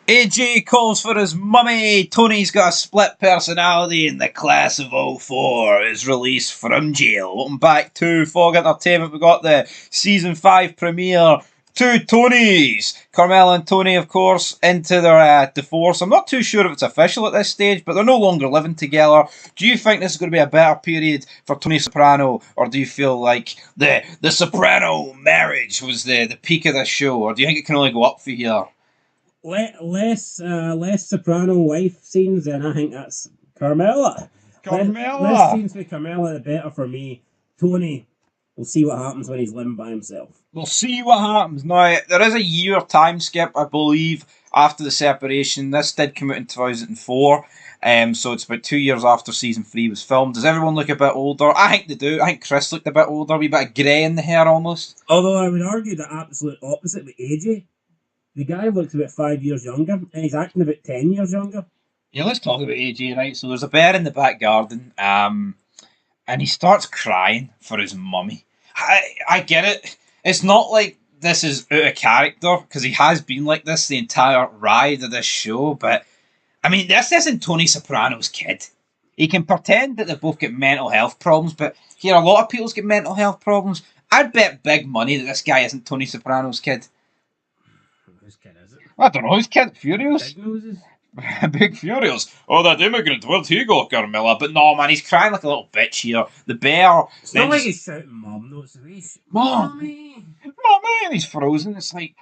AJ calls for his mummy. Tony's got a split personality, and the class of '04 is released from jail. Welcome back to Fog Entertainment. We got the season 5 premiere. Two Tonys, Carmel and Tony, of course, into their divorce. I'm not too sure if it's official at this stage, but they're no longer living together. Do you think this is going to be a better period for Tony Soprano, or do you feel like the Soprano marriage was the peak of the show, or do you think it can only go up for here? Less Soprano wife scenes, and I think that's Carmela. Less Carmela! scenes with Carmela, the better for me. Tony, we'll see what happens when he's living by himself. We'll see what happens. Now, there is a year time skip, I believe, after the separation. This did come out in 2004, so it's about 2 years after season 3 was filmed. Does everyone look a bit older? I think they do. I think Chris looked a bit older, a wee bit of grey in the hair almost. Although I would argue the absolute opposite with AJ. The guy looks about 5 years younger, and he's acting about 10 years younger. Yeah, let's talk about AJ, right? So there's a bear in the back garden, and he starts crying for his mummy. I get it. It's not like this is out of character, because he has been like this the entire ride of this show, but I mean, this isn't Tony Soprano's kid. He can pretend that they both get mental health problems, but here, a lot of people's get mental health problems. I'd bet big money that this guy isn't Tony Soprano's kid. Whose kid is it? I don't know, his kid, Furious? Big noses? Big Furious. Oh, that immigrant, where'd he go, Carmilla? But no, man, he's crying like a little bitch here. The bear. It's not like he's shouting mom, though. It's the way he's Mom! Mommy! Mommy! And he's frozen. It's like,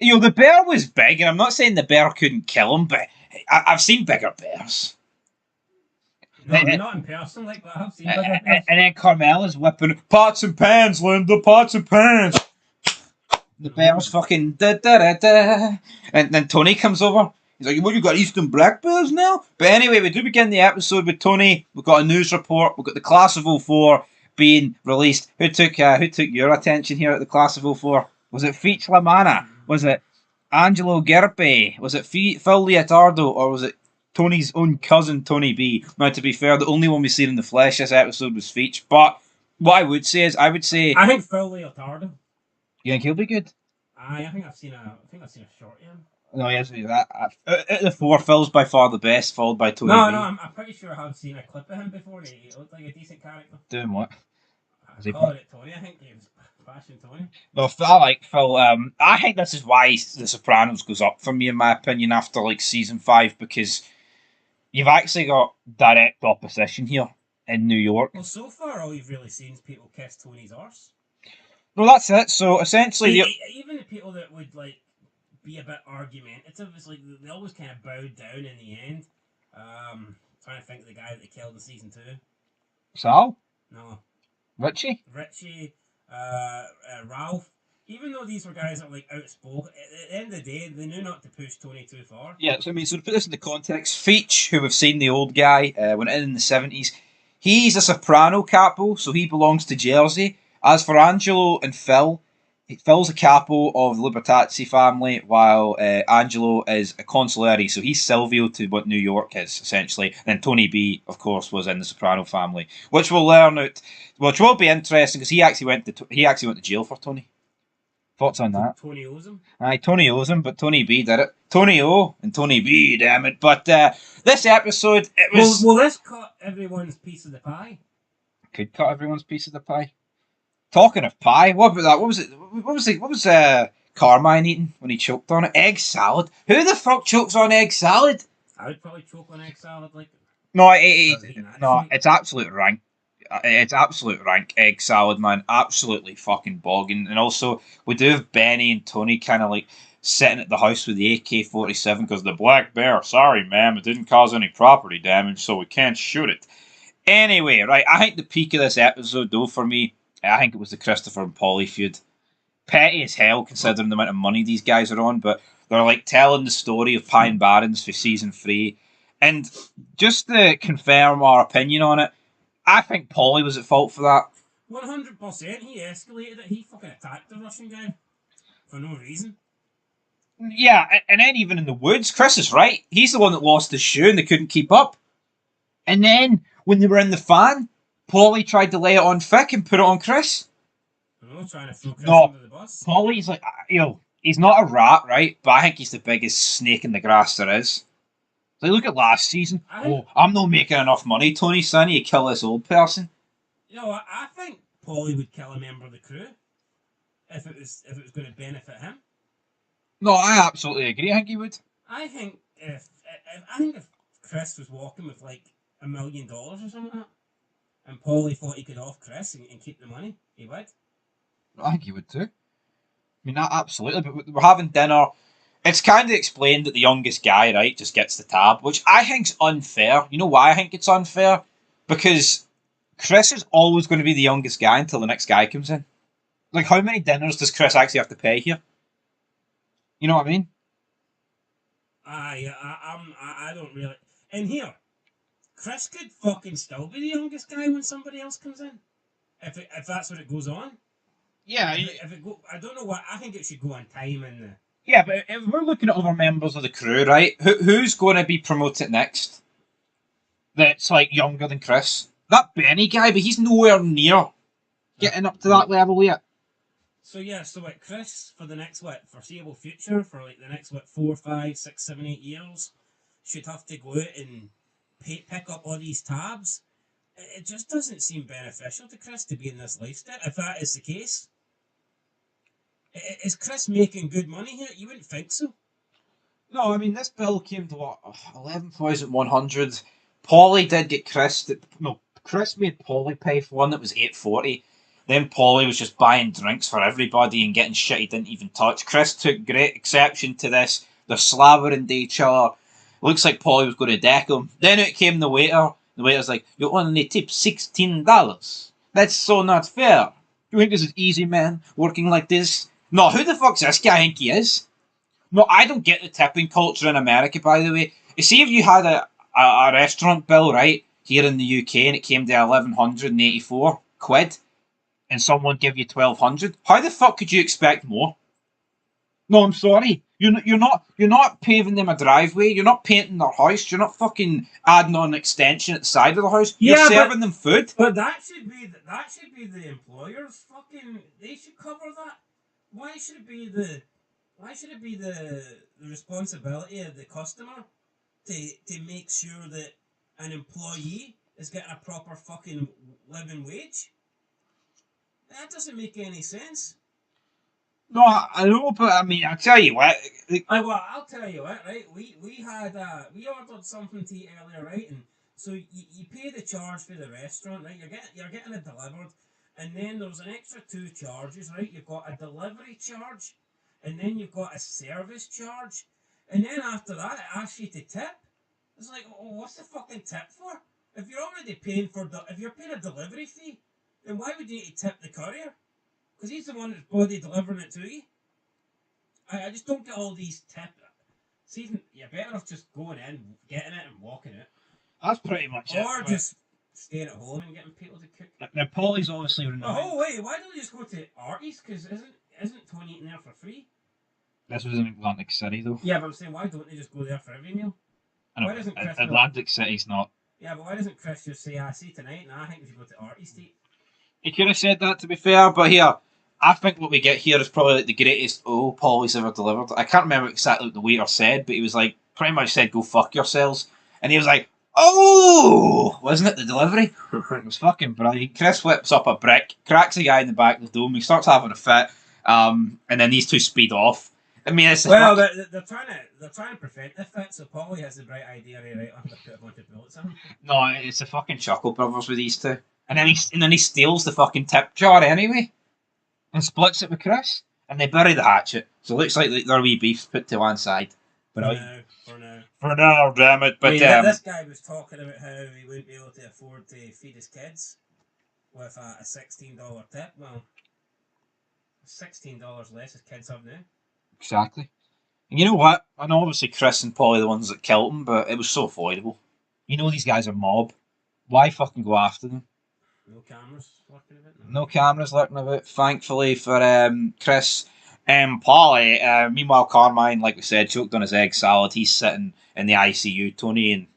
the bear was big, and I'm not saying the bear couldn't kill him, but I've seen bigger bears. No, not in person like that. I've seen bigger bears. And then Carmela's whipping pots and pans, Linda, pots and pans. The bear's fucking da da da da. And then Tony comes over. He's like, what, you got Eastern black bears now? But anyway, we do begin the episode with Tony. We've got a news report. We've got the class of '04 being released. Who took your attention here at the class of '04? Was it Feach Lamanna? Was it Angelo Gerpe? Was it Phil Leotardo? Or was it Tony's own cousin, Tony B? Now, to be fair, the only one we've seen in the flesh this episode was Feach. But what I would say is, I think Phil Leotardo. You think he'll be good? I think I've seen a short of him. No, yes, that. Out the four, Phil's by far the best, followed by Tony. No, I'm pretty sure I've seen a clip of him before. He looked like a decent character. Doing what? I call it Tony. I think he was bashing Tony. No, I like Phil. I think this is why The Sopranos goes up for me, in my opinion, after like season 5, because you've actually got direct opposition here in New York. Well, so far all you've really seen is people kiss Tony's arse. No, that's it. So essentially, even the people that would like be a bit argumentative, it's like they always kind of bowed down in the end. Trying to think of the guy that they killed in season 2. Sal? No. Richie, Ralph. Even though these were guys that were like outspoken, at the end of the day, they knew not to push Tony too far. Yeah, so to put this into context, Feach, who we've seen the old guy, went in the 70s. He's a soprano capo, so he belongs to Jersey. As for Angelo and Phil's a capo of the Libertazzi family, while Angelo is a consigliere, so he's Silvio to what New York is, essentially. And then Tony B, of course, was in the Soprano family, which we'll learn out, which will be interesting, because he actually went to jail for Tony. Thoughts on that? Tony owes him. Aye, Tony owes him, but Tony B did it. Tony O and Tony B, damn it. But this episode, it was... Will this cut everyone's piece of the pie? Could cut everyone's piece of the pie. Talking of pie, what about that? What was Carmine eating when he choked on it? Egg salad. Who the fuck chokes on egg salad? I would probably choke on egg salad like. No, it's absolute rank. It's absolute rank egg salad, man. Absolutely fucking bogging. And also, we do have Benny and Tony kind of like sitting at the house with the AK-47 because the black bear. Sorry, ma'am, it didn't cause any property damage, so we can't shoot it. Anyway, right. I think the peak of this episode, though, for me, I think it was the Christopher and Polly feud. Petty as hell, considering the amount of money these guys are on, but they're like telling the story of Pine Barrens for season 3. And just to confirm our opinion on it, I think Polly was at fault for that. 100%. He escalated it. He fucking attacked the Russian guy for no reason. Yeah, and then even in the woods, Chris is right. He's the one that lost his shoe and they couldn't keep up. And then when they were in the van, Polly tried to lay it on Vic and put it on Chris. No, trying to throw Chris under the bus. Polly's like, He's not a rat, right? But I think he's the biggest snake in the grass there is. Like, look at last season. Oh, I'm not making enough money, Tony. Sonny, you kill this old person. I think Paulie would kill a member of the crew if it was going to benefit him. No, I absolutely agree. I think he would. I think if Chris was walking with like $1 million or something like that, and Paulie thought he could off Chris and keep the money, he would. I think he would too. I mean, that absolutely. But we're having dinner. It's kind of explained that the youngest guy, right, just gets the tab, which I think's unfair. You know why I think it's unfair? Because Chris is always going to be the youngest guy until the next guy comes in. Like, how many dinners does Chris actually have to pay here? You know what I mean? I don't really. And here, Chris could fucking still be the youngest guy when somebody else comes in, if that's what it goes on. Yeah. If it go, I don't know what I think it should go on time and. Yeah, but if we're looking at other members of the crew, right? Who's going to be promoted next? That's like younger than Chris. That Benny guy, but he's nowhere near getting up to that level yet. So Chris for the next foreseeable future for like the next 4, 5, 6, 7, 8 years should have to go out and pick up all these tabs. It just doesn't seem beneficial to Chris to be in this lifestyle. If that is the case, is Chris making good money here? You wouldn't think so. No, I mean this bill came to what 11,100. Paulie did get Chris. Chris made Paulie pay for one that was 840. Then Paulie was just buying drinks for everybody and getting shit he didn't even touch. Chris took great exception to this. They're slavering to each other. Looks like Paulie was going to deck him. Then out came the waiter. The waiter's like, "You only tip $16. That's so not fair. You think this is easy, man? Working like this?" No, who the fuck's this guy think he is? No, I don't get the tipping culture in America, by the way. You see, if you had a restaurant bill, right, here in the UK and it came to 1,184 quid and someone give you 1,200, how the fuck could you expect more? No, I'm sorry. You're not paving them a driveway. You're not painting their house. You're not fucking adding on an extension at the side of the house. You're serving them food. But that should be the employer's fucking. They should cover that. Why should it be the responsibility of the customer to make sure that an employee is getting a proper fucking living wage? That doesn't make any sense. No, I know, but I mean, I'll tell you what. I'll tell you what, right? We we ordered something to eat earlier, right? And so you pay the charge for the restaurant, right? You're getting it delivered, and then there's an extra 2 charges, right? You've got a delivery charge, and then you've got a service charge, and then after that it asks you to tip. It's like, oh, what's the fucking tip for? If you're already paying if you're paying a delivery fee, then why would you need to tip the courier? Because he's the one that's bloody delivering it to you. I just don't get all these tips. See, you're better off just going in, getting it, and walking it. That's pretty much it. Or just staying at home and getting people to cook. Now, Paulie's obviously renowned. Oh, wait, why don't you just go to Artie's? Because isn't Tony eating there for free? This was in Atlantic City, though. Yeah, but I'm saying, why don't they just go there for every meal? Why doesn't Chris Atlantic City's not. Yeah, but why doesn't Chris just say, see tonight, I think we should go to Artie's to eat? He could have said that, to be fair, but here, I think what we get here is probably like the greatest Paulie's ever delivered. I can't remember exactly what the waiter said, but he was like, pretty much said, "Go fuck yourselves." And he was like, "Oh!" Wasn't it the delivery? It was fucking brilliant. Chris whips up a brick, cracks a guy in the back of the dome, he starts having a fit, and then these two speed off. I mean, it's they're trying to prevent the fit, so Paulie has the bright idea, right? I'm gonna put a bunch of bullets in. No, it's the fucking Chuckle Brothers with these two, and then he steals the fucking tip jar anyway, and splits it with Chris, and they bury the hatchet. So it looks like their wee beef's put to one side. For now, damn it! But this guy was talking about how he wouldn't be able to afford to feed his kids with a $16 tip. Well, $16 less his kids have now. Exactly. And you know what? I know obviously Chris and Paulie are the ones that killed him, but it was so avoidable. You know these guys are mob. Why fucking go after them? No cameras lurking about. No cameras lurking about. Thankfully for Chris and Paulie. Meanwhile, Carmine, like we said, choked on his egg salad. He's sitting in the ICU. Tony and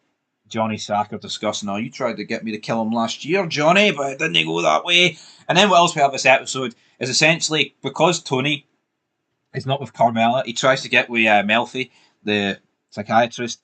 Johnny Sack are discussing, "Oh, you tried to get me to kill him last year, Johnny, but it didn't go that way." And then what else we have this episode is essentially because Tony He's not with Carmela. He tries to get with Melfi, the psychiatrist.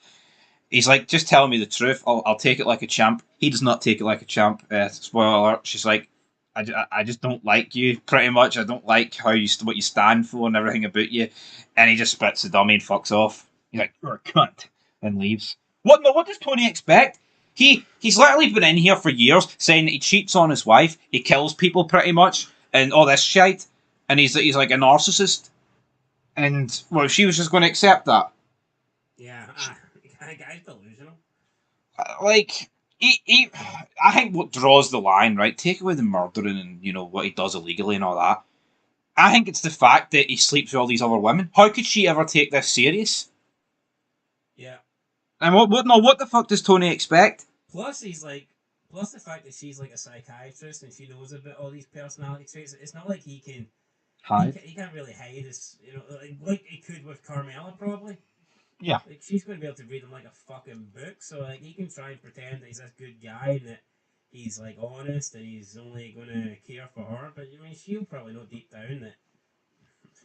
He's like, just tell me the truth. I'll take it like a champ. He does not take it like a champ. Spoiler alert. She's like, I just don't like you, pretty much. I don't like what you stand for and everything about you. And he just spits the dummy and fucks off. He's like, you're a cunt, and leaves. What? No, what does Tony expect? He's literally been in here for years saying that he cheats on his wife, he kills people pretty much, and all this shit. And he's like a narcissist. And, well, she was just going to accept that. Yeah, that guy's delusional. Like, I think what draws the line, right? Take away the murdering and, what he does illegally and all that. I think it's the fact that he sleeps with all these other women. How could she ever take this serious? Yeah. And what the fuck does Tony expect? Plus the fact that she's like a psychiatrist and she knows about all these personality traits. It's not like he can hide. He can't really hide his, like he could with Carmela probably. Yeah. Like she's going to be able to read him like a fucking book, so like he can try and pretend that he's this good guy and that he's like honest and he's only going to care for her. But I mean, she'll probably know deep down that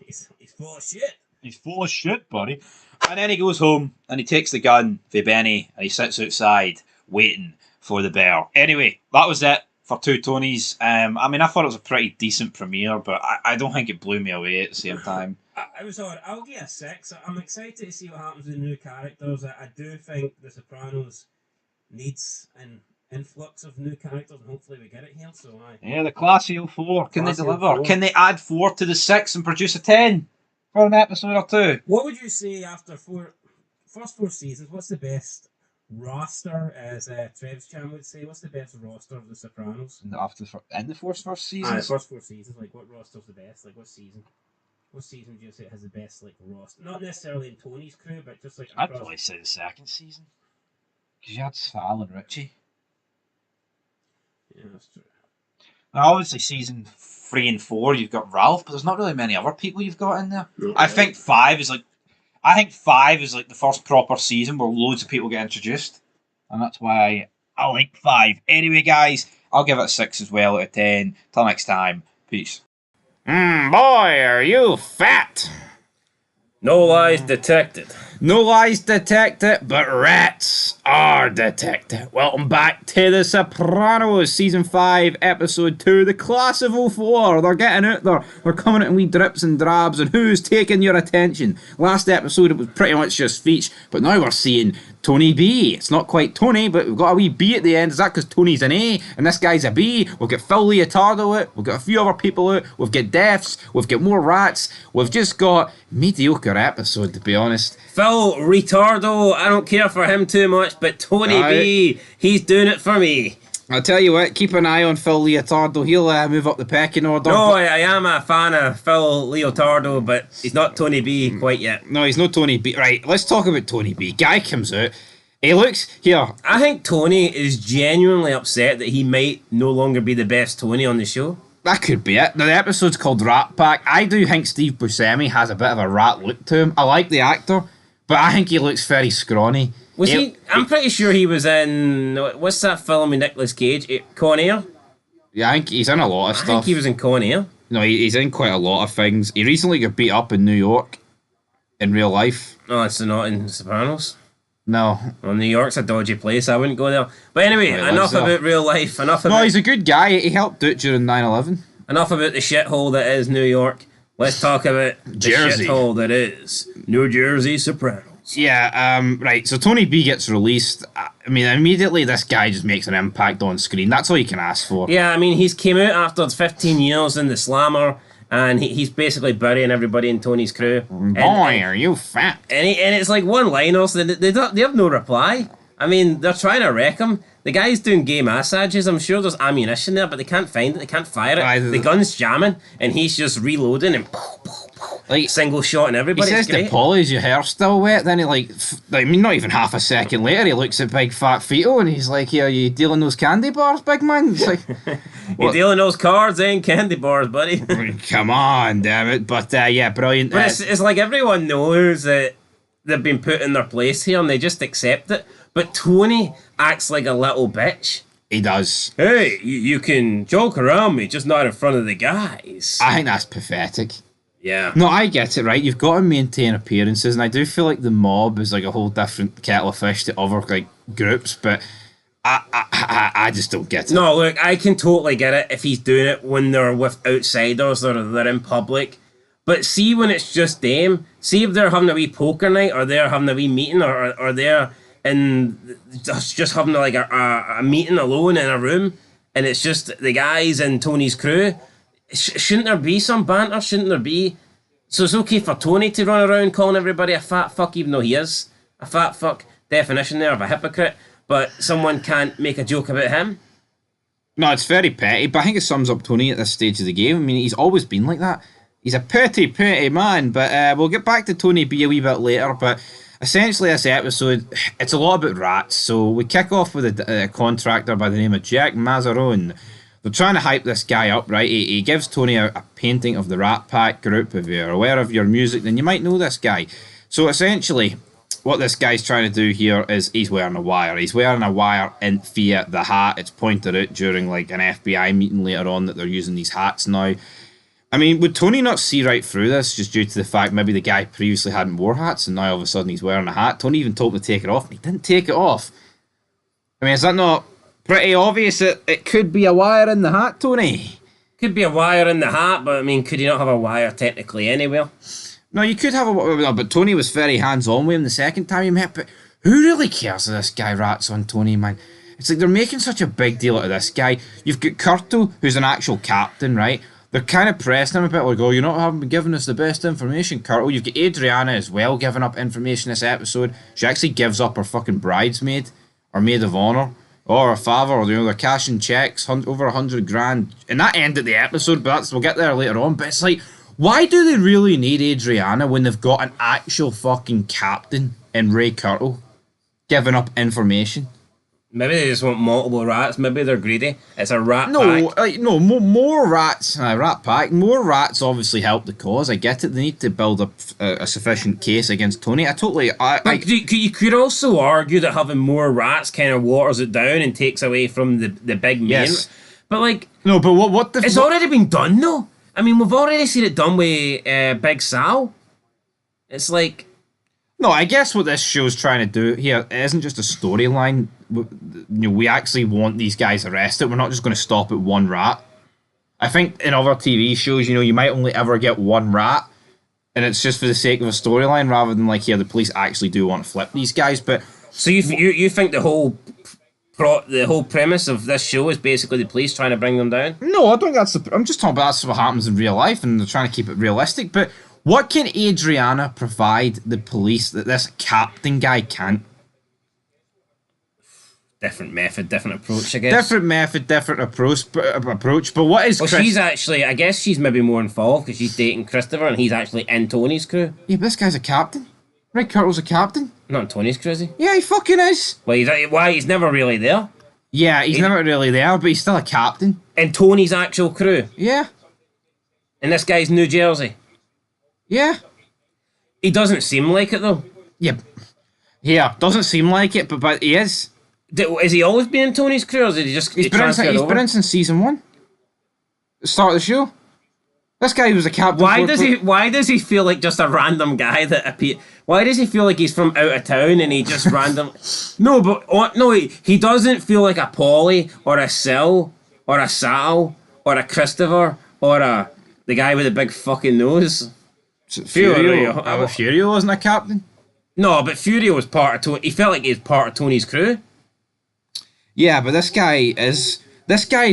he's full of shit. He's full of shit, buddy. And then he goes home and he takes the gun for Benny and he sits outside waiting for the bell. Anyway, that was it for Two Tonys. I mean, I thought it was a pretty decent premiere, but I don't think it blew me away at the same time. I was alright. I'll give a 6. I'm excited to see what happens with the new characters. I do think The Sopranos needs an influx of new characters, and hopefully we get it here. So yeah, the Classy 04. Can they deliver? 04. Can they add 4 to the 6 and produce a 10 for an episode or 2? What would you say after first 4 seasons? What's the best roster, as Trev's Chan would say? What's the best roster of The Sopranos? In the first season? The first 4 seasons. Like, what roster's the best? Like, what season? What season would you say has the best like roster? Not necessarily in Tony's crew, but just like I'd probably say the second season. Because you had Sal and Richie. Yeah, that's true. Now, obviously, season 3 and 4, you've got Ralph, but there's not really many other people you've got in there. No, I think 5 is like the first proper season where loads of people get introduced, and that's why I like 5. Anyway, guys, I'll give it a 6 as well out of 10. Till next time, peace. Boy, are you fat! No lies detected. No lies detected, but rats are detected. Welcome back to The Sopranos, Season 5, Episode 2, The Class of 04. They're getting out there. They're coming out in wee drips and drabs, and who's taking your attention? Last episode, it was pretty much just Feach, but now we're seeing Tony B. It's not quite Tony, but we've got a wee B at the end. Is that because Tony's an A, and this guy's a B? We've got Phil Leotardo out. We've got a few other people out. We've got deaths. We've got more rats. We've just got mediocre episode, to be honest. Phil Retardo, I don't care for him too much, but Tony B, he's doing it for me. I'll tell you what, keep an eye on Phil Leotardo. He'll move up the pecking order. No, I am a fan of Phil Leotardo, but he's not Tony B quite yet. No, he's not Tony B. Right, let's talk about Tony B. Guy comes out. He looks here. I think Tony is genuinely upset that he might no longer be the best Tony on the show. That could be it. Now, the episode's called Rat Pack. I do think Steve Buscemi has a bit of a rat look to him. I like the actor, but I think he looks very scrawny. Was he? I'm pretty sure he was in. What's that film with Nicolas Cage? Con Air? Yeah, I think he's in a lot of stuff. I think he was in Con Air. No, he's in quite a lot of things. He recently got beat up in New York in real life. Oh, it's not in Sopranos? No. Well, New York's a dodgy place. I wouldn't go there. But anyway, enough about real life. No, he's a good guy. He helped out during 9/11. Enough about the shithole that is New York. Let's talk about the shithole that is New Jersey Sopranos. Yeah, right, so Tony B gets released. I mean, immediately this guy just makes an impact on screen. That's all you can ask for. Yeah, I me's came out after 15 years in the Slammer, and he's basically burying everybody in Tony's crew. Boy, are you fat. And it's like one-liners. They have no reply. I mean, they're trying to wreck him. The guy's doing gay massages. I'm sure there's ammunition there, but they can't find it. They can't fire it. The gun's jamming, and he's just reloading and like single shot and everybody. He says to Polly, "Is your hair still wet?" Then he not even half a second later, he looks at Big Fat Feto and he's like, "Are you dealing those candy bars, big man?" It's like, you're dealing those cards and candy bars, buddy. Come on, damn it! But yeah, brilliant. But it's like everyone knows that they've been put in their place here and they just accept it. But Tony acts like a little bitch. He does. Hey, you can joke around me, just not in front of the guys. I think that's pathetic. Yeah. No, I get it, right? You've got to maintain appearances, and I do feel like the mob is like a whole different kettle of fish to other like groups, but I just don't get it. No, look, I can totally get it if he's doing it when they're with outsiders or they're in public. But see when it's just them, see if they're having a wee poker night or they're having a wee meeting or they're in just having like a meeting alone in a room and it's just the guys and Tony's crew. Shouldn't there be some banter? Shouldn't there be? So it's okay for Tony to run around calling everybody a fat fuck, even though he is a fat fuck. Definition there of a hypocrite. But someone can't make a joke about him. No, it's very petty, but I think it sums up Tony at this stage of the game. I mean, he's always been like that. He's a petty man, but we'll get back to Tony B a wee bit later. But essentially, this episode, it's a lot about rats. So we kick off with a contractor by the name of Jack Mazzarone. They're trying to hype this guy up, right? He gives Tony a painting of the Rat Pack group. If you're aware of your music, then you might know this guy. So essentially, what this guy's trying to do here is he's wearing a wire. He's wearing a wire in via the hat. It's pointed out during like an FBI meeting later on that they're using these hats now. I mean, would Tony not see right through this just due to the fact maybe the guy previously hadn't wore hats and now all of a sudden he's wearing a hat? Tony even told him to take it off and he didn't take it off. I mean, is that not pretty obvious that it could be a wire in the hat, Tony? Could be a wire in the hat, but I mean, could you not have a wire technically anywhere? No, you could have a... But Tony was very hands-on with him the second time you met, but who really cares if this guy rats on Tony, man? It's like they're making such a big deal out of this guy. You've got Curto, who's an actual captain, right? They're kind of pressing him a bit, like, oh, you're not having been giving us the best information, Curto. You've got Adriana as well giving up information this episode. She actually gives up her fucking bridesmaid, or maid of honour, or her father, or, you know, they're cashing checks, over 100 grand. And that ended the episode, but we'll get there later on. But it's like, why do they really need Adriana when they've got an actual fucking captain in Ray Curto giving up information? Maybe they just want multiple rats. Maybe they're greedy. It's a rat pack. No, more rats. Rat pack. More rats obviously help the cause. I get it. They need to build up a sufficient case against Tony. You could also argue that having more rats kind of waters it down and takes away from the big main. Yes. But like... No, but what the... It's already been done, though. I mean, we've already seen it done with Big Sal. It's like... No, I guess what this show's trying to do here isn't just a storyline. You know, we actually want these guys arrested. We're not just going to stop at one rat. I think in other TV shows, you know, you might only ever get one rat, and it's just for the sake of a storyline rather than like, here, the police actually do want to flip these guys. But so you think the whole premise of this show is basically the police trying to bring them down? No, I don't think that's I'm just talking about that's what happens in real life, and they're trying to keep it realistic. But what can Adriana provide the police that this captain guy can't? Different method, different approach, I guess. Different method, different approach. But what is... Well, she's actually... I guess she's maybe more involved because she's dating Christopher and he's actually in Tony's crew. Yeah, but this guy's a captain. Rick Curtle's a captain. Not in Tony's crew, is he? Yeah, he fucking is. Well, he's never really there. Yeah, he's never really there, but he's still a captain. In Tony's actual crew? Yeah. And this guy's New Jersey? Yeah. He doesn't seem like it, though. Yeah, doesn't seem like it, but he is. Has he always been in Tony's crew, or did he just He's been in since season 1. The start of the show. This guy was a captain. Why does he feel like just a random guy that appeared? Why does he feel like he's from out of town and he just random? No, he doesn't feel like a Polly or a Sil or a Sal or a Christopher or the guy with the big fucking nose. Furio. Furio wasn't a captain. No, but Furio was part of Tony. He felt like he was part of Tony's crew. Yeah, but this guy is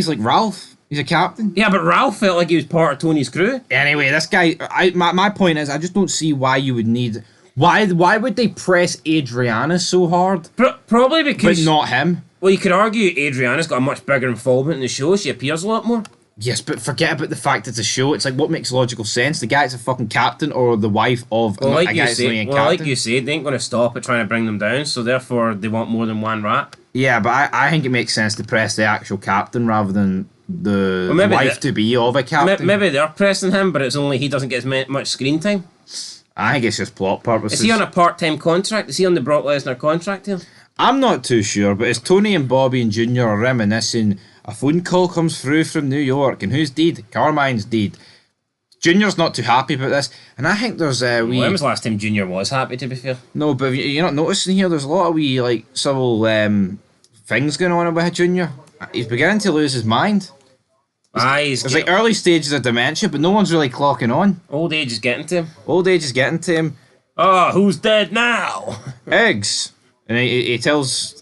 like Ralph. He's a captain. Yeah, but Ralph felt like he was part of Tony's crew. Anyway, this guy... My point is, I just don't see why you would need... Why would they press Adriana so hard? Probably because... But not him. Well, you could argue Adriana's got a much bigger involvement in the show. She appears a lot more. Yes, but forget about the fact it's a show. It's like, what makes logical sense? The guy's a fucking captain or the wife of like you said, they ain't going to stop at trying to bring them down, so therefore they want more than one rat. Yeah, but I think it makes sense to press the actual captain rather than the wife-to-be of a captain. Maybe they're pressing him, but it's only he doesn't get as much screen time. I think it's just plot purposes. Is he on a part-time contract? Is he on the Brock Lesnar contract here? I'm not too sure, but as Tony and Bobby and Junior are reminiscing, a phone call comes through from New York, and who's dead? Carmine's dead. Junior's not too happy about this, and I think there's When was the last time Junior was happy, to be fair? No, but you're not noticing here, there's a lot of wee, like, civil things going on with Junior. He's beginning to lose his mind. There's like early stages of dementia, but no one's really clocking on. Old age is getting to him. Old age is getting to him. Oh, who's dead now? Eggs. And he tells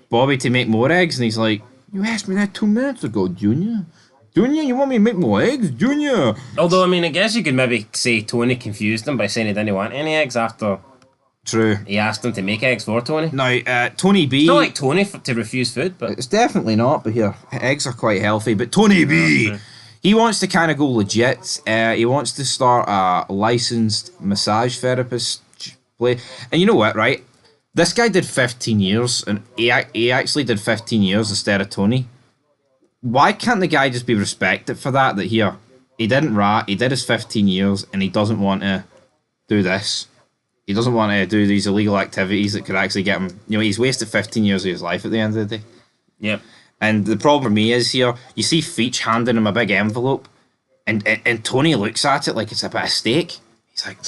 Bobby to make more eggs, and he's like, you asked me that 2 minutes ago, Junior. Junior, you want me to make more eggs? Junior! Although, I mean, I guess you could maybe say Tony confused him by saying he didn't want any eggs after True. he asked him to make eggs for Tony. Now, Tony B... It's not like Tony to refuse food, but... It's definitely not, but here, eggs are quite healthy. But Tony B, he wants to kind of go legit. He wants to start a licensed massage therapist play. And you know what, right? This guy did 15 years, and he actually did 15 years instead of Tony. Why can't the guy just be respected for that? That here, he didn't rat, he did his 15 years, and he doesn't want to do this. He doesn't want to do these illegal activities that could actually get him... You know, he's wasted 15 years of his life at the end of the day. Yep. And the problem with me is here, you see Feach handing him a big envelope, and Tony looks at it like it's a bit of steak. He's like,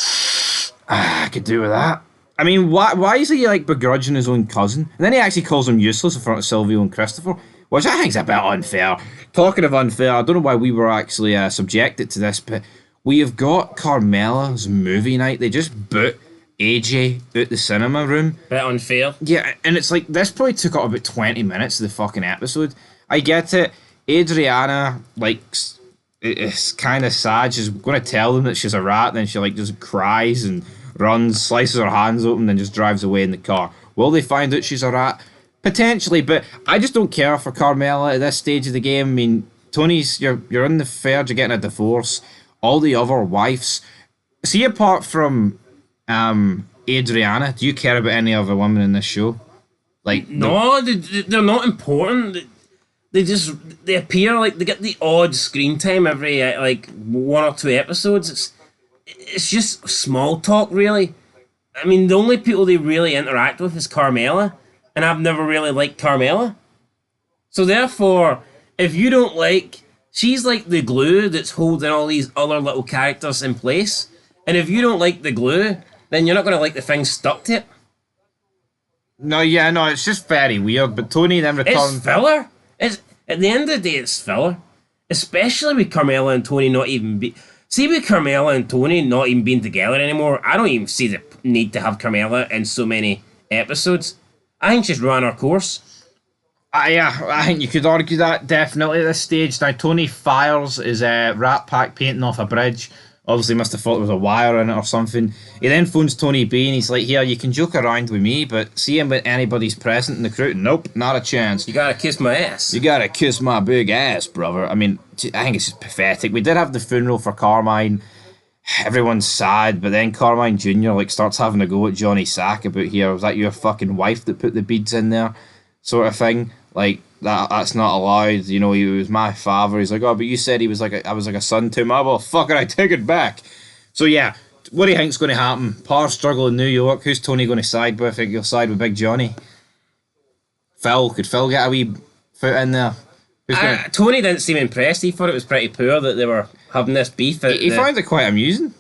I could do with that. I mean, why is he like begrudging his own cousin? And then he actually calls him useless in front of Silvio and Christopher, which I think is a bit unfair. Talking of unfair, I don't know why we were actually subjected to this, but we have got Carmela's movie night. They just boot AJ out the cinema room. Bit unfair. Yeah, and it's like, this probably took up about 20 minutes of the fucking episode. I get it. Adriana, like, it's kind of sad. She's going to tell them that she's a rat, then she, like, just cries and runs, slices her hands open, then just drives away in the car. Will they find out she's a rat? Potentially, but I just don't care for Carmela at this stage of the game. I mean, Tony's, you're on the verge of getting a divorce. All the other wives. See, apart from Adriana, do you care about any other women in this show? Like, no, they're not important. They appear, like, they get the odd screen time every like 1 or 2 episodes. It's just small talk, really. I mean, the only people they really interact with is Carmela, and I've never really liked Carmela. So therefore, if you don't like, she's like the glue that's holding all these other little characters in place. And if you don't like the glue, then you're not going to like the thing stuck to it. No, it's just very weird. But Tony then returns. It's filler. It's, at the end of the day, it's filler. Especially with Carmela and Tony not even see, with Carmela and Tony not even being together anymore, I don't even see the need to have Carmela in so many episodes. I think she's run her course. Yeah, I think you could argue that definitely at this stage. Now, Tony fires his Rat Pack painting off a bridge. Obviously must have thought there was a wire in it or something. He then phones Tony B and he's like, here, you can joke around with me, but see him with anybody's present in the crew? Nope, not a chance. You gotta kiss my ass. You gotta kiss my big ass, brother. I mean, I think it's just pathetic. We did have the funeral for Carmine. Everyone's sad, but then Carmine Jr. like starts having a go at Johnny Sack about, here, was that your fucking wife that put the beads in there? Sort of thing. Like, that's not allowed. You know, he was my father. He's like, oh, but you said he was like I was like a son to him. Oh, well, fuck it, I take it back. So yeah, what do you think's going to happen? Power struggle in New York. Who's Tony going to side with? I think he'll side with Big Johnny. Phil, could Phil get a wee foot in there? Tony didn't seem impressed. He thought it was pretty poor that they were having this beef. He found it quite amusing.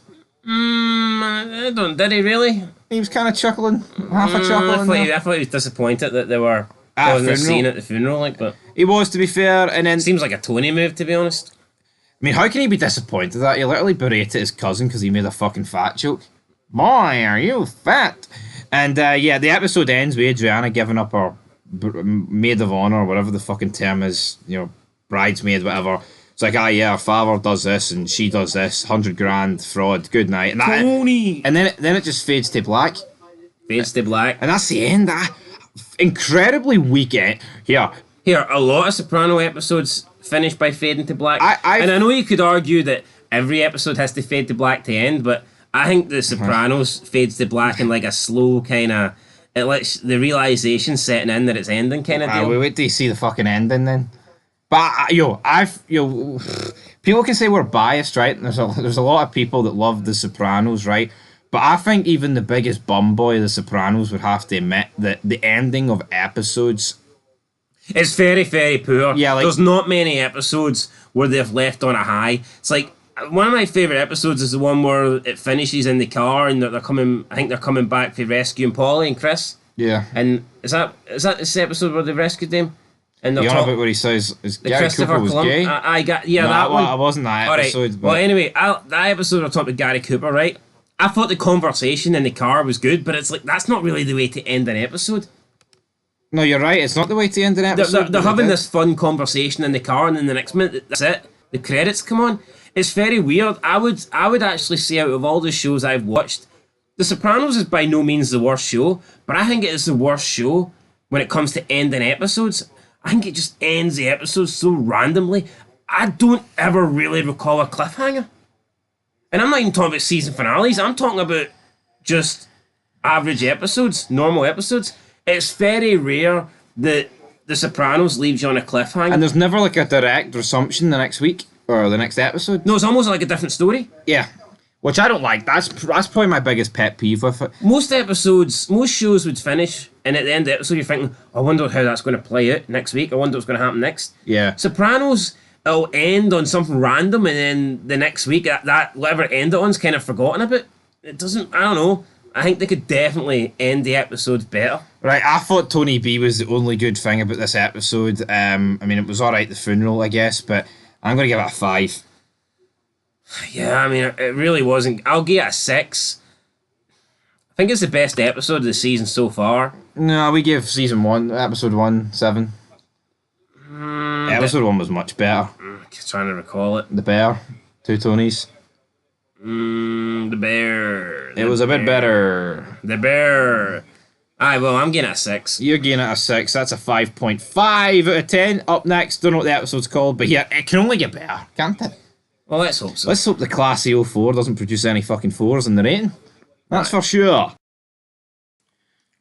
I don't. Did he really? He was kind of chuckling, half a chuckle. I thought he was disappointed that they were on the scene at the funeral. Like, but he was, to be fair. And then seems like a Tony move, to be honest. I mean, how can he be disappointed that he literally berated his cousin because he made a fucking fat joke? Boy, are you fat? And yeah, the episode ends with Adriana giving up her maid of honor, whatever the fucking term is, you know, bridesmaid, whatever. It's like, yeah, her father does this and she does this, 100 grand fraud, good night. And Tony! And then it just fades to black. Fades to black. And that's the end. Incredibly weak end. Here, a lot of Soprano episodes finish by fading to black. And I know you could argue that every episode has to fade to black to end, but I think The Sopranos fades to black in like a slow kind of, it lets the realization setting in that it's ending kind of deal. We wait till you see the fucking ending then. But people can say we're biased, right? And there's a lot of people that love The Sopranos, right? But I think even the biggest bum boy of The Sopranos would have to admit that the ending of episodes, it's very, very poor. Yeah, like, there's not many episodes where they've left on a high. It's like One of my favourite episodes is the one where it finishes in the car and they're coming. I think they're coming back for rescuing Polly and Chris. Yeah. And is that this episode where they rescued them? And you on about where he says Gary Cooper was gay? I got that one. I wasn't that episode. Right. But... Well, anyway, that episode I talked to Gary Cooper, right? I thought the conversation in the car was good, but it's like that's not really the way to end an episode. No, you're right. It's not the way to end an episode. They're having this fun conversation in the car, and then the next minute, that's it. The credits come on. It's very weird. I would actually say out of all the shows I've watched, The Sopranos is by no means the worst show, but I think it is the worst show when it comes to ending episodes. I think it just ends the episodes so randomly. I don't ever really recall a cliffhanger. And I'm not even talking about season finales. I'm talking about just average episodes, normal episodes. It's very rare that The Sopranos leaves you on a cliffhanger. And there's never like a direct resumption the next week or the next episode. No, it's almost like a different story. Yeah. Which I don't like. That's probably my biggest pet peeve with it. Most shows would finish, and at the end of the episode, you're thinking, I wonder how that's going to play out next week. I wonder what's going to happen next. Yeah. Sopranos, it'll end on something random, and then the next week, that whatever it ended on's kind of forgotten about. It doesn't, I don't know. I think they could definitely end the episodes better. Right, I thought Tony B was the only good thing about this episode. I mean, it was alright, the funeral, I guess, but I'm going to give it a 5. Yeah, I mean, it really wasn't. I'll give it a 6. I think it's the best episode of the season so far. No, we gave season 1, episode 1, 7. Episode 1 was much better. Trying to recall it. The bear. 2 Tonys. The bear. It was a bit better. The bear. Alright, well, I'm getting a 6. You're getting it a 6. That's a 5.5 out of 10. Up next, don't know what the episode's called, but yeah, it can only get better, can't it? Well, let's hope so. Let's hope the classy 04 doesn't produce any fucking 4s in the rating. That's for sure.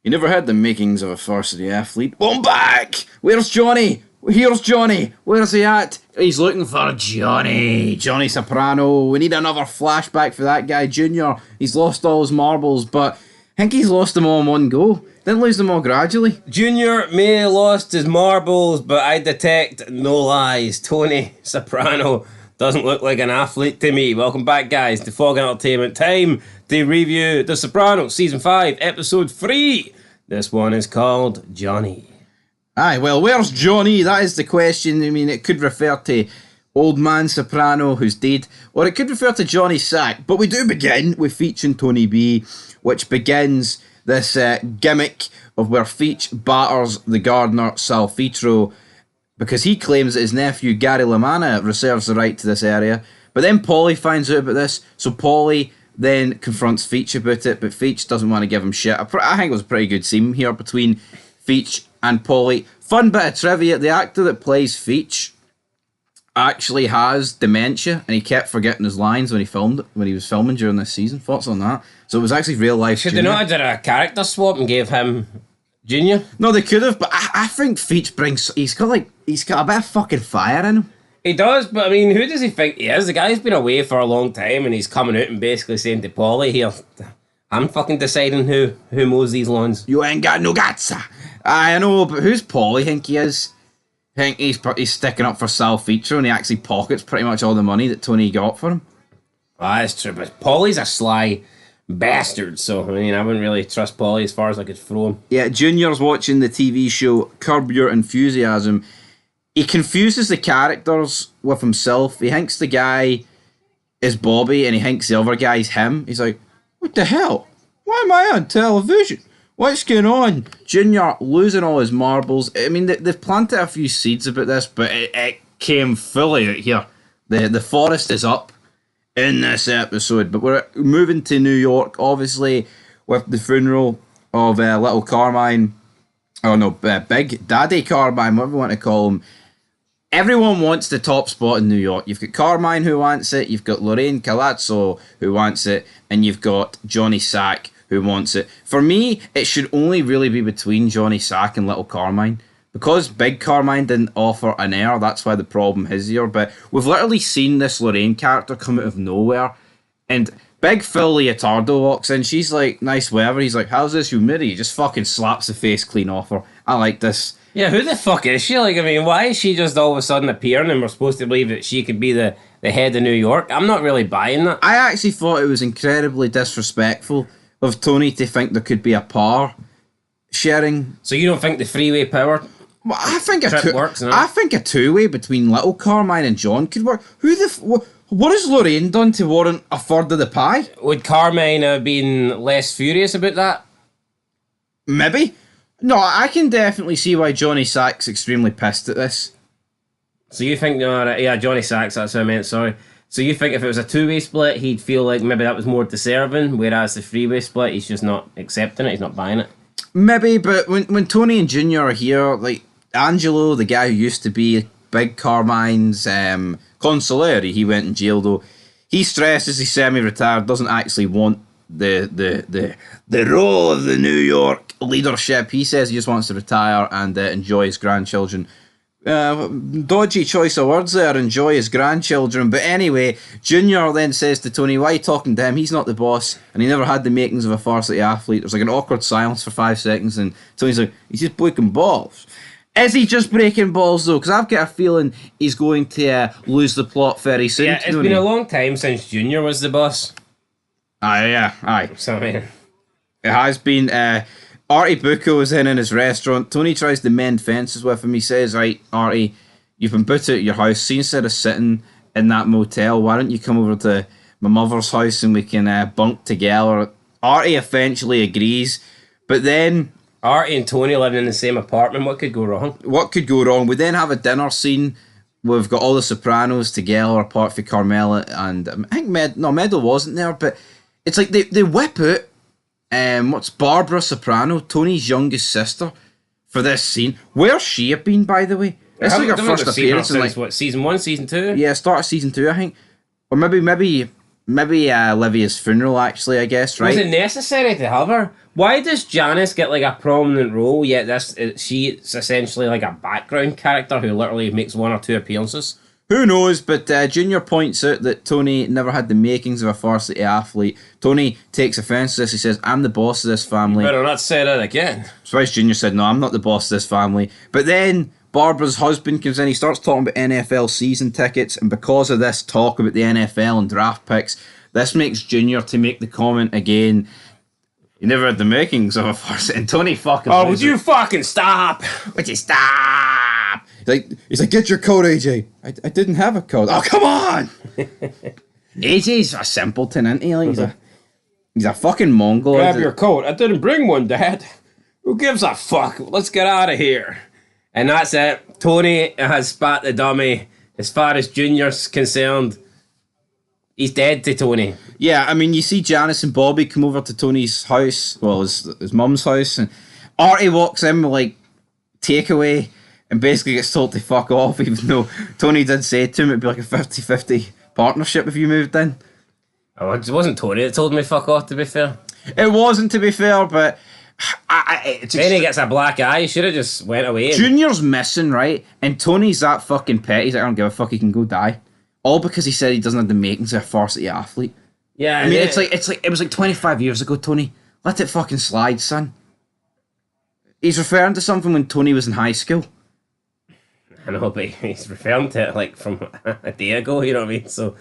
You never heard the makings of a varsity athlete? Well, I'm back! Where's Johnny? Here's Johnny. Where's he at? He's looking for Johnny. Johnny Soprano. We need another flashback for that guy, Junior. He's lost all his marbles, but I think he's lost them all in one go. Didn't lose them all gradually. Junior may have lost his marbles, but I detect no lies. Tony Soprano doesn't look like an athlete to me. Welcome back, guys, to Fog Entertainment. Time to review The Sopranos, Season 5, Episode 3. This one is called Johnny. Aye, well, where's Johnny? That is the question. I mean, it could refer to Old Man Soprano, who's dead, or it could refer to Johnny Sack. But we do begin with Feech and Tony B, which begins this gimmick of where Feech batters the gardener Salfitro because he claims that his nephew Gary LaManna reserves the right to this area. But then Polly finds out about this, so Polly then confronts Feech about it, but Feech doesn't want to give him shit. I think it was a pretty good scene here between Feech and Polly. Fun bit of trivia, the actor that plays Feech actually has dementia, and he kept forgetting his lines when he was filming during this season. Thoughts on that? So it was actually real life. Should they not have done a character swap and gave him Junior? No, they could have, but I think Feech he's got a bit of fucking fire in him. He does, but I mean, who does he think he is? The guy's been away for a long time, and he's coming out and basically saying to Polly, here, I'm fucking deciding who mows these lawns. You ain't got no guts. I know, but who's Polly think he is? I think he's sticking up for Salfitro, and he actually pockets pretty much all the money that Tony got for him. Ah, that's true, but Polly's a sly bastard, so I mean, I wouldn't really trust Polly as far as I could throw him. Yeah, Junior's watching the TV show Curb Your Enthusiasm. He confuses the characters with himself. He thinks the guy is Bobby, and he thinks the other guy's him. He's like, what the hell? Why am I on television? What's going on? Junior losing all his marbles. I mean, they've planted a few seeds about this, but it came fully out here. The forest is up in this episode, but we're moving to New York, obviously, with the funeral of little Carmine. Oh no, Big Daddy Carmine, whatever you want to call him. Everyone wants the top spot in New York. You've got Carmine who wants it, you've got Lorraine Calazzo who wants it, and you've got Johnny Sack who wants it. For me, it should only really be between Johnny Sack and Little Carmine. Because Big Carmine didn't offer an heir, that's why the problem is here. But we've literally seen this Lorraine character come out of nowhere. And Big Phil Leotardo walks in, she's like, nice weather. He's like, how's this humidity? He just fucking slaps the face clean off her. I like this. Yeah, who the fuck is she? Like, I mean, why is she just all of a sudden appearing and we're supposed to believe that she could be the the head of New York. I'm not really buying that. I actually thought it was incredibly disrespectful of Tony to think there could be a power sharing. So you don't think the freeway power? Well, I think works, no? I think a two-way between Little Carmine and John could work. What has Lorraine done to warrant a third of the pie? Would Carmine have been less furious about that? Maybe. No, I can definitely see why Johnny Sack's extremely pissed at this. So you think, Johnny Sacks, that's what I meant, sorry. So you think if it was a two-way split, he'd feel like maybe that was more deserving, whereas the three-way split, he's just not accepting it, he's not buying it? Maybe, but when Tony and Junior are here, like, Angelo, the guy who used to be Big Carmine's consigliere, he went in jail though. He stresses he's semi-retired, doesn't actually want the role of the New York leadership. He says he just wants to retire and enjoy his grandchildren. Dodgy choice of words there, enjoy his grandchildren. But anyway, Junior then says to Tony, why are you talking to him? He's not the boss, and he never had the makings of a varsity athlete. There's like an awkward silence for 5 seconds, and Tony's like, he's just breaking balls. Is he just breaking balls though? Because I've got a feeling he's going to lose the plot very soon. Yeah, it's been a long time since Junior was the boss. Aye. So, man. It has been. Artie Bucco is in his restaurant. Tony tries to mend fences with him. He says, right, Artie, you've been put out of your house. See, instead of sitting in that motel, why don't you come over to my mother's house and we can bunk together? Artie eventually agrees, but then Artie and Tony living in the same apartment. What could go wrong? What could go wrong? We then have a dinner scene. We've got all the Sopranos together, apart from Carmela and I think Meadow wasn't there, but it's like they whip out what's Barbara Soprano, Tony's youngest sister, for this scene. Where's she been, by the way? It's like her first appearance in what, season 1, season 2? Yeah, start of season 2, I think, or maybe Olivia's funeral. Actually, I guess, right? Was it necessary to have her? Why does Janice get like a prominent role, yet she's essentially like a background character who literally makes 1 or 2 appearances? Who knows, but Junior points out that Tony never had the makings of a varsity athlete. Tony takes offence to this. He says, I'm the boss of this family. You better not say that again. So Junior said, no, I'm not the boss of this family. But then Barbara's husband comes in. He starts talking about NFL season tickets, and because of this talk about the NFL and draft picks, this makes Junior to make the comment again, you never had the makings of a varsity. And Tony fucking... Oh, would you fucking stop? Would you stop? He's like, get your coat, AJ. I didn't have a coat. Oh, come on! AJ's a simpleton, isn't he? Like, he's a fucking Mongol. Grab your coat. I didn't bring one, Dad. Who gives a fuck? Let's get out of here. And that's it. Tony has spat the dummy. As far as Junior's concerned, he's dead to Tony. Yeah, I mean, you see Janice and Bobby come over to Tony's house, well, his mum's house, and Artie walks in with, like, takeaway, and basically gets told to fuck off, even though Tony did say to him it'd be like a 50-50 partnership if you moved in. Oh, it wasn't Tony that told me fuck off, to be fair. It wasn't, to be fair, but... Then he gets a black eye, he should have just went away. Junior's missing, right? And Tony's that fucking pet, he's like, I don't give a fuck, he can go die. All because he said he doesn't have the makings of a varsity athlete. Yeah, I mean, it's like it was like 25 years ago, Tony. Let it fucking slide, son. He's referring to something when Tony was in high school. I know, but he's referring to it like from a day ago, you know what I mean? So,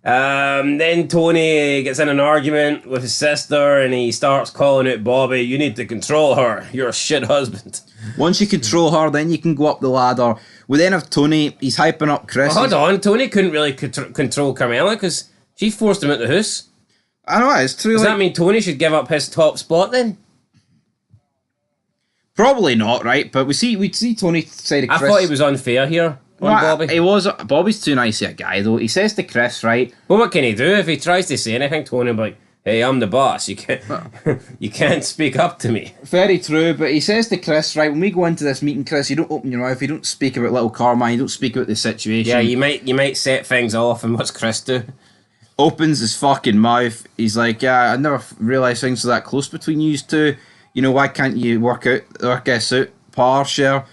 then Tony gets in an argument with his sister and he starts calling out Bobby, you need to control her, you're a shit husband. Once you control her, then you can go up the ladder. We then have Tony, he's hyping up Chris. Hold on, Tony couldn't really control Carmela because she forced him out the house. I know, it's true. Does that mean Tony should give up his top spot then? Probably not, right? But we'd see Tony say to Chris. I thought he was unfair here on Bobby. He was. Bobby's too nice a guy, though. He says to Chris, right? Well, what can he do if he tries to say anything? Tony will be like, "Hey, I'm the boss. You can't, you can't speak up to me." Very true. But he says to Chris, right? When we go into this meeting, Chris, you don't open your mouth. You don't speak about little Carmine. You don't speak about the situation. Yeah, you might set things off. And what's Chris do? Opens his fucking mouth. He's like, "Yeah, I never realised things were that close between you two. You know, why can't you work us out, Power?"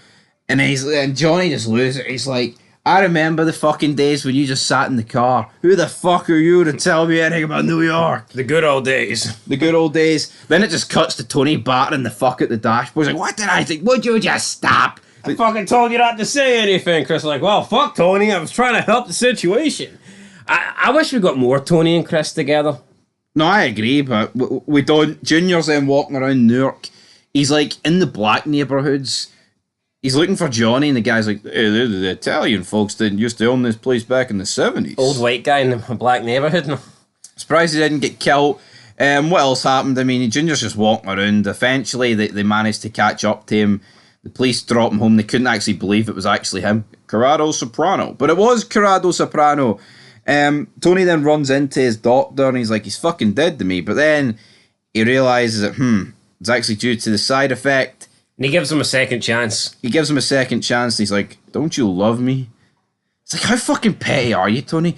And Johnny just loses it. He's like, I remember the fucking days when you just sat in the car. Who the fuck are you to tell me anything about New York? The good old days. The good old days. Then it just cuts to Tony battering the fuck at the dashboard. He's like, what did I think? Would you just stop? I fucking told you not to say anything. Chris was like, well, fuck Tony. I was trying to help the situation. I wish we got more Tony and Chris together. No, I agree, but we don't. Junior's then walking around Newark. He's like in the black neighbourhoods. He's looking for Johnny, and the guy's like, hey, the Italian folks didn't used to own this place back in the 70s. Old white guy in a black neighbourhood. No. Surprised he didn't get killed. What else happened? I mean, Junior's just walking around. Eventually, they managed to catch up to him. The police drop him home. They couldn't actually believe it was actually him. Corrado Soprano. But it was Corrado Soprano. Tony then runs into his doctor, and he's like, he's fucking dead to me. But then he realises that, it's actually due to the side effect. And he gives him a second chance. He gives him a second chance, and he's like, don't you love me? It's like, how fucking petty are you, Tony?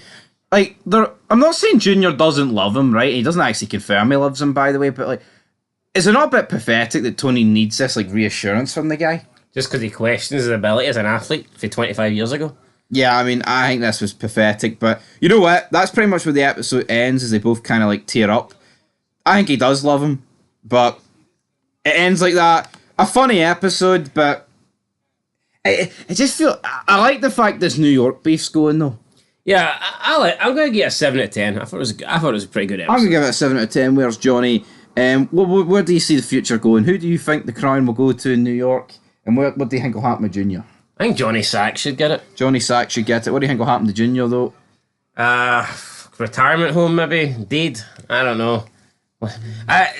Like, I'm not saying Junior doesn't love him, right? He doesn't actually confirm he loves him, by the way, but, like, is it not a bit pathetic that Tony needs this, like, reassurance from the guy? Just because he questions his ability as an athlete for 25 years ago? Yeah, I mean, I think this was pathetic, but you know what? That's pretty much where the episode ends, as they both kind of, like, tear up. I think he does love him, but it ends like that. A funny episode, but I just feel... I like the fact this New York beef's going, though. Yeah, I'm going to get a 7 out of 10. I thought it was a pretty good episode. I'm going to give it a 7 out of 10. Where's Johnny? Where do you see the future going? Who do you think the crown will go to in New York? And what do you think will happen with Junior? I think Johnny Sack should get it. Johnny Sack should get it. What do you think will happen to Junior, though? Retirement home, maybe? Deed? I don't know.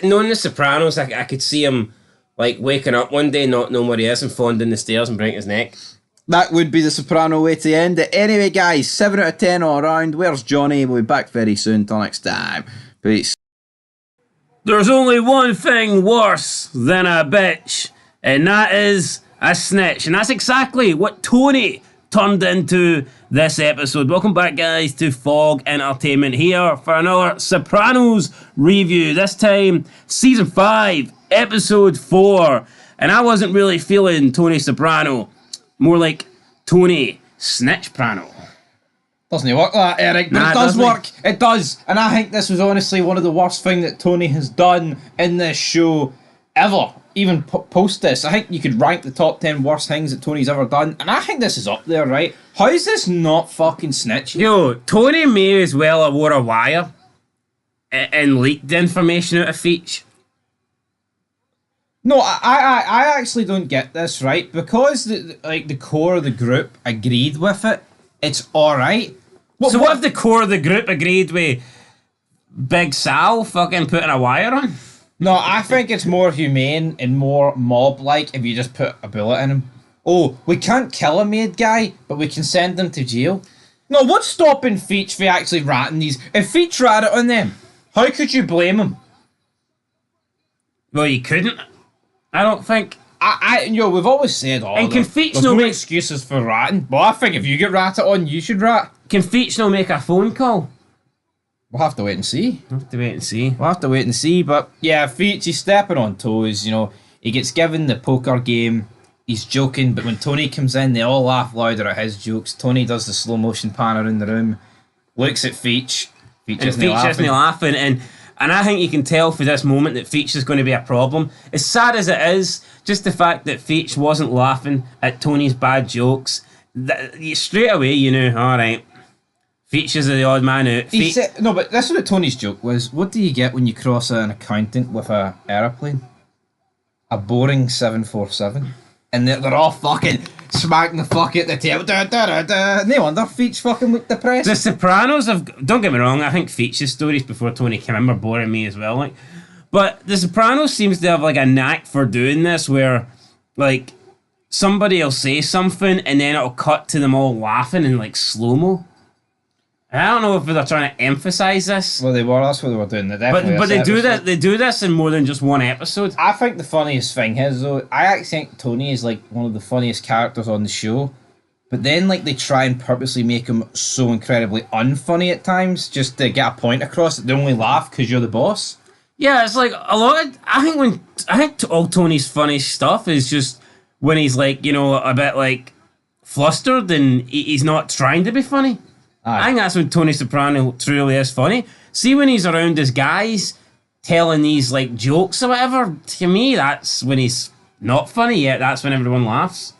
Knowing the Sopranos, I could see him like waking up one day, not knowing where he is, and falling down the stairs and breaking his neck. That would be the Soprano way to end it. Anyway, guys, 7 out of 10 all around. Where's Johnny? We'll be back very soon. Till next time. Peace. There's only one thing worse than a bitch, and that is a snitch. And that's exactly what Tony turned into this episode. Welcome back, guys, to Fog Entertainment here for another Sopranos review. This time, Season 5, Episode 4. And I wasn't really feeling Tony Soprano. More like Tony Snitchprano. Doesn't work that, Eric, but it does work. It does. And I think this was honestly one of the worst things that Tony has done in this show ever. Even post this, I think you could rank the top 10 worst things that Tony's ever done, and I think this is up there, right? How is this not fucking snitching? Yo, Tony may as well have wore a wire and leaked the information out of Feach. No, I actually don't get this, right? Because the core of the group agreed with it, it's alright. What if the core of the group agreed with Big Sal fucking putting a wire on? No, I think it's more humane and more mob-like if you just put a bullet in him. Oh, we can't kill a maid guy, but we can send him to jail. No, what's stopping Feach for actually ratting these? If Feach ratted on them, how could you blame him? Well, you couldn't. I don't think. We've always said, and can Feach there's no excuses for ratting. But I think if you get ratted on, you should rat. Can Feach no make a phone call? We'll have to wait and see. We'll have to wait and see. But yeah, Feach, he's stepping on toes, He gets given the poker game. He's joking, but when Tony comes in, they all laugh louder at his jokes. Tony does the slow motion pan around the room, looks at Feach. Feach isn't laughing. And I think you can tell for this moment that Feach is going to be a problem. As sad as it is, just the fact that Feach wasn't laughing at Tony's bad jokes, straight away you knew, alright, Feach is the odd man out. No, but that's what Tony's joke was. What do you get when you cross an accountant with an aeroplane? A Boeing 747. And they're all fucking smacking the fuck at the table. No wonder Feach fucking looked depressed. The Sopranos don't get me wrong, I think Feach's stories before Tony came in were boring me as well. But The Sopranos seems to have a knack for doing this where somebody will say something and then it'll cut to them all laughing in slow-mo. I don't know if they're trying to emphasise this. Well, they were. That's what they were doing. But they do that. They do this in more than just one episode. I think the funniest thing is though, I actually think Tony is one of the funniest characters on the show. But then they try and purposely make him so incredibly unfunny at times, just to get a point across that they only laugh because you're the boss. Yeah, it's a lot of. I think all Tony's funny stuff is just when he's a bit flustered and he's not trying to be funny. Aye. I think that's when Tony Soprano truly is funny. See, when he's around his guys telling these jokes or whatever, to me that's when he's not funny yet. That's when everyone laughs.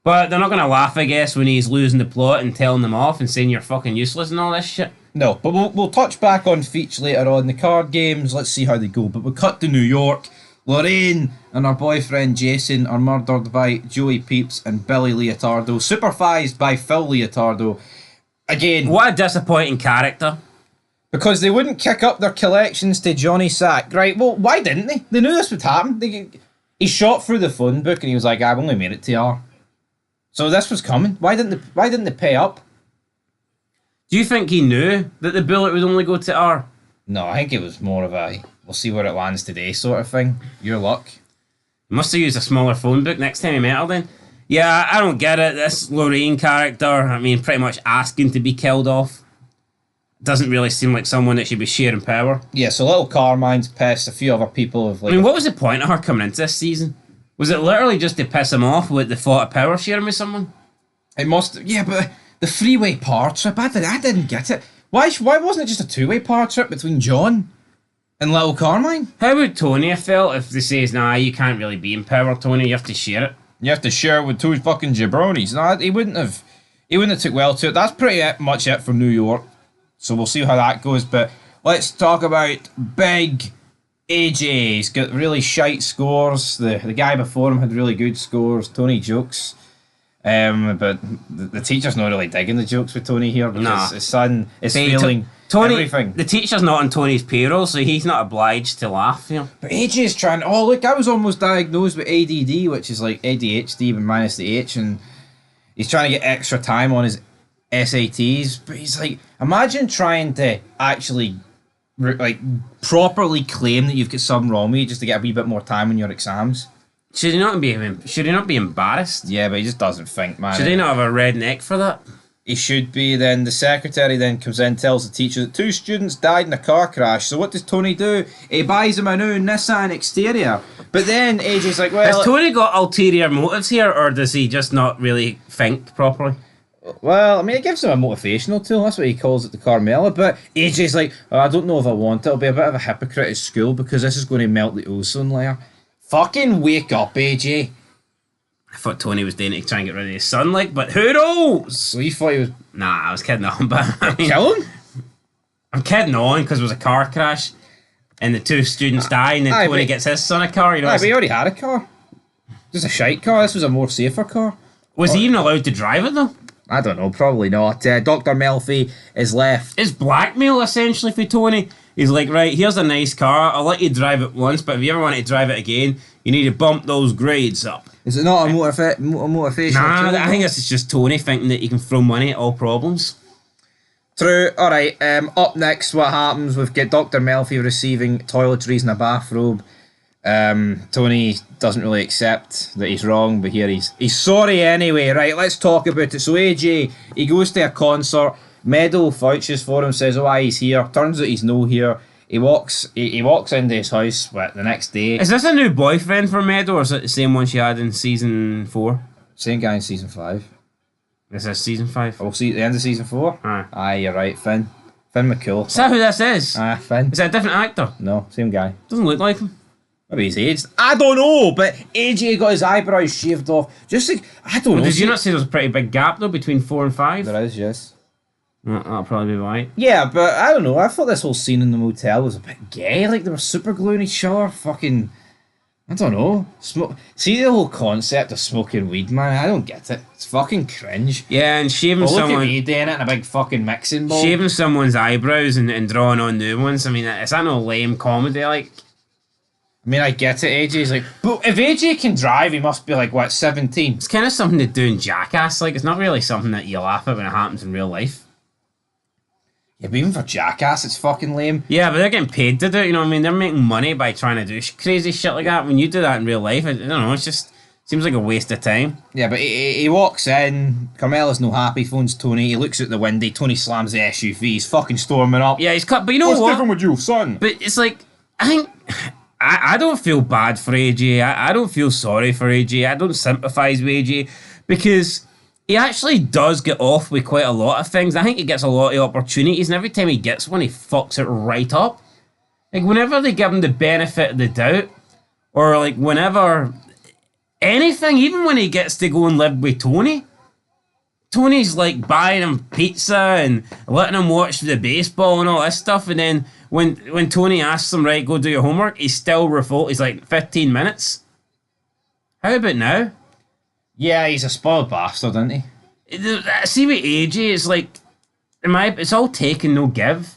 But they're not going to laugh, I guess, when he's losing the plot and telling them off and saying you're fucking useless and all this shit. No, but we'll touch back on Feach later on. The card games, let's see how they go. But we cut to New York. Lorraine and her boyfriend Jason are murdered by Joey Peeps and Billy Leotardo, supervised by Phil Leotardo. Again, what a disappointing character. Because they wouldn't kick up their collections to Johnny Sack. Right, well, why didn't they? They knew this would happen. He shot through the phone book and he was like, I've only made it to R. So this was coming. Why didn't they pay up? Do you think he knew that the bullet would only go to R? No, I think it was more of a, we'll see where it lands today sort of thing. Your luck. He must have used a smaller phone book next time he met her then. Yeah, I don't get it. This Lorraine character, I mean, pretty much asking to be killed off. Doesn't really seem like someone that should be sharing power. Yeah, so little Carmine's pissed. A few other people have like... I mean, what was the point of her coming into this season? Was it literally just to piss him off with the thought of power sharing with someone? It must... Yeah, but the three-way power trip, I didn't get it. Why wasn't it just a two-way power trip between John and little Carmine? How would Tony have felt if they says, nah, you can't really be in power, Tony, you have to share it? You have to share it with two fucking jabronis. No, he wouldn't have took well to it. That's pretty much it from New York. So we'll see how that goes. But let's talk about big AJ. He's got really shite scores. The guy before him had really good scores. Tony jokes. But the teacher's not really digging the jokes with Tony here because his son is feeling Tony, everything. The teacher's not on Tony's payroll, so he's not obliged to laugh. You know? But AJ's trying. Oh look, I was almost diagnosed with ADD, which is like ADHD but minus the H, and he's trying to get extra time on his SATs. But he's like, imagine trying to actually like properly claim that you've got something wrong with you just to get a wee bit more time on your exams. Should he not be embarrassed? Yeah, but he just doesn't think, man. Should he not have a red neck for that? He should be. Then the secretary then comes in, tells the teacher that 2 students died in a car crash. So what does Tony do? He buys him a new Nissan exterior. But then AJ's like, well... Has Tony got ulterior motives here, or does he just not really think properly? Well, I mean, it gives him a motivational tool. That's what he calls it, the Carmela. But AJ's like, oh, I don't know if I want it. I'll be a bit of a hypocrite at school because this is going to melt the ozone layer. Fucking wake up, AJ. I thought Tony was doing it to try and get rid of his son, like, but who knows? So you thought he was... Nah, I was kidding on, but I mean... Kill him? I'm kidding on, because it was a car crash, and the 2 students die, and then Tony gets his son a car, you know? But he already had a car. Just a shite car. This was a more safer car. Was he even allowed to drive it, though? I don't know, probably not. Dr. Melfi is left. It's blackmail, essentially, for Tony. He's like, right, here's a nice car, I'll let you drive it once, but if you ever want to drive it again, you need to bump those grades up. Is it not a motivational Nah, tool? I think this is just Tony thinking that he can throw money at all problems. True. Alright, up next, what happens? We've got Dr. Melfi receiving toiletries in a bathrobe. Tony doesn't really accept that he's wrong, but here he's sorry anyway. Right, let's talk about it. So AJ, he goes to a concert. Meadow vouches for him, says, oh, he's here. Turns out he's no here. He walks into his house the next day. Is this a new boyfriend for Meadow, or is it the same one she had in season 4? Same guy in season 5. This is season 5. We'll see at the end of season 4. Aye, you're right, Finn McCool. Is that who this is? Finn. Is that a different actor? No, same guy. Doesn't look like him. Maybe he's aged. I don't know, but AJ got his eyebrows shaved off. Just like, I don't know. Did you not say there's a pretty big gap, though, between 4 and 5? There is, yes. That'll probably be right. Yeah, but I don't know. I thought this whole scene in the motel was a bit gay. Like, they were super gluing each other. Fucking, I don't know. See the whole concept of smoking weed, man? I don't get it. It's fucking cringe. Yeah, and shaving someone... Look at me doing it in a big fucking mixing bowl. Shaving someone's eyebrows and drawing on new ones. I mean, is that no lame comedy? Like... I mean, I get it, AJ's like... But if AJ can drive, he must be like, what, 17? It's kind of something to do in Jackass. Like, it's not really something that you laugh at when it happens in real life. Yeah, but even for Jackass, it's fucking lame. Yeah, but they're getting paid to do it, you know what I mean? They're making money by trying to do crazy shit like that. When you do that in real life, I don't know, it just seems like a waste of time. Yeah, but he walks in, Carmela's no happy, phones Tony, he looks out the window, Tony slams the SUV, he's fucking storming up. Yeah, he's cut, but you know What's what? different with you, son? But it's like, I think... I don't feel bad for AJ. I don't feel sorry for AJ. I don't sympathise with AJ because he actually does get off with quite a lot of things. I think he gets a lot of opportunities, and every time he gets one, he fucks it right up. Like, whenever they give him the benefit of the doubt, or like whenever anything, even when he gets to go and live with Tony. Tony's like buying him pizza and letting him watch the baseball and all this stuff, and then when Tony asks him, right, go do your homework, he's still revolt. He's like 15 minutes. How about now? Yeah, he's a spoiled bastard, isn't he? See with AJ, it's like, it's all take and no give.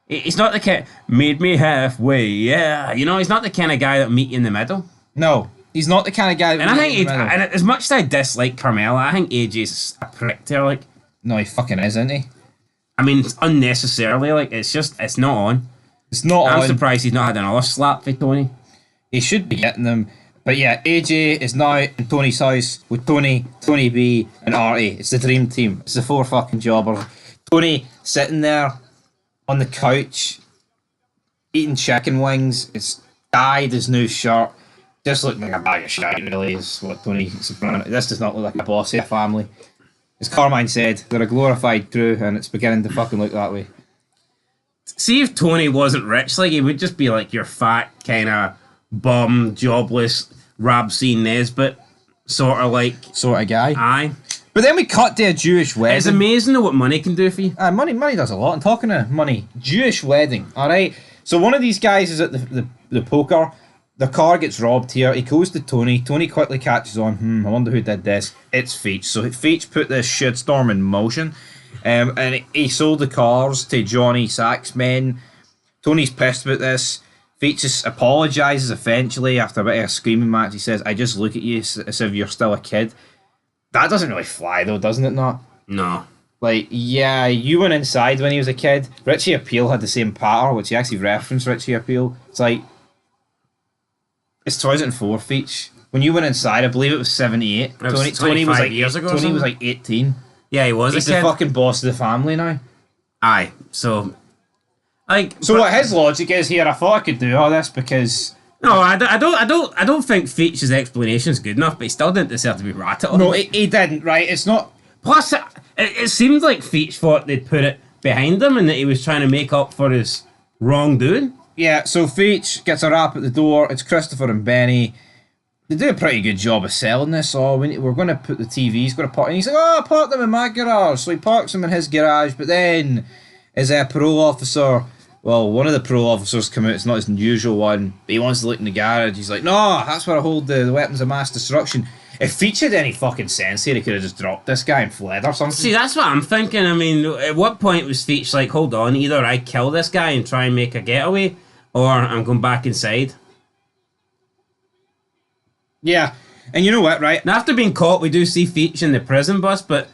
He's not the kind, meet me halfway, yeah. You know, he's not the kind of guy that'll meet you in the middle. No, he's not the kind of guy that and I think, and as much as I dislike Carmella, I think AJ's a prick to her, like. No, he fucking is, isn't he? I mean, it's unnecessarily, like, it's not on. It's not on. I'm surprised he's not had another slap for Tony. He should be getting them. But yeah, AJ is now in Tony's house with Tony, Tony B, and Artie. It's the dream team. It's the 4 fucking jobbers. Tony sitting there on the couch, eating chicken wings. It's dyed his new shirt. Just looking like a bag of shit, really, is what Tony Soprano. This does not look like a bossy family. As Carmine said, they're a glorified crew, and it's beginning to fucking look that way. See if Tony wasn't rich, like, he would just be like your fat, kind of bum, jobless, Rabsy Nesbitt sort of guy. Aye. But then we cut to a Jewish wedding. It's amazing though what money can do for you. Money does a lot. I'm talking of money. Jewish wedding, alright? So one of these guys is at the poker. The car gets robbed here. He goes to Tony. Tony quickly catches on. I wonder who did this. It's Feach. So Feach put this shitstorm in motion. And he sold the cars to Johnny Sack's men. Tony's pissed about this. Feach apologises eventually after a bit of a screaming match. He says, I just look at you as if you're still a kid. That doesn't really fly though, doesn't it not? No. Like, yeah, you went inside when he was a kid. Richie Appeal had the same pattern, which he actually referenced Richie Appeal. It's like, it's 2004, Feach. When you went inside, I believe it was 78. Tony was like years ago. Tony was like 18. Yeah, he was. He's the fucking boss of the family now. Aye. So, what his logic is here? I thought I could do all this because. No, I don't think Feach's explanation is good enough, but he still didn't deserve to be ratted on. No, he didn't. Right? It's not. Plus, it seemed like Feach thought they'd put it behind him and that he was trying to make up for his wrongdoing. Yeah. So Feach gets a rap at the door. It's Christopher and Benny. They do a pretty good job of selling this. Oh, we're going to put the TVs, going to park. And he's like, oh, park them in my garage. So he parks them in his garage. But then, as a parole officer, well, one of the parole officers come out. It's not his usual one, but he wants to look in the garage. He's like, no, that's where I hold the weapons of mass destruction. If Feach had any fucking sense here, he could have just dropped this guy and fled or something. See, that's what I'm thinking. I mean, at what point was Feach like, hold on, either I kill this guy and try and make a getaway, or I'm going back inside? Yeah, and you know what, right? Now, after being caught, we do see Feach in the prison bus, but,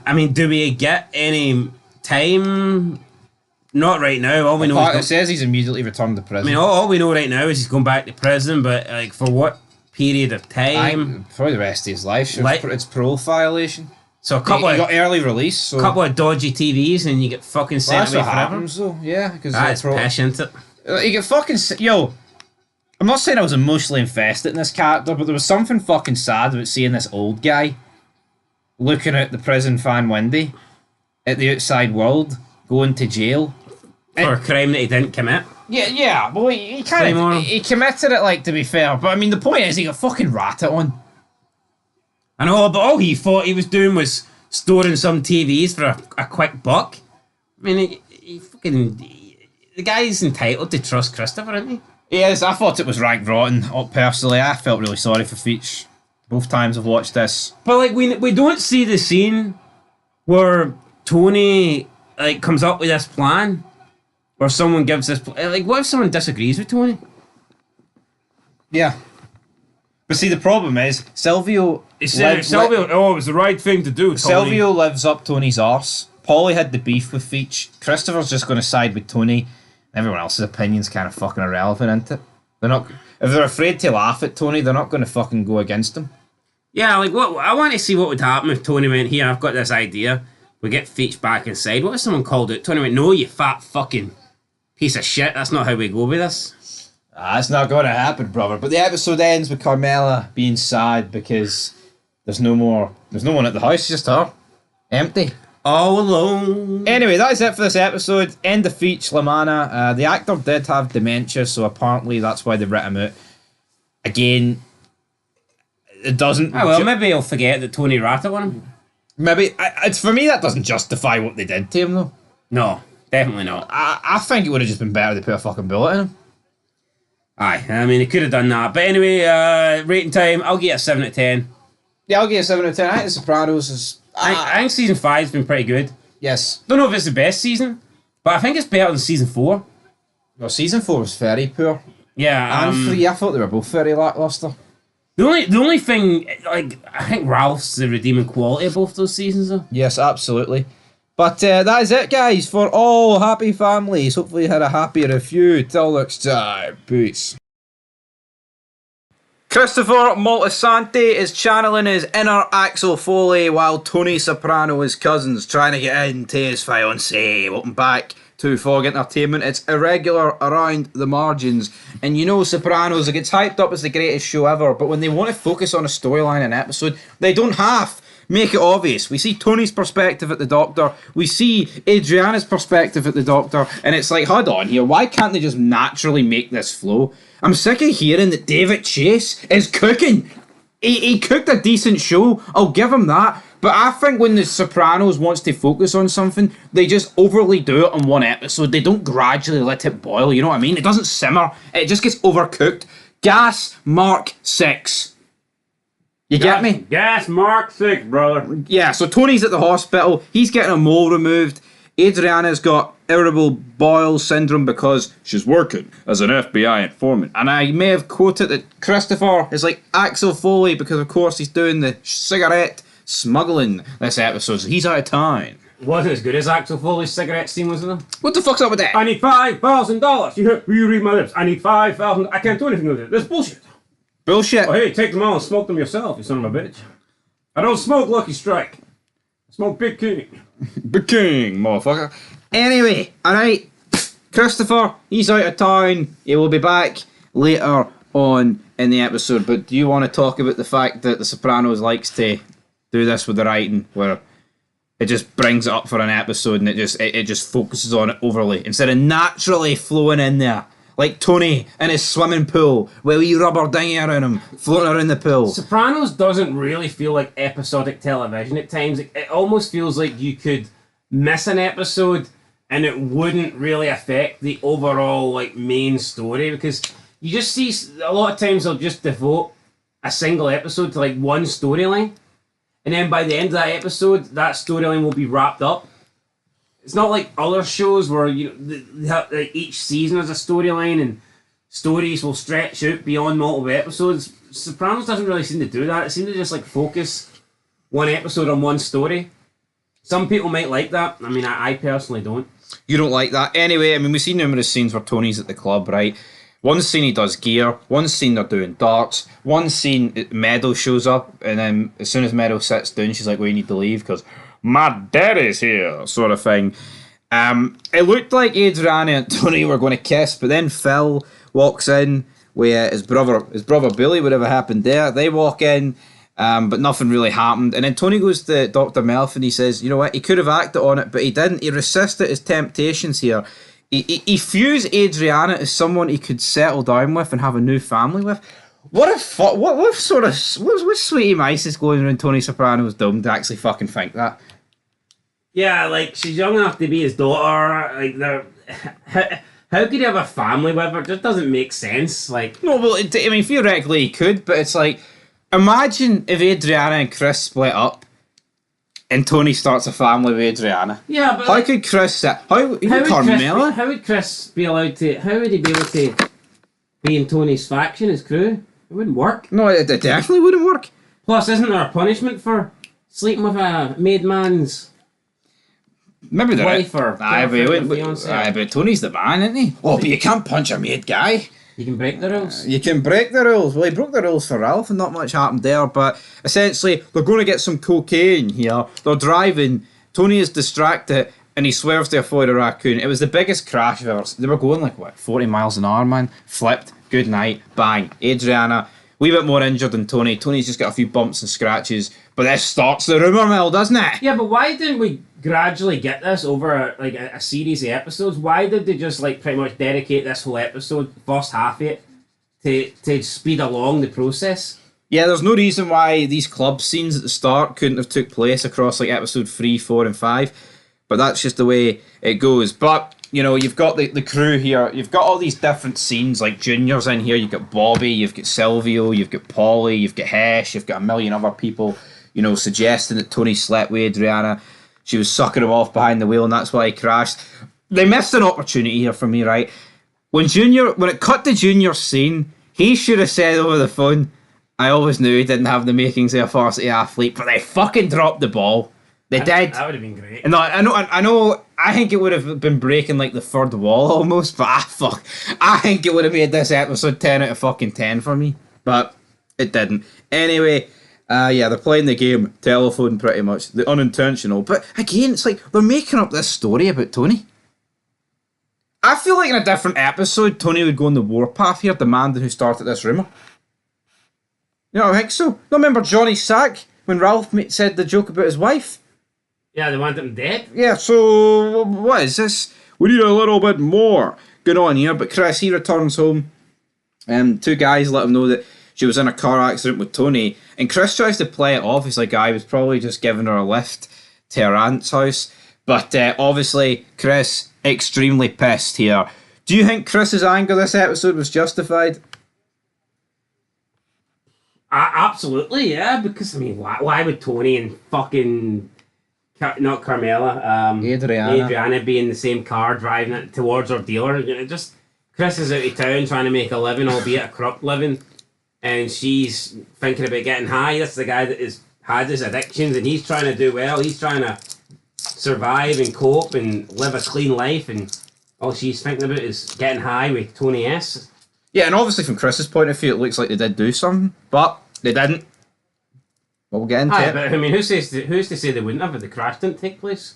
I mean, do we get any time? Not right now. All we know is... It says he's immediately returned to prison. I mean, all we know right now is he's going back to prison, but, like, for what period of time? Probably the rest of his life. It's parole violation. So he got early release. So. A couple of dodgy TVs and you get fucking sent away forever. Happens, though. Yeah, because that's pish, isn't it? You get fucking... Yo... I'm not saying I was emotionally invested in this character, but there was something fucking sad about seeing this old guy looking at the prison fan window at the outside world, going to jail. For a crime that he didn't commit. Yeah, well, he committed it, like, to be fair. But, I mean, the point is he got fucking ratted on. I know, but all he thought he was doing was storing some TVs for a quick buck. I mean, the guy's entitled to trust Christopher, isn't he? Yes, I thought it was rank rotten. Personally, I felt really sorry for Feach both times I've watched this. But like we don't see the scene where Tony like comes up with this plan, or someone gives this like. What if someone disagrees with Tony? Yeah, but see the problem is Silvio. It was the right thing to do. Tony. Silvio lives up Tony's arse. Paulie had the beef with Feach. Christopher's just going to side with Tony. Everyone else's opinion's kind of fucking irrelevant, isn't it? They're not. If they're afraid to laugh at Tony, they're not going to fucking go against him. Yeah, like what I want to see what would happen if Tony went, here, I've got this idea. We get Feach back inside. What if someone called out? Tony went, no, you fat fucking piece of shit. That's not how we go with this. That's not going to happen, brother. But the episode ends with Carmella being sad because there's no one at the house, just her. Empty. All alone. Anyway, that is it for this episode. End of Feach, Lamanna. The actor did have dementia, so apparently that's why they writ him out. Again, it doesn't. Oh, well, maybe he'll forget that Tony Rata won him. Maybe it's for me that doesn't justify what they did to him though. No, definitely not. I think it would have just been better to put a fucking bullet in him. Aye, I mean, he could have done that. But anyway, rating time, I'll give it a 7 out of 10. Yeah, I'll give it a 7 out of 10. I think The Sopranos is... I think season 5's been pretty good. Yes. Don't know if it's the best season, but I think it's better than season 4. Well, season 4 was very poor. Yeah. And 3, I thought they were both very lackluster. The only thing, like, I think Ralph's the redeeming quality of both those seasons, though. Yes, absolutely. But that is it, guys, for all happy families. Hopefully you had a happy review. Till next time. Peace. Christopher Moltisanti is channeling his inner Axel Foley while Tony Soprano, his cousin's trying to get into his fiancée. Welcome back to Fog Entertainment. It's irregular around the margins. And you know Sopranos, it gets hyped up as the greatest show ever, but when they want to focus on a storyline in an episode, they don't have. Make it obvious. We see Tony's perspective at the doctor. We see Adriana's perspective at the doctor. And it's like, hold on here. Why can't they just naturally make this flow? I'm sick of hearing that David Chase is cooking. He cooked a decent show. I'll give him that. But I think when The Sopranos wants to focus on something, they just overly do it on one episode. They don't gradually let it boil. You know what I mean? It doesn't simmer. It just gets overcooked. Gas Mark 6. You get me? Gas Mark 6, brother. Yeah, so Tony's at the hospital. He's getting a mole removed. Adriana's got irritable bowel syndrome because she's working as an FBI informant. And I may have quoted that Christopher is like Axel Foley because, of course, he's doing the cigarette smuggling this episode. So he's out of town. It wasn't as good as Axel Foley's cigarette scene, was it? What the fuck's up with that? I need $5,000. You read my lips. I need $5,000. I can't do anything with it. This bullshit. Bullshit. Oh, hey, take them all and smoke them yourself, you son of a bitch. I don't smoke Lucky Strike. I smoke Big King. Big King, motherfucker. Anyway, alright. Christopher, he's out of town. He will be back later on in the episode. But do you want to talk about the fact that The Sopranos likes to do this with the writing, where it just brings it up for an episode and it just focuses on it overly, instead of naturally flowing in there? Like Tony in his swimming pool, with a wee rubber dinghy around him, floating around the pool. Sopranos doesn't really feel like episodic television at times. It almost feels like you could miss an episode and it wouldn't really affect the overall like main story, because you just see a lot of times they'll just devote a single episode to like one storyline, and then by the end of that episode, that storyline will be wrapped up. It's not like other shows where each season has a storyline and stories will stretch out beyond multiple episodes. Sopranos doesn't really seem to do that. It seems to just like focus one episode on one story. Some people might like that. I mean, I personally don't. You don't like that? Anyway, I mean, we've seen numerous scenes where Tony's at the club, right? One scene he does gear, one scene they're doing darts, one scene Meadow shows up, and then as soon as Meadow sits down, she's like, well, you need to leave because my daddy's here, sort of thing. It looked like Adriana and Tony were going to kiss, but then Phil walks in with his brother Billy, whatever happened there. They walk in, but nothing really happened. And then Tony goes to Dr. Melf and he says, you know what, he could have acted on it, but he didn't. He resisted his temptations here. He views Adriana as someone he could settle down with and have a new family with. What sweetie mice is going around Tony Soprano's dome to actually fucking think that? Yeah, like, she's young enough to be his daughter. Like, how could he have a family with her? It just doesn't make sense. Like, no, well, I mean, theoretically he could, but it's like, imagine if Adriana and Chris split up and Tony starts a family with Adriana. Yeah, but how could Chris sit? How would Chris be allowed to? How would he be able to be in Tony's faction, his crew? It wouldn't work. No, it definitely wouldn't work. Plus, isn't there a punishment for sleeping with a maid man's maybe wife or fiance? But Tony's the man, isn't he? Oh, but you can't punch a maid guy. You can break the rules. You can break the rules. Well, he broke the rules for Ralph and not much happened there, but essentially they're going to get some cocaine here. They're driving. Tony is distracted and he swerves to avoid a raccoon. It was the biggest crash I've ever seen. They were going like, what, 40 miles an hour, man? Flipped. Good night. Bang. Adriana, wee bit more injured than Tony. Tony's just got a few bumps and scratches, but this starts the rumour mill, doesn't it? Yeah, but why didn't we gradually get this over a series of episodes? Why did they just like pretty much dedicate this whole episode, first half of it, to speed along the process? Yeah, there's no reason why these club scenes at the start couldn't have took place across like episode 3, 4 and 5, but that's just the way it goes. But you've got the crew here, you've got all these different scenes, like Junior's in here, you've got Bobby, you've got Silvio, you've got Polly, you've got Hesh, you've got a million other people, suggesting that Tony slept with Adriana. She was sucking him off behind the wheel and that's why he crashed. They missed an opportunity here for me, right? When it cut to Junior's scene, he should have said over the phone, I always knew he didn't have the makings of a varsity athlete, but they fucking dropped the ball. They did. That would have been great. And I know. I think it would have been breaking like the third wall almost, but I think it would have made this episode 10 out of fucking 10 for me, but it didn't. Anyway, they're playing the game telephone pretty much, the unintentional. But again, it's like they're making up this story about Tony. I feel like in a different episode, Tony would go on the warpath here, demanding who started this rumour. I think so. No, remember Johnny Sack when Ralph said the joke about his wife? Yeah, they want him dead. Yeah, so what is this? We need a little bit more going on here. But Chris, he returns home. Two guys let him know that she was in a car accident with Tony. And Chris tries to play it off. He's like, I was probably just giving her a lift to her aunt's house. But obviously, Chris, extremely pissed here. Do you think Chris's anger this episode was justified? Absolutely, yeah. Because, I mean, why would Tony and fucking... not Carmela, Adriana be in the same car driving it towards her dealer? Chris is out of town trying to make a living, albeit a corrupt living, and she's thinking about getting high. That's the guy that had his addictions, and he's trying to do well. He's trying to survive and cope and live a clean life, and all she's thinking about is getting high with Tony S. Yeah, and obviously from Chris's point of view, it looks like they did do something, but they didn't. We'll get into it. But I mean, who's to say they wouldn't have if the crash didn't take place?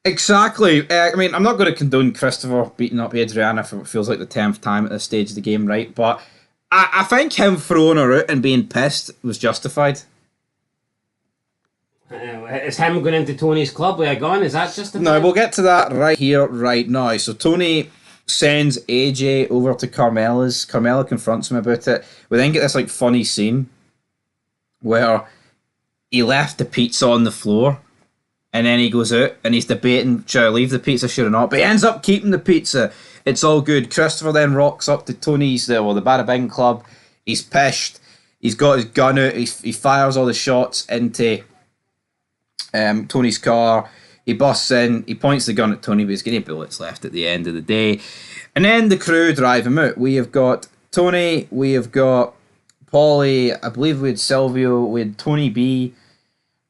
Exactly. I mean, I'm not going to condone Christopher beating up Adriana for what feels like the 10th time at this stage of the game, right? But I think him throwing her out and being pissed was justified. Is him going into Tony's club with a gun? Is that justified? No, we'll get to that right here, right now. So Tony sends AJ over to Carmela's. Carmela confronts him about it. We then get this like funny scene where he left the pizza on the floor and then he goes out and he's debating, should I leave the pizza, should I not? But he ends up keeping the pizza. It's all good. Christopher then rocks up to Tony's, the Bada Bing club. He's pissed. He's got his gun out. He fires all the shots into Tony's car. He busts in. He points the gun at Tony, but he's getting bullets left at the end of the day. And then the crew drive him out. We have got Tony. We have got Polly. I believe we had Silvio. We had Tony B.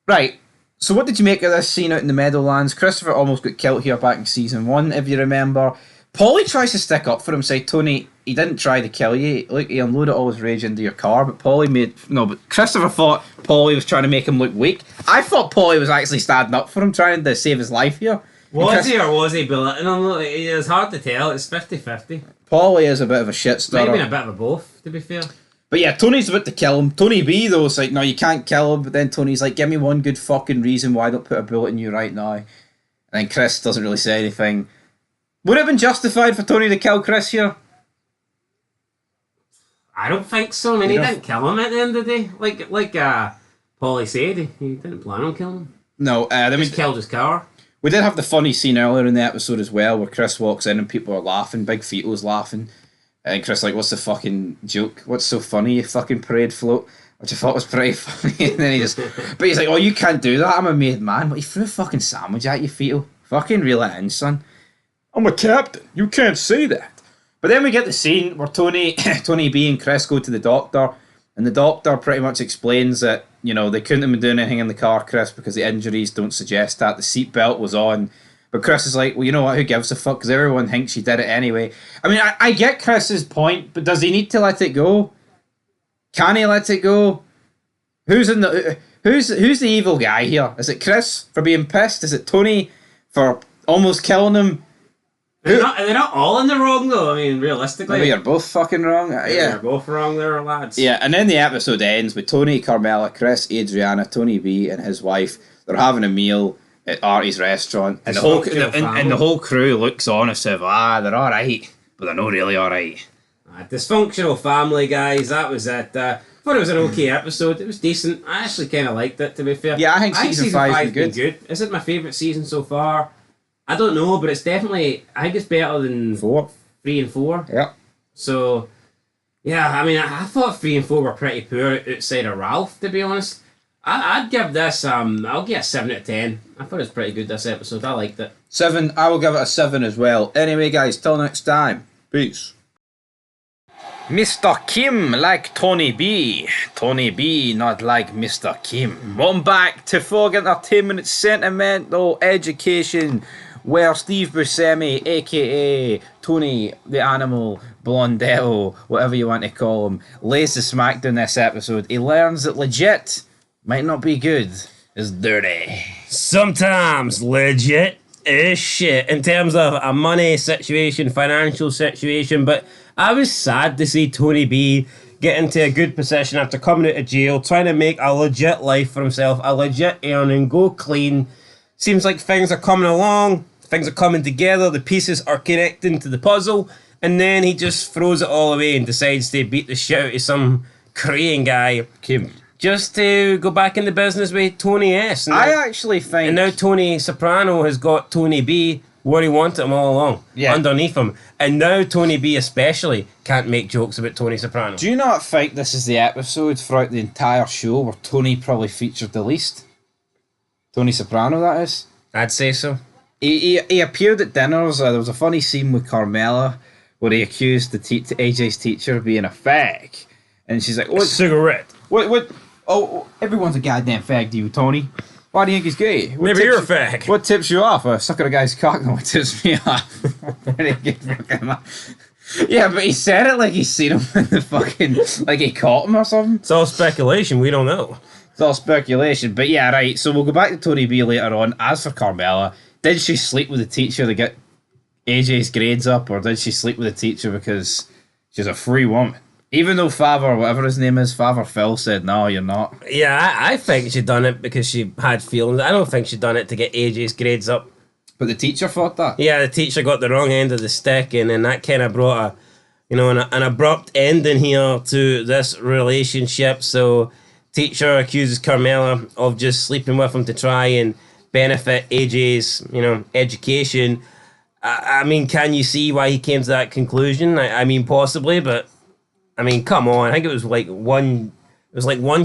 Right. So what did you make of this scene out in the Meadowlands? Christopher almost got killed here back in season 1, if you remember. Polly tries to stick up for him, say, Tony, he didn't try to kill you. Look, he unloaded all his rage into your car, but Christopher thought Polly was trying to make him look weak. I thought Polly was actually standing up for him, trying to save his life here. Was he or was he belittling him? It's hard to tell. It's 50-50. Polly is a bit of a shit stirrer. Maybe a bit of a both, to be fair. But yeah, Tony's about to kill him. Tony B, though, is like, no, you can't kill him. But then Tony's like, give me one good fucking reason why I don't put a bullet in you right now. And then Chris doesn't really say anything. Would it have been justified for Tony to kill Chris here? I don't think so. I mean, he didn't kill him at the end of the day. Like Paulie said, he didn't plan on killing him. No, he just killed his car. We did have the funny scene earlier in the episode as well, where Chris walks in and people are laughing. Big Feto's laughing. And Chris like, what's the fucking joke? What's so funny, you fucking parade float? Which I thought was pretty funny. And then but he's like, oh, you can't do that. I'm a made man. But he threw a fucking sandwich at you, Feto. Fucking reel it in, son. I'm a captain. You can't say that. But then we get the scene where Tony B and Chris go to the doctor, and the doctor pretty much explains that, they couldn't have been doing anything in the car, Chris, because the injuries don't suggest that. The seatbelt was on. But Chris is like, well, you know what, who gives a fuck, because everyone thinks she did it anyway. I mean, I get Chris's point, but does he need to let it go? Can he let it go? Who's the evil guy here? Is it Chris for being pissed? Is it Tony for almost killing him? They're not all in the wrong, though. I mean, realistically. Maybe you're both fucking wrong. Yeah. You're both wrong there, lads. Yeah, and then the episode ends with Tony, Carmela, Chris, Adriana, Tony B, and his wife. They're having a meal at Artie's restaurant. And the whole crew looks on as if, they're alright, but they're not really alright. Dysfunctional family, guys. That was it. Thought it was an okay episode. It was decent. I actually kind of liked it, to be fair. Yeah, I think season 5's been good. Is it my favourite season so far? I don't know, but it's definitely... I think it's better than 3 and 4. Yeah. So, yeah, I mean, I thought 3 and 4 were pretty poor outside of Ralph, to be honest. I'd give this, I'll give it a 7 out of 10. I thought it was pretty good, this episode. I liked it. 7, I will give it a 7 as well. Anyway, guys, till next time. Peace. Mr. Kim like Tony B. Tony B not like Mr. Kim. Welcome back to Fog Entertainment Sentimental Education, where Steve Buscemi, aka Tony the Animal Blondell, whatever you want to call him, lays the smackdown this episode. He learns that legit might not be good as dirty. Sometimes legit is shit in terms of a money situation, financial situation, but I was sad to see Tony B get into a good position after coming out of jail, trying to make a legit life for himself, a legit earning, go clean. Seems like things are coming along, things are coming together, the pieces are connecting to the puzzle, and then he just throws it all away and decides to beat the shit out of some Korean guy, Kim, just to go back into business with Tony S. And I actually think... And now Tony Soprano has got Tony B where he wanted him all along, underneath him. And now Tony B especially can't make jokes about Tony Soprano. Do you not think this is the episode throughout the entire show where Tony probably featured the least? Tony Soprano, that is? I'd say so. He appeared at dinners. There was a funny scene with Carmela where he accused AJ's teacher of being a fag. And she's like, "What cigarette? What? Oh, everyone's a goddamn fag to you, Tony. Why do you think he's gay? Maybe you're a fag. What tips you off? Sucking a guy's cock, no, what tips me off?" Very good fucking. Yeah, but he said it like he's seen him in the fucking... Like he caught him or something. It's all speculation. We don't know. It's all speculation. But yeah, right. So we'll go back to Tony B later on. As for Carmela, did she sleep with the teacher to get AJ's grades up, or did she sleep with the teacher because she's a free woman? Even though Father, whatever his name is, Father Phil said, "No, you're not." Yeah, I think she done it because she had feelings. I don't think she done it to get AJ's grades up. But the teacher thought that? Yeah, the teacher got the wrong end of the stick, and then that kind of brought an abrupt ending here to this relationship. So, teacher accuses Carmela of just sleeping with him to try and benefit AJ's, education. I mean, can you see why he came to that conclusion? I mean, possibly, but I mean, come on. I think it was like one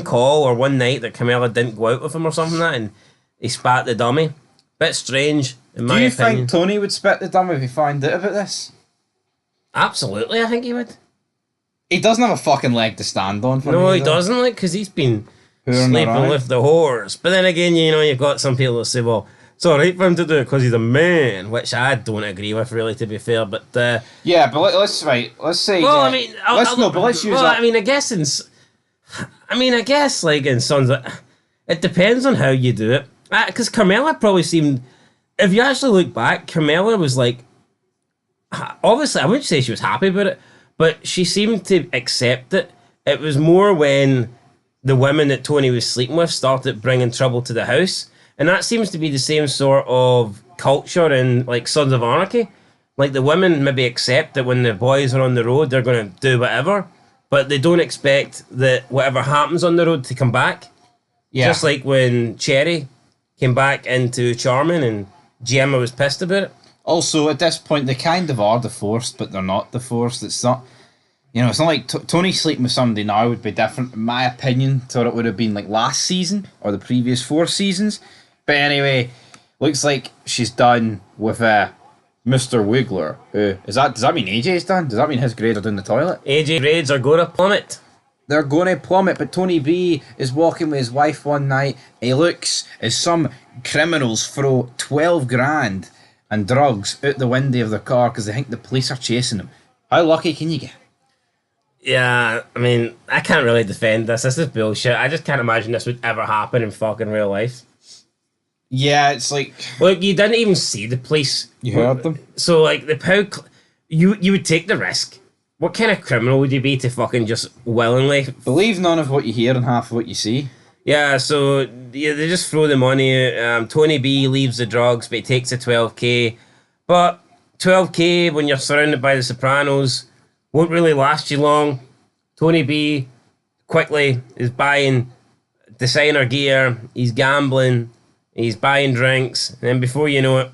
call or one night that Carmela didn't go out with him or something like that, and he spat the dummy. Bit strange, in my opinion. Do you think Tony would spit the dummy if he found out about this? Absolutely, I think he would. He doesn't have a fucking leg to stand on. No, he doesn't, because he's been sleeping with the whores. But then again, you've got some people that say, well, it's alright for him to do it because he's a man, which I don't agree with, really, to be fair. But yeah, but let's say. Well, I mean, let's use that. I mean, I guess like in Sons, it depends on how you do it. Because Carmela probably seemed, if you actually look back, Carmela was like, obviously, I wouldn't say she was happy about it, but she seemed to accept it. It was more when the women that Tony was sleeping with started bringing trouble to the house. And that seems to be the same sort of culture in, like, Sons of Anarchy. Like, the women maybe accept that when the boys are on the road, they're going to do whatever, but they don't expect that whatever happens on the road to come back. Yeah. Just like when Cherry came back into Charming and Gemma was pissed about it. Also, at this point, they kind of are divorced, but they're not divorced. It's not... it's not like Tony sleeping with somebody now would be different, in my opinion, to what it would have been like last season or the previous 4 seasons. But anyway, looks like she's done with Mr. Wiggler. Does that mean AJ's done? Does that mean his grades are down the toilet? AJ grades are going to plummet. They're going to plummet, but Tony B is walking with his wife one night. He looks as some criminals throw 12 grand and drugs out the window of their car because they think the police are chasing them. How lucky can you get? Yeah, I mean, I can't really defend this. This is bullshit. I just can't imagine this would ever happen in fucking real life. Yeah, it's like... Look, you didn't even see the police. You heard them? So, like, you would take the risk. What kind of criminal would you be to fucking just willingly... Believe none of what you hear and half of what you see. Yeah, so they just throw the money out. Tony B leaves the drugs, but he takes the 12k. But 12k, when you're surrounded by the Sopranos, won't really last you long. Tony B quickly is buying designer gear, he's gambling, he's buying drinks, and then before you know it,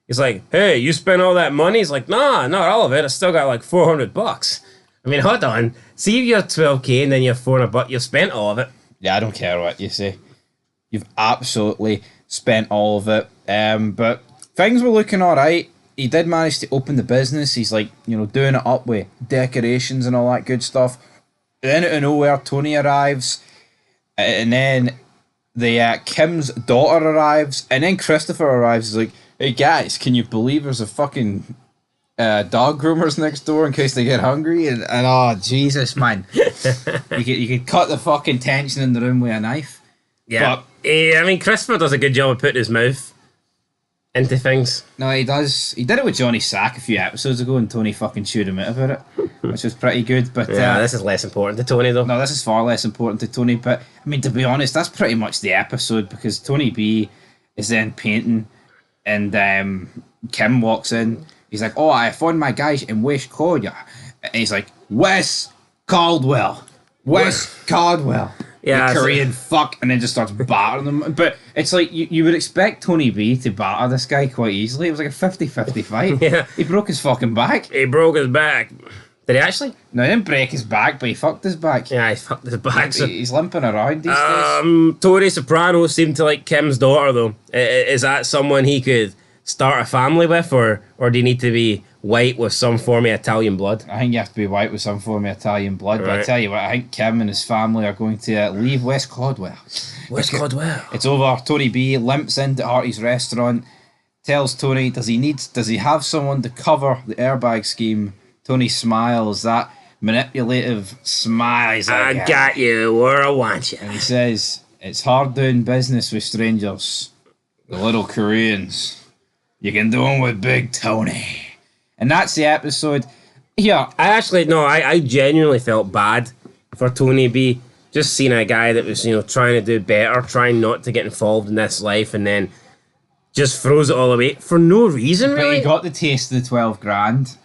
he's like, hey, you spent all that money? He's like, nah, not all of it. I still got like $400. I mean, hold on. See if you're 12K and then you're $400, you've spent all of it. Yeah, I don't care what you say. You've absolutely spent all of it. But things were looking all right. He did manage to open the business. He's like, doing it up with decorations and all that good stuff. Then out of nowhere, Tony arrives. And then Kim's daughter arrives. And then Christopher arrives. He's like, hey guys, can you believe there's a fucking dog groomers next door in case they get hungry? And oh, Jesus, man. you could cut the fucking tension in the room with a knife. Yeah. But, I mean, Christopher does a good job of putting his mouth into things. No, he does. He did it with Johnny Sack a few episodes ago, and Tony fucking chewed him out about it, which was pretty good. But yeah, this is less important to Tony, though. No, this is far less important to Tony. But I mean, to be honest, that's pretty much the episode, because Tony B is then painting, and Kim walks in. He's like, "Oh, I found my guys in West Cordia," and he's like, "Wes Caldwell, Wes Caldwell." Yeah, Korean fuck, and then just starts battering them. But it's like, you would expect Tony B to batter this guy quite easily. It was like a 50-50 fight. Yeah. He broke his fucking back. He broke his back. Did he actually? No, he didn't break his back, but he fucked his back. Yeah, he fucked his back. He's limping around these days. Tony Soprano seemed to like Kim's daughter, though. Is that someone he could start a family with, or do you need to be white with some form of Italian blood? I think you have to be white with some form of Italian blood. Right. But I tell you what, I think Kim and his family are going to leave West Caldwell. West Caldwell. It's over. Tony B limps into Artie's restaurant, tells Tony, does he have someone to cover the airbag scheme? Tony smiles, that manipulative smile. He's like, I got you where I want you. And he says, it's hard doing business with strangers. The little Koreans. You can do them with Big Tony. And that's the episode. Yeah. I genuinely felt bad for Tony B. Just seeing a guy that was, trying to do better, trying not to get involved in this life, and then just throws it all away for no reason, really. But he got the taste of the 12 grand,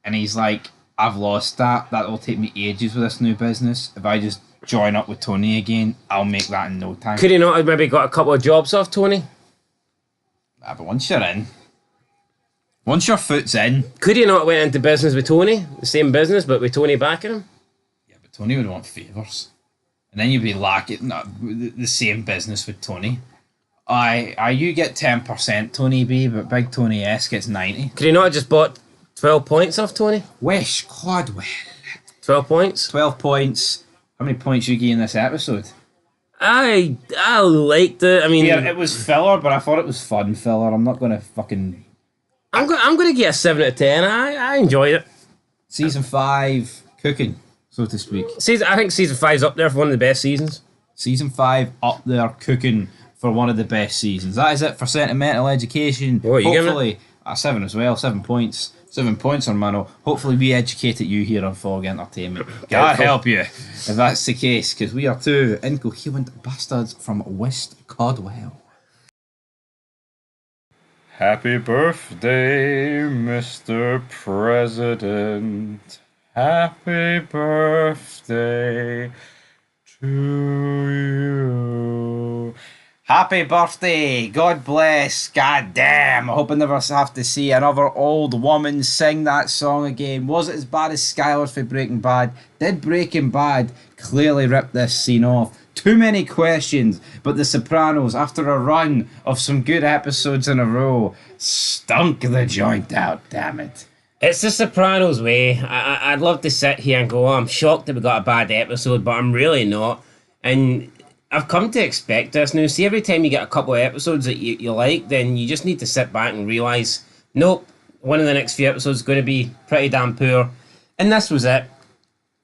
and he's like, I've lost that. That'll take me ages with this new business. If I just join up with Tony again, I'll make that in no time. Could he not have maybe got a couple of jobs off Tony? But once you're in, once your foot's in... Could he not went into business with Tony? The same business, but with Tony backing him? Yeah, but Tony would want favours. And then you'd be lacking the same business with Tony. You get 10%, Tony B, but Big Tony S gets 90. Could he not have just bought 12 points off Tony? West Caldwell. 12 points? 12 points. How many points you give in this episode? I liked it. I mean... Yeah, it was filler, but I thought it was fun filler. I'm not going to fucking... I'm going to get a 7 out of 10. I enjoyed it. Season 5 cooking, so to speak. I think Season 5's up there for one of the best seasons. Season 5 up there cooking for one of the best seasons. That is it for Sentimental Education. What are you Hopefully, a 7 as well. 7 points. 7 points on Mano. Hopefully we educated you here on Fog Entertainment. God help you if that's the case, because we are two incoherent bastards from West Caldwell. Happy birthday, Mr. President. Happy birthday to you. Happy birthday. God bless. God damn. I hope I never have to see another old woman sing that song again. Was it as bad as Skylar's for Breaking Bad? Did Breaking Bad clearly rip this scene off? Too many questions, but The Sopranos, after a run of some good episodes in a row, stunk the joint out, damn it. It's The Sopranos way. I'd love to sit here and go, I'm shocked that we got a bad episode, but I'm really not. And I've come to expect this now. See, every time you get a couple of episodes that you like, then you just need to sit back and realise, nope, one of the next few episodes is going to be pretty damn poor. And this was it.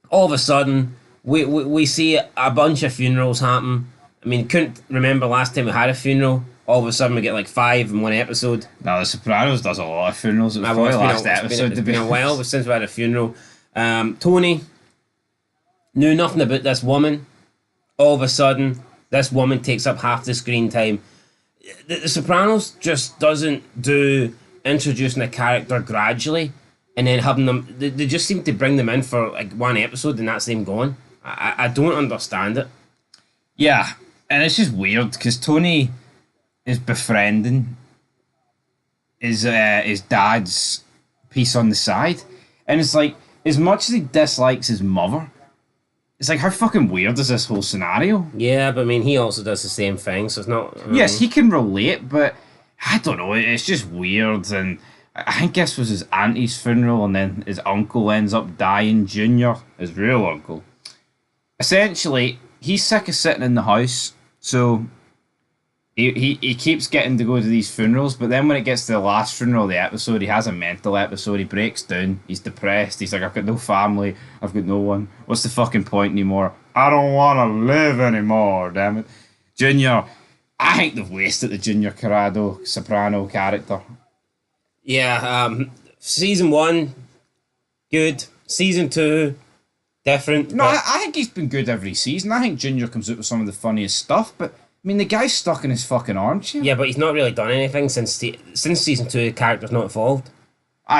All of a sudden... We see a bunch of funerals happen. I mean, couldn't remember last time we had a funeral. All of a sudden we get like 5 in one episode. No, The Sopranos does a lot of funerals. It was probably last episode. It's been a while since we had a funeral. Tony knew nothing about this woman. All of a sudden, this woman takes up half the screen time. The Sopranos just doesn't do introducing a character gradually. and then having them, they just seem to bring them in for like one episode and that's them gone. I don't understand it. Yeah, and it's just weird because Tony is befriending his dad's piece on the side, and it's like as much as he dislikes his mother, it's like how fucking weird is this whole scenario? Yeah, but I mean, he also does the same thing, so it's not. Yes, he can relate, but I don't know. It's just weird, and I think this was his auntie's funeral, and then his uncle ends up dying. Junior, his real uncle. Essentially, he's sick of sitting in the house, so he keeps getting to go to these funerals, but then when it gets to the last funeral of the episode, he has a mental episode, he breaks down, he's depressed, he's like, I've got no family, I've got no one, what's the fucking point anymore? I don't want to live anymore, damn it. Junior, I think they've wasted the Junior Corrado Soprano character. Yeah, season 1, good. Season 2, different. No, I think he's been good every season. I think Junior comes out with some of the funniest stuff, but I mean, the guy's stuck in his fucking armchair. Yeah, but he's not really done anything since season 2. The character's not evolved.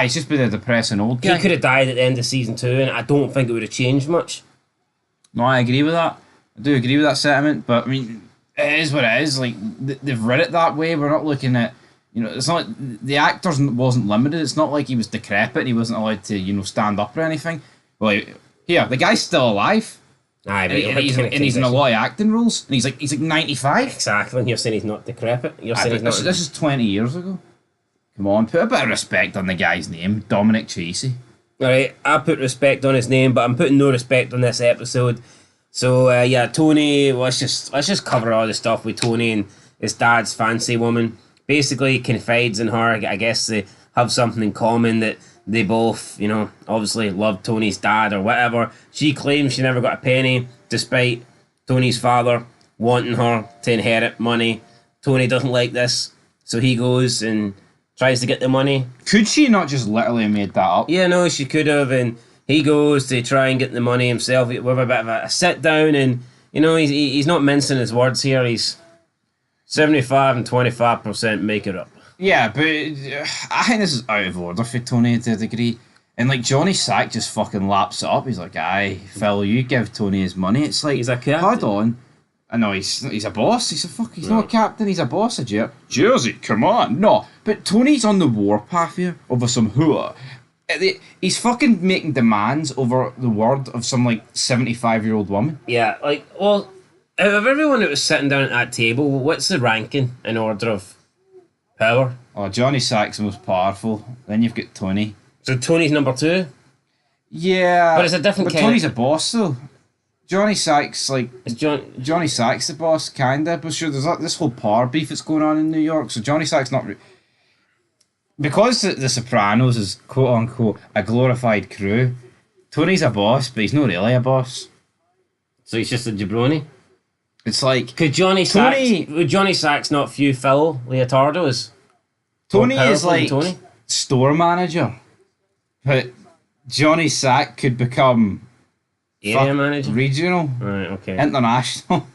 He's just been a depressing old guy. He could have died at the end of season 2, and I don't think it would have changed much. No, I agree with that. I do agree with that sentiment, but I mean, it is what it is. Like, they've read it that way. We're not looking at, it's not the actor wasn't limited. It's not like he was decrepit and he wasn't allowed to, stand up or anything. Like, here, the guy's still alive. Aye, but and he's in a lot of acting roles, and he's like 95. Exactly, and you're saying he's not decrepit. You're saying he's not. This is 20 years ago. Come on, put a bit of respect on the guy's name, Dominic Chasey. Alright, I put respect on his name, but I'm putting no respect on this episode. So yeah, Tony, let's just cover all the stuff with Tony and his dad's fancy woman. Basically confides in her. I guess they have something in common, that they both, obviously love Tony's dad or whatever. She claims she never got a penny, despite Tony's father wanting her to inherit money. Tony doesn't like this, so he goes and tries to get the money. Could she not just literally made that up? Yeah, no, she could have, and he goes to try and get the money himself with a bit of a sit down, and he's not mincing his words here. He's 75 and 25% make it up. Yeah, but I think this is out of order for Tony to a degree. And like Johnny Sack just fucking laps it up. He's like, aye, Phil, you give Tony his money. It's like, he's a captain. Hold on. I know he's a boss. He's not a captain. He's a boss of Jersey. Come on, no. But Tony's on the warpath here over some hooah. He's fucking making demands over the word of some like 75-year-old woman. Yeah, like, well, out of everyone that was sitting down at that table, what's the ranking in order of power? Oh, Johnny Sack's the most powerful. Then you've got Tony. So Tony's number 2? Yeah. But it's a different kind. Tony's a boss though. Johnny Sack's like... Johnny Sack's the boss, kinda. But sure, there's this whole power beef that's going on in New York, so Johnny Sack's not... Because the Sopranos is quote-unquote a glorified crew, Tony's a boss, but he's not really a boss. So he's just a jabroni? It's like... Would Johnny Sack's not few Phil Leotardos? Tony is like Tony? Store manager, but Johnny Sack could become area manager, regional, right? Okay, international,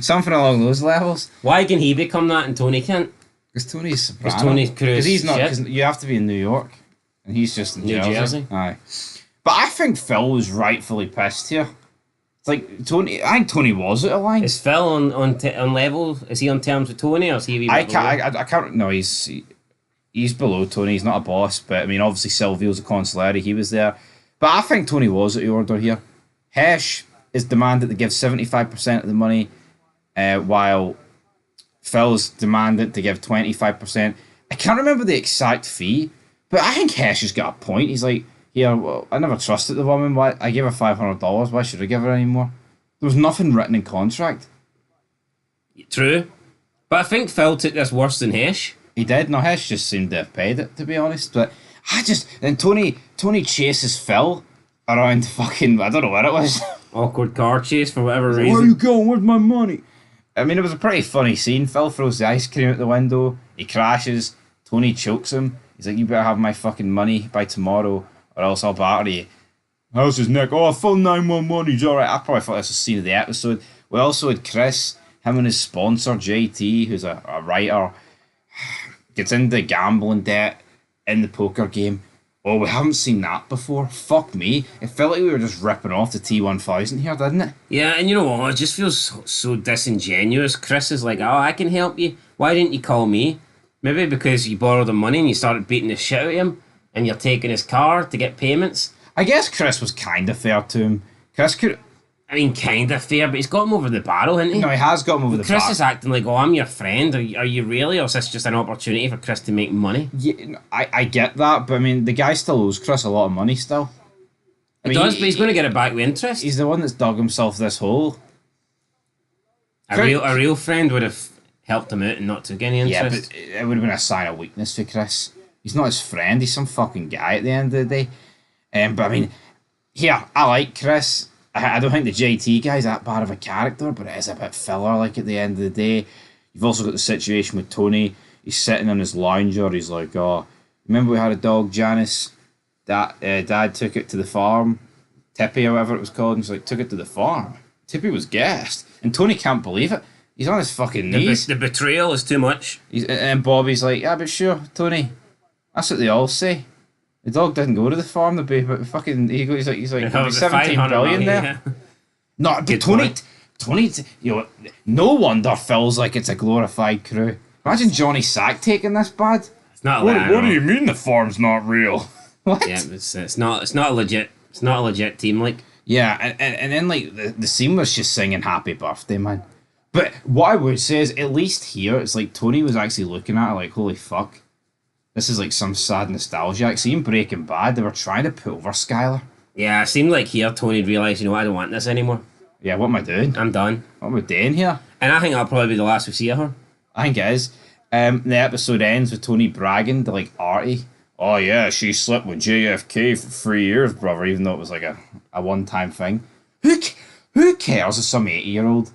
something along those levels. Why can he become that and Tony can't? Because Tony's Soprano. Because he's not. Because you have to be in New York, and he's just in New Jersey. Aye, but I think Phil was rightfully pissed here. It's like Tony. I think Tony was out of line. Is Phil on level? Is he on terms with Tony, or is he? I can't. No, he's below Tony. He's not a boss, but I mean, obviously Silvio's a consigliere. He was there, but I think Tony was out of order here. Hesh is demanded to give 75% of the money, while Phil's demanded to give 25%. I can't remember the exact fee, but I think Hesh has got a point. He's like, yeah, well, I never trusted the woman. Why I gave her $500? Why should I give her any more? There was nothing written in contract. True, but I think Phil took this worse than Hesh. He did. No, Hesh just seemed to have paid it, to be honest. But then Tony chases Phil around fucking, I don't know what it was. Awkward car chase for whatever reason. Where are you going? Where's my money? I mean, it was a pretty funny scene. Phil throws the ice cream out the window. He crashes. Tony chokes him. He's like, you better have my fucking money by tomorrow or else I'll batter you. How's his neck? Oh, full 911. He's alright. I probably thought this was a scene of the episode. We also had Chris, him and his sponsor, JT, who's a writer, gets into gambling debt in the poker game, Oh, we haven't seen that before. Fuck me. It felt like we were just ripping off the T1000 here, didn't it? Yeah, and you know what? It just feels so disingenuous. Chris is like, oh, I can help you. Why didn't you call me? Maybe because you borrowed the money and you started beating the shit out of him and you're taking his car to get payments. I guess Chris was kind of fair to him. Chris could... I mean, kind of fair, but he's got him over the barrel, hasn't he? No, he has got him over the Chris barrel. is acting like, oh, I'm your friend. Are you really? Or is this just an opportunity for Chris to make money? Yeah, I get that, but I mean, the guy still owes Chris a lot of money still. He does, but he's going to get it back with interest. He's the one that's dug himself this hole. A real friend would have helped him out and not took any interest. Yeah, but it would have been a sign of weakness for Chris. He's not his friend. He's some fucking guy at the end of the day. But I mean, here, I like Chris. I don't think the JT guy's that bad of a character, but it is a bit filler, like, at the end of the day. You've also got the situation with Tony. He's sitting on his lounger. He's like, oh, remember we had a dog, Janice? That Dad took it to the farm. Tippy, or whatever it was called. And he's like, took it to the farm. Tippy was gassed. And Tony can't believe it. He's on his fucking knees. The betrayal is too much. And Bobby's like, yeah, but sure, Tony. That's what they all say. The dog didn't go to the farm, but fucking he's like 17 billion there. Yeah. No, but Tony, you know, no wonder Phil's like it's a glorified crew. Imagine Johnny Sack taking this bad. It's not. What do you mean the farm's not real? What? Yeah, it's not a legit team. Like, yeah, and then like the scene was just singing "Happy Birthday, man." But what I would say is, at least here, it's like Tony was actually looking at it like, holy fuck. This is like some sad nostalgia. Like, see in Breaking Bad, they were trying to put over Skylar. yeah, it seemed like here Tony realised, you know, I don't want this anymore. Yeah, what am I doing? I'm done. What am I doing here? And I think that'll probably be the last we see of her. I think it is. The episode ends with Tony bragging to like Artie. Oh yeah, she slept with JFK for 3 years, brother, even though it was like a one-time thing. Who cares if some 80-year-old?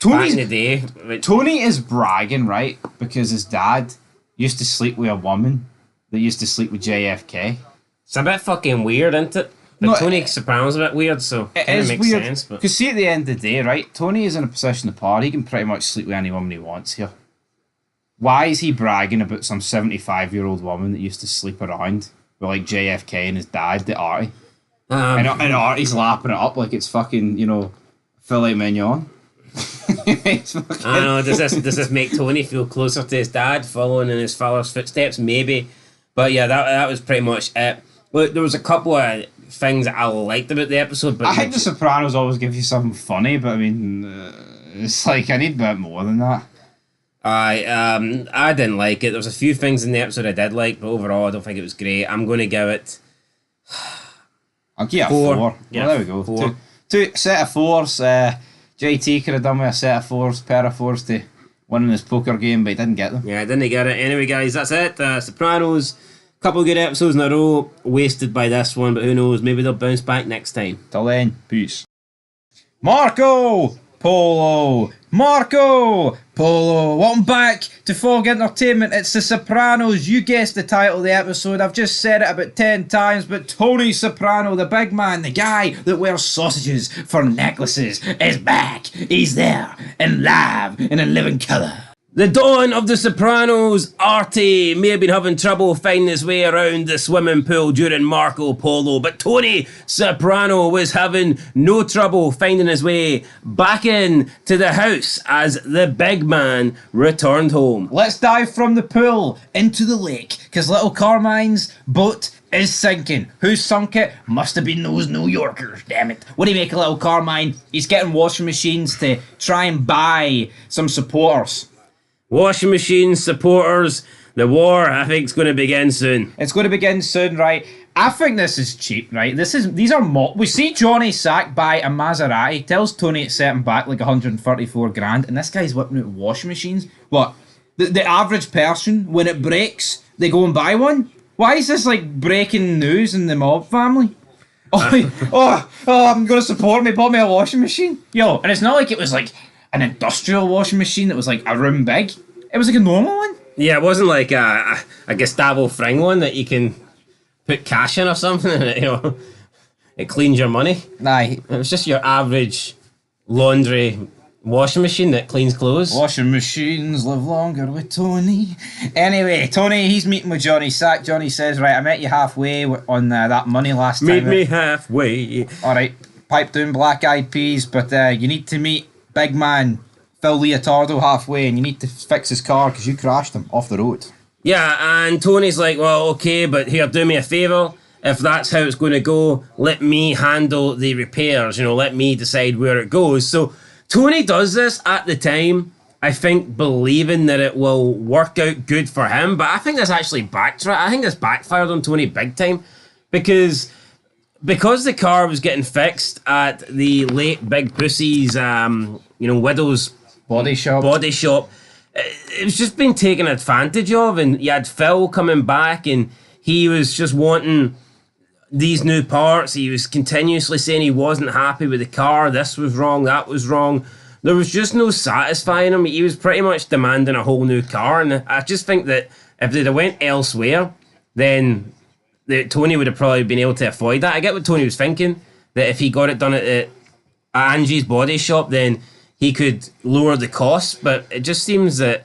Back in the day. Tony is bragging, right? Because his dad used to sleep with a woman that used to sleep with JFK. It's a bit fucking weird, isn't it? But No, Tony Soprano's a bit weird, so it kind of is makes weird. sense. But Because see, at the end of the day, right, Tony is in a position of power. He can pretty much sleep with any woman he wants here. Why is he bragging about some 75-year-old woman that used to sleep around with like JFK and his dad, the Artie? And Artie's lapping it up like it's fucking, you know, filet mignon. I don't know, does this make Tony feel closer to his dad, following in his father's footsteps? Maybe. But yeah, that was pretty much it. Look, there was a couple of things that I liked about the episode, but I think The Sopranos always give you something funny, but I mean, it's like I need a bit more than that. I didn't like it. There was a few things in the episode I did like, but overall I don't think it was great. I'm going to give it... I'll give it a 4. Yeah, well, there we go. 4. Two set of 4s. JT could have done with a set of 4s, pair of 4s to win in his poker game, but he didn't get them. Yeah, I didn't get it. Anyway, guys, that's it. Sopranos, couple of good episodes in a row, wasted by this one, but who knows, maybe they'll bounce back next time. Till then, peace. Marco Polo! Marco Polo! Welcome back to Fog Entertainment. It's The Sopranos. You guessed the title of the episode. I've just said it about 10 times, but Tony Soprano, the big man, the guy that wears sausages for necklaces, is back. He's there, and live, and in living colour. The dawn of The Sopranos. Artie may have been having trouble finding his way around the swimming pool during Marco Polo, but Tony Soprano was having no trouble finding his way back in to the house as the big man returned home. Let's dive from the pool into the lake, because little Carmine's boat is sinking. Who sunk it? Must have been those New Yorkers, damn it. What do you make of little Carmine? He's getting washing machines to try and buy some supporters. Washing machines, supporters, the war, I think, is going to begin soon. It's going to begin soon, right? I think this is cheap, right? These are we see Johnny Sack buy a Maserati, tells Tony it's setting back like 134 grand, and this guy's whipping out washing machines. What? The average person, when it breaks, they go and buy one? Why is this like breaking news in the mob family? Oh, I'm going to support me, bought me a washing machine. Yo, and it's not like it was like an industrial washing machine that was like a room big. It was like a normal one. Yeah, it wasn't like a Gustavo Fring one that you can put cash in or something and it cleans your money. Aye. It was just your average laundry Washing machine that cleans clothes. Washing machines live longer with Tony. Anyway, Tony, he's meeting with Johnny Sack. Johnny says, right, I met you halfway on that money last Meet time. me halfway. All right, pipe down Black Eyed Peas, but you need to meet big man Phil Leotardo halfway, and you need to fix his car because you crashed him off the road. Yeah, and Tony's like, well, okay, but here, do me a favour. If that's how it's going to go, let me handle the repairs. Let me decide where it goes. So Tony does this at the time, I think, believing that it will work out good for him. But I think this actually I think this backfired on Tony big time, because the car was getting fixed at the late Big Pussy's, widow's Body shop. It was just being taken advantage of, and you had Phil coming back, and he was just wanting these new parts. He was continuously saying he wasn't happy with the car. This was wrong, that was wrong. There was just no satisfying him. He was pretty much demanding a whole new car, and I just think that if they'd have went elsewhere, then Tony would have probably been able to avoid that. I get what Tony was thinking, that if he got it done at Angie's body shop, then he could lower the costs, but it just seems that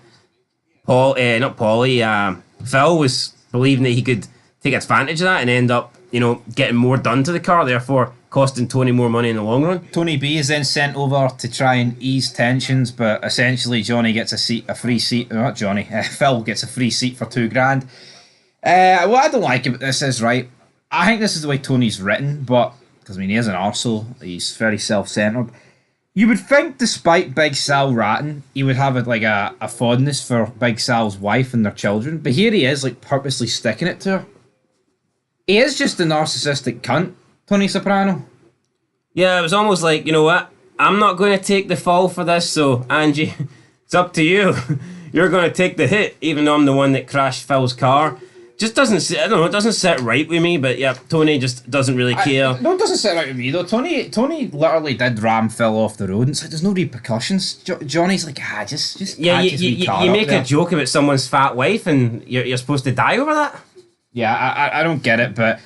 Phil was believing that he could take advantage of that and end up, getting more done to the car, therefore costing Tony more money in the long run. Tony B is then sent over to try and ease tensions, but essentially Johnny gets a free seat. Not Johnny, Phil gets a free seat for $2,000. What I don't like about this is, right, I think this is the way Tony's written, but because he is an arsehole, he's very self-centered. You would think, despite Big Sal ratting, he would have a fondness for Big Sal's wife and their children. But here he is, purposely sticking it to her. He is just a narcissistic cunt, Tony Soprano. Yeah, it was almost like, you know what? I'm not going to take the fall for this, so Angie, it's up to you. You're going to take the hit, even though I'm the one that crashed Phil's car. Just doesn't, I don't know, it doesn't sit right with me, but yeah, Tony just doesn't really care. No, it doesn't sit right with me, though. Tony literally did ram Phil off the road and said there's no repercussions. Johnny's like, just yeah, you make a joke about someone's fat wife and you're supposed to die over that? Yeah, I don't get it, but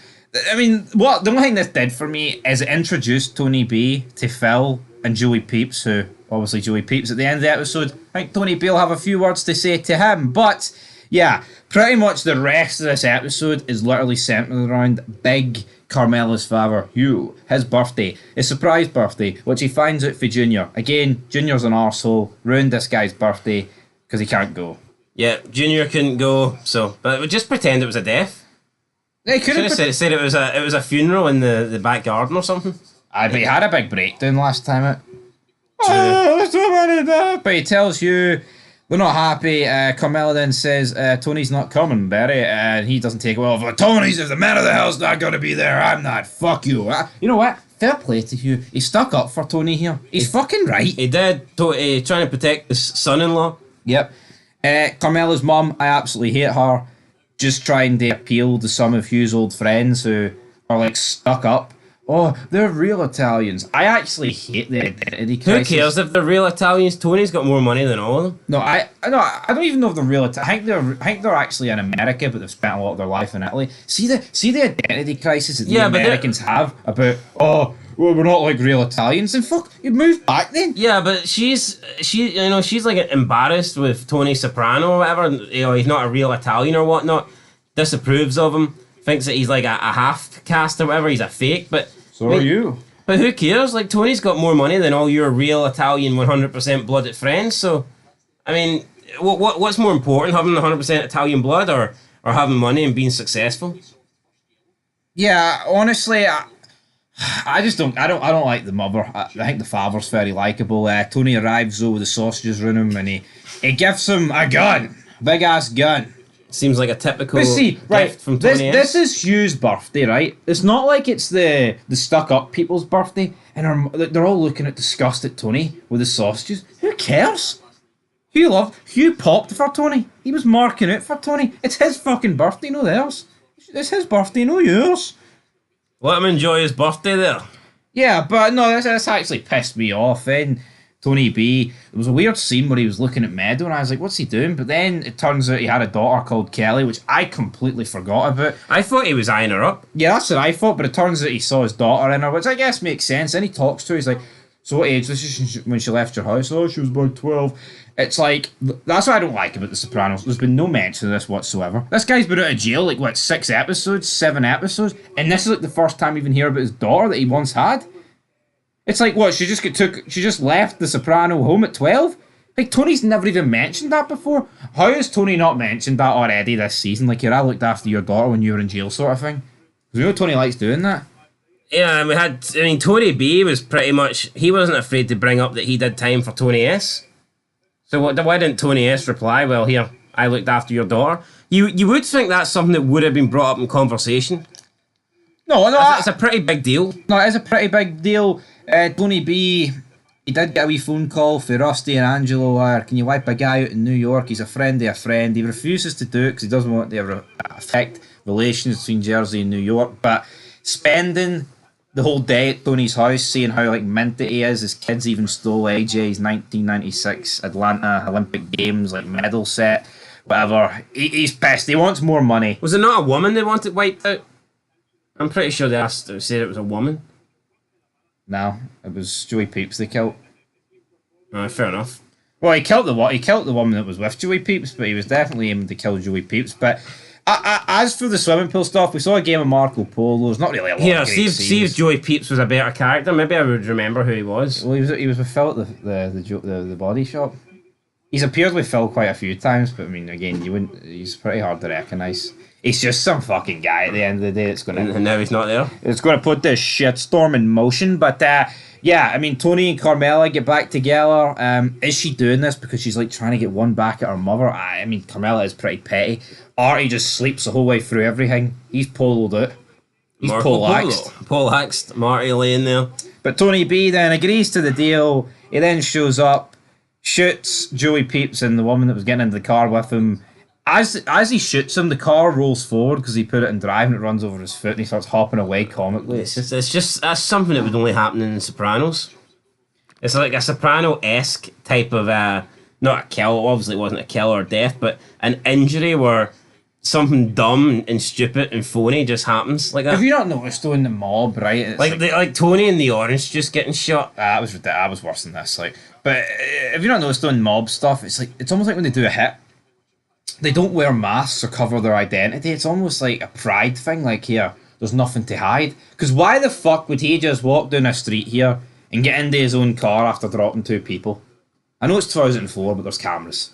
I mean, the only thing this did for me is it introduced Tony B to Phil and Joey Peeps, who, obviously Joey Peeps at the end of the episode, I think Tony B will have a few words to say to him, but yeah, pretty much the rest of this episode is literally centered around Big Carmela's father, Hugh, his birthday, his surprise birthday, which he finds out for Junior. Again, Junior's an arsehole, ruined this guy's birthday because he can't go. Yeah, Junior couldn't go, but just pretend it was a death. They could have said it was a funeral in the back garden or something. But he had a big breakdown last time out. But he tells you they're not happy. Carmela then says Tony's not coming, Barry, and he doesn't take it well. If Tony's, if the man of the hell's not going to be there, I'm not. Fuck you. You know what? Fair play to you. He stuck up for Tony here. He's fucking right. He did. Trying to protect his son-in-law. Yep. Carmela's mum, I absolutely hate her. Just trying to appeal to some of Hugh's old friends who are stuck up. Oh, they're real Italians. I actually hate the identity crisis. Who cares if they're real Italians? Tony's got more money than all of them. No, I don't even know if they're real Italian. I think they're actually in America, but they've spent a lot of their life in Italy. See the identity crisis that the Americans have about, well, we're not like real Italians. And fuck, you moved back then. Yeah, but she's embarrassed with Tony Soprano or whatever. He's not a real Italian or whatnot. Disapproves of him. Thinks that he's like a half caste or whatever. He's a fake, but so are you. But who cares? Tony's got more money than all your real Italian 100% blooded friends. So, I mean, what's more important, having 100% Italian blood or having money and being successful? Yeah, honestly, I just don't. I don't like the mother. I think the father's very likable. Tony arrives though with the sausages around him, and he gives him a gun, big ass gun. Seems like a typical gift from Tony. This is Hugh's birthday, right? It's not like it's the stuck up people's birthday, and they're all looking at disgust at Tony with the sausages. Who cares? Hugh popped for Tony. He was marking out for Tony. It's his fucking birthday, no theirs. It's his birthday, no yours. Let him enjoy his birthday there. Yeah, but no, this actually pissed me off. Then Tony B, there was a weird scene where he was looking at Meadow, and I was like, what's he doing? But then it turns out he had a daughter called Kelly, which I completely forgot about. I thought he was eyeing her up. Yeah, that's what I thought, but it turns out he saw his daughter in her, which I guess makes sense. And he talks to her, he's like, So what age was she when she left your house? Oh, she was about 12. It's like, that's what I don't like about The Sopranos. There's been no mention of this whatsoever. This guy's been out of jail, like, what, 6 episodes? 7 episodes? And this is, like, the first time we even hear about his daughter that he once had? It's like, what, she just left The Soprano home at 12? Like, Tony's never even mentioned that before. How has Tony not mentioned that already this season? Like, I looked after your daughter when you were in jail sort of thing. Because you know Tony likes doing that. Yeah, Tony B was pretty much, he wasn't afraid to bring up that he did time for Tony S. So why didn't Tony S reply, well, here, I looked after your daughter? You would think that's something that would have been brought up in conversation. No, It's a pretty big deal. No, it is a pretty big deal. Tony B, he did get a wee phone call for Rusty and Angelo, can you wipe a guy out in New York? He's a friend of a friend. He refuses to do it because he doesn't want to affect relations between Jersey and New York, but spending the whole day at Tony's house, seeing how like minted he is. His kids even stole AJ's 1996 Atlanta Olympic Games like medal set, whatever. He's pissed. He wants more money. Was it not a woman they wanted wiped out? I'm pretty sure they said it was a woman. No, it was Joey Peeps they killed. Fair enough. Well, he killed the woman that was with Joey Peeps, but he was definitely aiming to kill Joey Peeps. But as for the swimming pool stuff, we saw a game of Marco Polo. There's not really a lot. Yeah, of great see if Joey Peeps was a better character, maybe I would remember who he was. Well, he was with Phil at the body shop. He's appeared with Phil quite a few times, but I mean, again, you wouldn't. He's pretty hard to recognise. He's just some fucking guy at the end of the day that's going to... And now he's not there. It's going to put this shitstorm in motion. But, yeah, I mean, Tony and Carmela get back together. Is she doing this because she's, like, trying to get one back at her mother? I mean, Carmela is pretty petty. Artie just sleeps the whole way through everything. He's poloed out. He's Poleaxed. Marty laying there. But Tony B then agrees to the deal. He then shows up, shoots Joey Peeps and the woman that was getting into the car with him. As he shoots him, the car rolls forward because he put it in drive and it runs over his foot and he starts hopping away comically. It's just that's something that would only happen in The Sopranos. It's like a Soprano-esque type of not a kill. Obviously, it wasn't a kill or death, but an injury where something dumb and stupid and phony just happens like that. Have you not noticed though in the mob, right? It's like Tony and the Orange just getting shot. That was worse than this. But have you not noticed though in mob stuff? It's almost like when they do a hit. They don't wear masks or cover their identity. It's almost like a pride thing. Like, here, there's nothing to hide. Because why the fuck would he just walk down a street here and get into his own car after dropping 2 people? I know it's 2004, but there's cameras.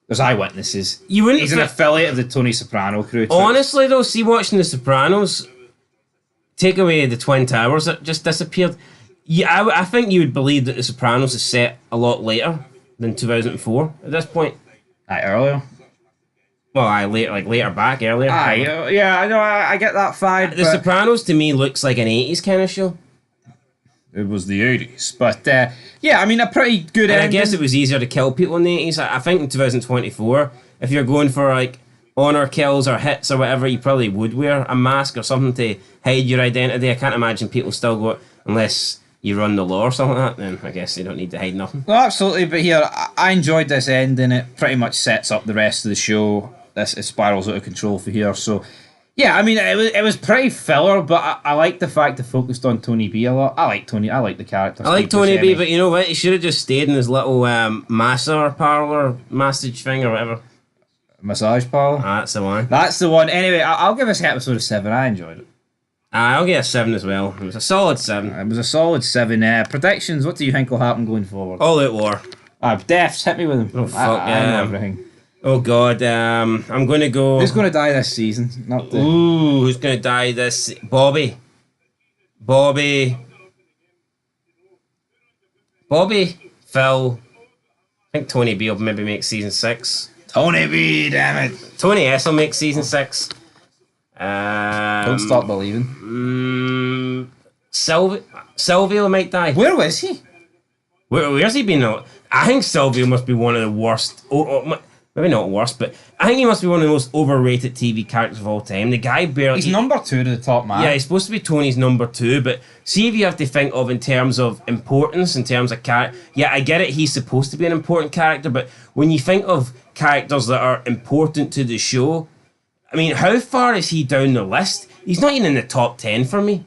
There's eyewitnesses. He's an affiliate of the Tony Soprano crew. Honestly, though, see, watching The Sopranos, take away the Twin Towers that just disappeared. Yeah, I think you would believe that The Sopranos is set a lot later than 2004 at this point. Earlier. Well, later back, earlier. Yeah, I know, I get that vibe. The Sopranos, to me, looks like an 80s kind of show. It was the 80s. But, yeah, I mean, a pretty good ending. I guess it was easier to kill people in the 80s. I think in 2024, if you're going for, like, honor kills or hits or whatever, you probably would wear a mask or something to hide your identity. I can't imagine people still go, unless you run the law or something like that, then I guess they don't need to hide nothing. No, absolutely, but here, I enjoyed this ending. It pretty much sets up the rest of the show. It spirals out of control for here, so yeah, I mean, it was pretty filler, but I like the fact they focused on Tony B a lot. I like Tony, I like the character. I like Tony B, but you know what? He should have just stayed in his little massage thing or whatever. Massage parlor? That's the one. That's the one. Anyway, I'll give this episode a 7. I enjoyed it. I'll get a 7 as well. It was a solid 7. It was a solid 7. Predictions, what do you think will happen going forward? All Out War. Deaths, hit me with them. Oh, fuck, I know everything. Oh, God. I'm going to go... Who's going to die this season? Ooh, who's going to die this... Bobby, Phil... I think Tony B will maybe make season 6. Tony B, damn it. Tony S will make season 6. Don't stop believing. Silvio might die. Where was he? Where's he been? I think Silvio must be one of the worst. Maybe not worst, but I think he must be one of the most overrated TV characters of all time. The guy barely... He's number 2 to the top man. Yeah, he's supposed to be Tony's number 2, but see if you have to think of in terms of importance, in terms of character... Yeah, I get it, he's supposed to be an important character, but when you think of characters that are important to the show, I mean, how far is he down the list? He's not even in the top 10 for me.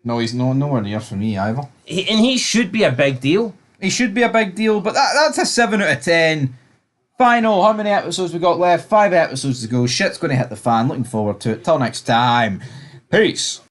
No, he's nowhere near for me either. And he should be a big deal. He should be a big deal, but that's a 7 out of 10. Final, how many episodes we got left? 5 episodes to go. Shit's going to hit the fan. Looking forward to it. Till next time. Peace.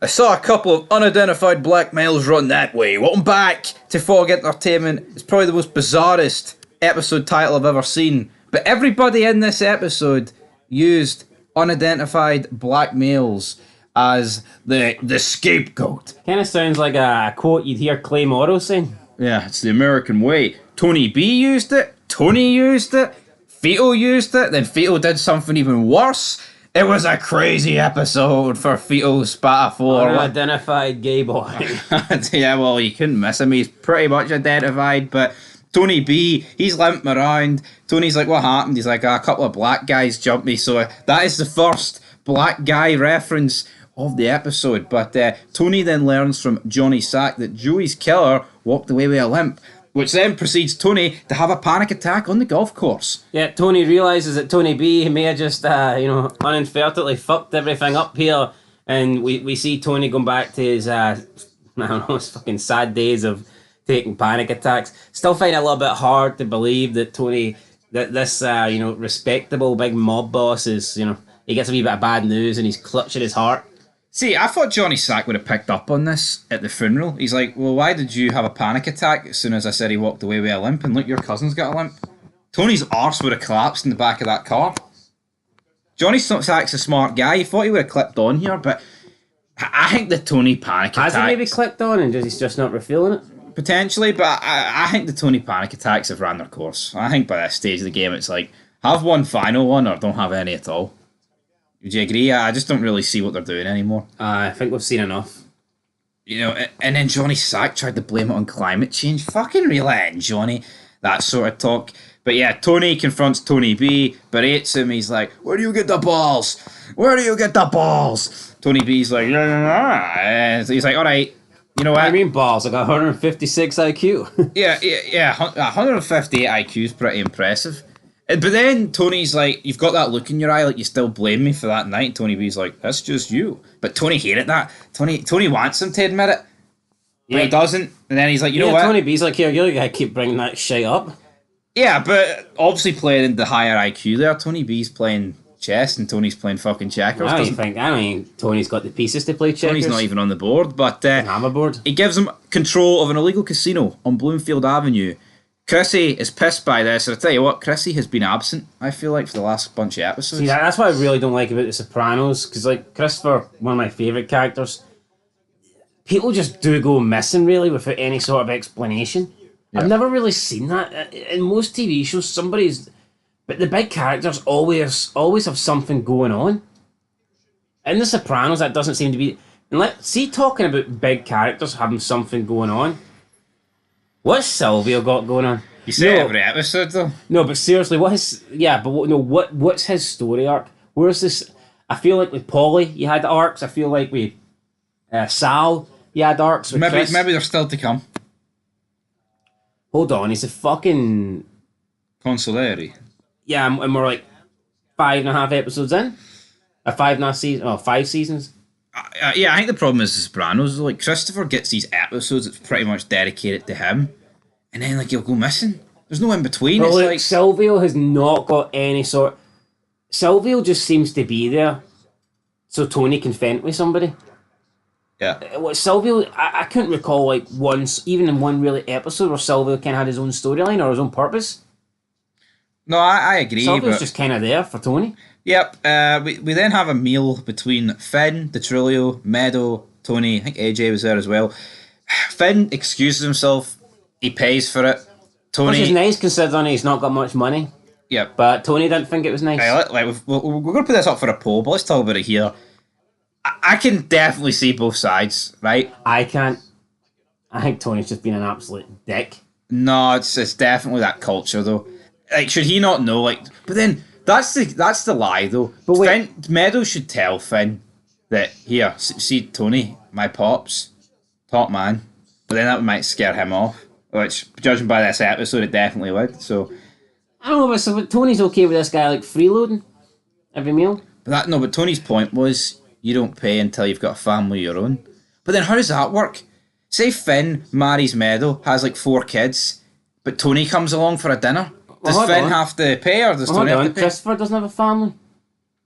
I saw a couple of unidentified black males run that way. Welcome back to Fog Entertainment. It's probably the most bizarrest episode title I've ever seen. But everybody in this episode used unidentified black males as the scapegoat. Kind of sounds like a quote you'd hear Clay Morrow saying. Yeah, it's the American way. Tony B used it. Tony used it. Fito used it. Then Fito did something even worse. It was a crazy episode for Fito Spatafor. Unidentified gay boy. Yeah, well, you couldn't miss him. He's pretty much identified, but Tony B, he's limping around. Tony's like, what happened? He's like, a couple of black guys jumped me. So that is the first black guy reference of the episode. But Tony then learns from Johnny Sack that Joey's killer walked away with a limp, which then precedes Tony to have a panic attack on the golf course. Yeah, Tony realises that Tony B may have just, uninadvertently fucked everything up here. And we see Tony going back to his, I don't know, his fucking sad days of taking panic attacks. Still find it a little bit hard to believe that this respectable big mob boss is, he gets a wee bit of bad news and he's clutching his heart. See, I thought Johnny Sack would have picked up on this at the funeral. He's like, well, why did you have a panic attack as soon as I said he walked away with a limp? And look, your cousin's got a limp. Tony's arse would have collapsed in the back of that car. Johnny Sack's a smart guy. He thought he would have clipped on here, but I think the Tony panic attacks... Has he maybe clicked on and he's just not refilling it? Potentially, but I think the Tony panic attacks have ran their course. I think by this stage of the game, it's like, have one final one or don't have any at all. Would you agree? I just don't really see what they're doing anymore. I think we've seen enough. And then Johnny Sack tried to blame it on climate change. Fucking reel it in, Johnny. That sort of talk. But yeah, Tony confronts Tony B, berates him. He's like, where do you get the balls? Where do you get the balls? Tony B's like, yeah. He's like, all right, you know what? What do you mean balls? I got 156 IQ. Yeah. 158 IQ is pretty impressive. But then Tony's like, you've got that look in your eye like you still blame me for that night. Tony B's like, that's just you. But Tony hated that. Tony wants him to admit it. But he doesn't. And then he's like, you know what? Tony B's like, here, you're gonna keep bringing that shit up. Yeah, but obviously playing the higher IQ there. Tony B's playing chess and Tony's playing fucking checkers. I don't think Tony's got the pieces to play checkers. Tony's not even on the board, but I'm aboard. He gives him control of an illegal casino on Bloomfield Avenue. Chrissy is pissed by this, and I tell you what, Chrissy has been absent, I feel like, for the last bunch of episodes. See, that's what I really don't like about The Sopranos, because, like, Christopher, one of my favourite characters, people just do go missing, really, without any sort of explanation. Yeah. I've never really seen that. In most TV shows, but the big characters always have something going on. In The Sopranos, that doesn't seem to be... And talking about big characters having something going on, what's Silvio got going on? You say every episode, though. No, but seriously, what's his story arc? Where's this? I feel like with Paulie, you had arcs. I feel like with Sal, you had arcs. With maybe Chris. Maybe they're still to come. Hold on, he's a fucking... Consolari. Yeah, and we're like 5.5 episodes in? 5.5 seasons? Oh, 5 seasons? Yeah, I think the problem is The Sopranos. Like, Christopher gets these episodes that's pretty much dedicated to him, and then, like, he'll go missing. There's no in between. But it's look, like Silvio has not got any sort... Silvio just seems to be there so Tony can fend with somebody. Yeah. What Silvio... I couldn't recall, like, once, even in one really episode where Silvio kind of had his own storyline or his own purpose. No, I agree. Silvio's just kind of there for Tony. Yep. We then have a meal between Finn, DiTrulio, Meadow, Tony. I think AJ was there as well. Finn excuses himself. He pays for it. Tony. Which is nice considering he's not got much money. Yep. But Tony didn't think it was nice. We're going to put this up for a poll, but let's talk about it here. I can definitely see both sides, right? I can't. I think Tony's just been an absolute dick. No, it's definitely that culture, though. Like, should he not know? Like, but then that's the lie, though. But wait, Meadow should tell Finn that here, see Tony, my pops, top man. But then that might scare him off. Which, judging by this episode, it definitely would. So I don't know, but Tony's okay with this guy like freeloading every meal. But Tony's point was You don't pay until you've got a family of your own. But then how does that work? Say Finn marries Meadow, has like 4 kids, but Tony comes along for a dinner. Does Finn have to pay, or does Tony have to pay? Christopher doesn't have a family.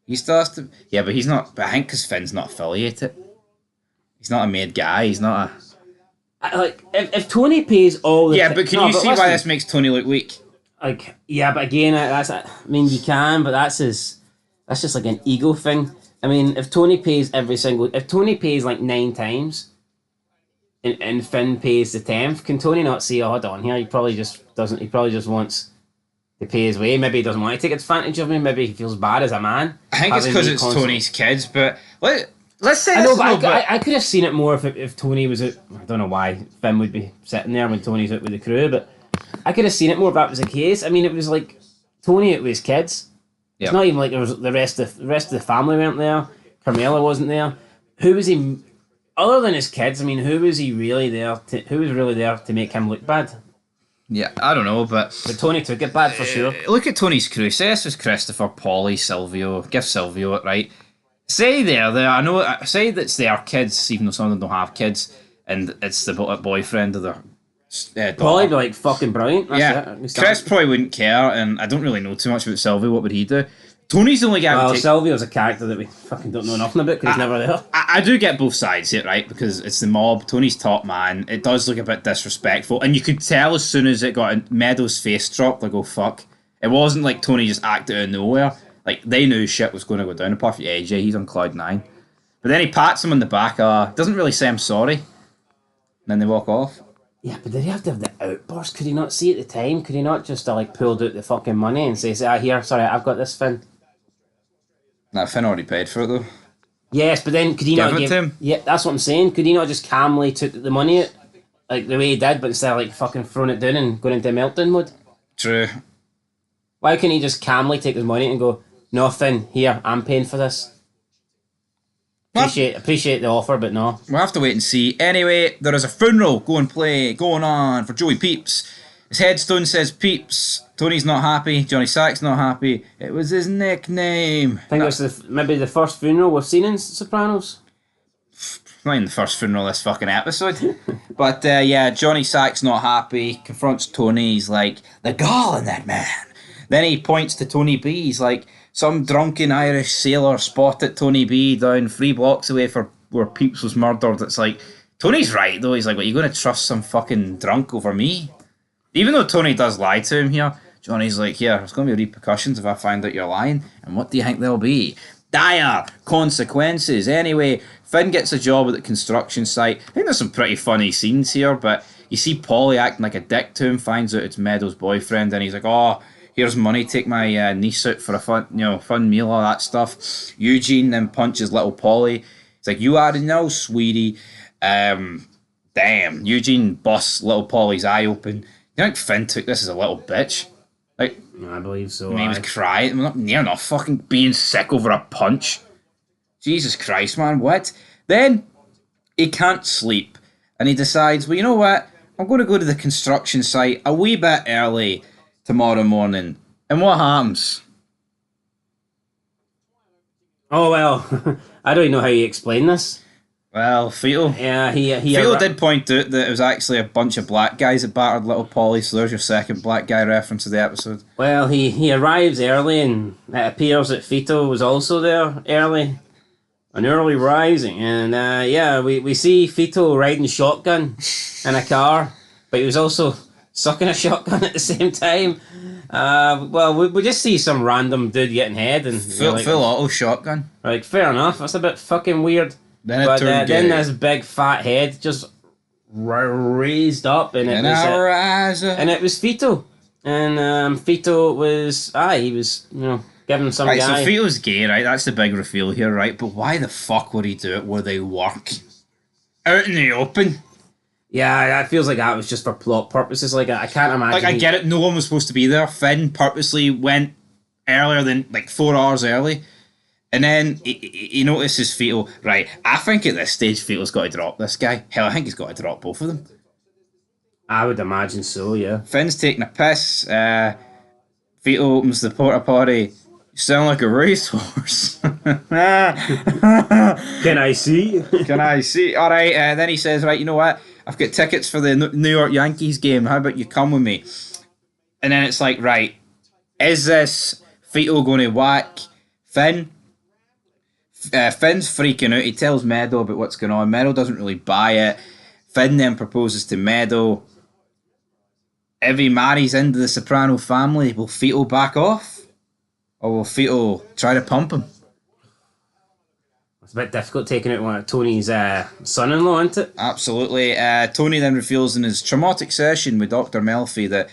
He still has to... Yeah, but he's not... But I think because Finn's not affiliated. He's not a made guy, he's not a... Like, if Tony pays all the... Yeah, but can you see why this makes Tony look weak? Like, yeah, but again, I mean, you can, but that's just like an ego thing. I mean, if Tony pays if Tony pays like 9 times, and Finn pays the 10th, can Tony not say, oh, hold on here, he probably just wants to pay his way. Maybe he doesn't want to take advantage of me, maybe he feels bad as a man. I think it's because it's Tony's kids, but let's say I know, but I could have seen it more if Tony was out. I don't know why Finn would be sitting there when Tony's out with the crew, but I could have seen it more if that was the case. I mean, it was like Tony out with his kids. Yep. It's not even like there was the rest of the family weren't there. Carmela wasn't there. Who was he? Other than his kids, I mean, who was really there to make him look bad? Yeah, I don't know, but Tony took it bad for sure. Look at Tony's crew. Say this was Christopher, Polly, Silvio. Give Silvio it, right? Say I know. Say that's their kids, even though some of them don't have kids, and it's the boyfriend of their Polly be like fucking brilliant. That's Chris probably wouldn't care, and I don't really know too much about Silvio. What would he do? Tony's the only guy. Well, Silvio's a character that we fucking don't know nothing about because he's never there. I do get both sides here, right? Because it's the mob. Tony's top man. It does look a bit disrespectful, and you could tell as soon as it got Meadows' face dropped, like, oh fuck. It wasn't like Tony just acted out of nowhere. Like, they knew shit was going to go down. Apart from AJ, he's on cloud 9. But then he pats him on the back. Doesn't really say I'm sorry. And then they walk off. Yeah, but did he have to have the outburst? Could he not see at the time? Could he not just like pulled out the fucking money and say, here, sorry, I've got this, Finn? Nah, Finn already paid for it though. Yes, but then could he not give it to him? Yeah, that's what I'm saying. Could he not just calmly took the money out, like the way he did, but instead of like fucking throwing it down and going into meltdown mode? True. Why couldn't he just calmly take his money and go, no, Finn, here, I'm paying for this? Appreciate the offer, but no. We'll have to wait and see. Anyway, there is a funeral going on for Joey Peeps. His headstone says Peeps. Tony's not happy. Johnny Sack's not happy. It was his nickname. I think it was maybe the first funeral we've seen in Sopranos. Not even the first funeral this fucking episode. But yeah, Johnny Sack's not happy. Confronts Tony. He's like, the gall in that man. Then he points to Tony B. He's like, some drunken Irish sailor spotted Tony B down 3 blocks away for where Peeps was murdered. It's like, Tony's right though. He's like, what, you going to trust some fucking drunk over me? Even though Tony does lie to him here, Johnny's like, yeah, there's going to be repercussions if I find out you're lying. And what do you think they'll be? Dire consequences. Anyway, Finn gets a job at the construction site. I think there's some pretty funny scenes here, but you see Polly acting like a dick to him, finds out it's Meadows' boyfriend, and he's like, oh, here's money, take my niece out for a fun meal, all that stuff. Eugene then punches little Polly. He's like, you already know, sweetie. Damn. Eugene busts little Polly's eye open. You think Finn took this as a little bitch? Like, I believe so. He was crying. Not near enough fucking being sick over a punch. Jesus Christ, man, what? Then he can't sleep. And he decides, well, you know what? I'm going to go to the construction site a wee bit early tomorrow morning. And what happens? Oh, well, I don't know how you explain this. Well, Fetal. Yeah, he Fetal did point out that it was actually a bunch of black guys that battered little Polly, so there's your second black guy reference of the episode. Well, he arrives early, and it appears that Fetal was also there early. An early rising, and yeah, we see Fetal riding shotgun in a car, but he was also sucking a shotgun at the same time. Well, we just see some random dude getting head and full auto shotgun. Like, fair enough. That's a bit fucking weird. Then this big fat head just raised up, and it was Fetal, and Fetal was he was giving some guy. So Fetal's gay, right? That's the big reveal here, right? But why the fuck would he do it where they work? Out in the open? Yeah, that feels like that was just for plot purposes. Like, I can't imagine. Like, I get it, no one was supposed to be there. Finn purposely went earlier than, 4 hours early. And then he notices Fetal. Right, I think at this stage, Fetal's got to drop this guy. Hell, I think he's got to drop both of them. I would imagine so, yeah. Finn's taking a piss. Fetal opens the porta potty. You sound like a racehorse. Can I see? Can I see? All right. Then he says, right, you know what? I've got tickets for the New York Yankees game. How about you come with me? And then it's like, right, is this Vito going to whack Finn? Finn's freaking out. He tells Meadow about what's going on. Meadow doesn't really buy it. Finn then proposes to Meadow. If he marries into the Soprano family, will Vito back off? Or will Vito try to pump him? It's a bit difficult taking out one of Tony's son-in-law, isn't it? Absolutely. Tony then reveals in his traumatic session with Dr. Melfi that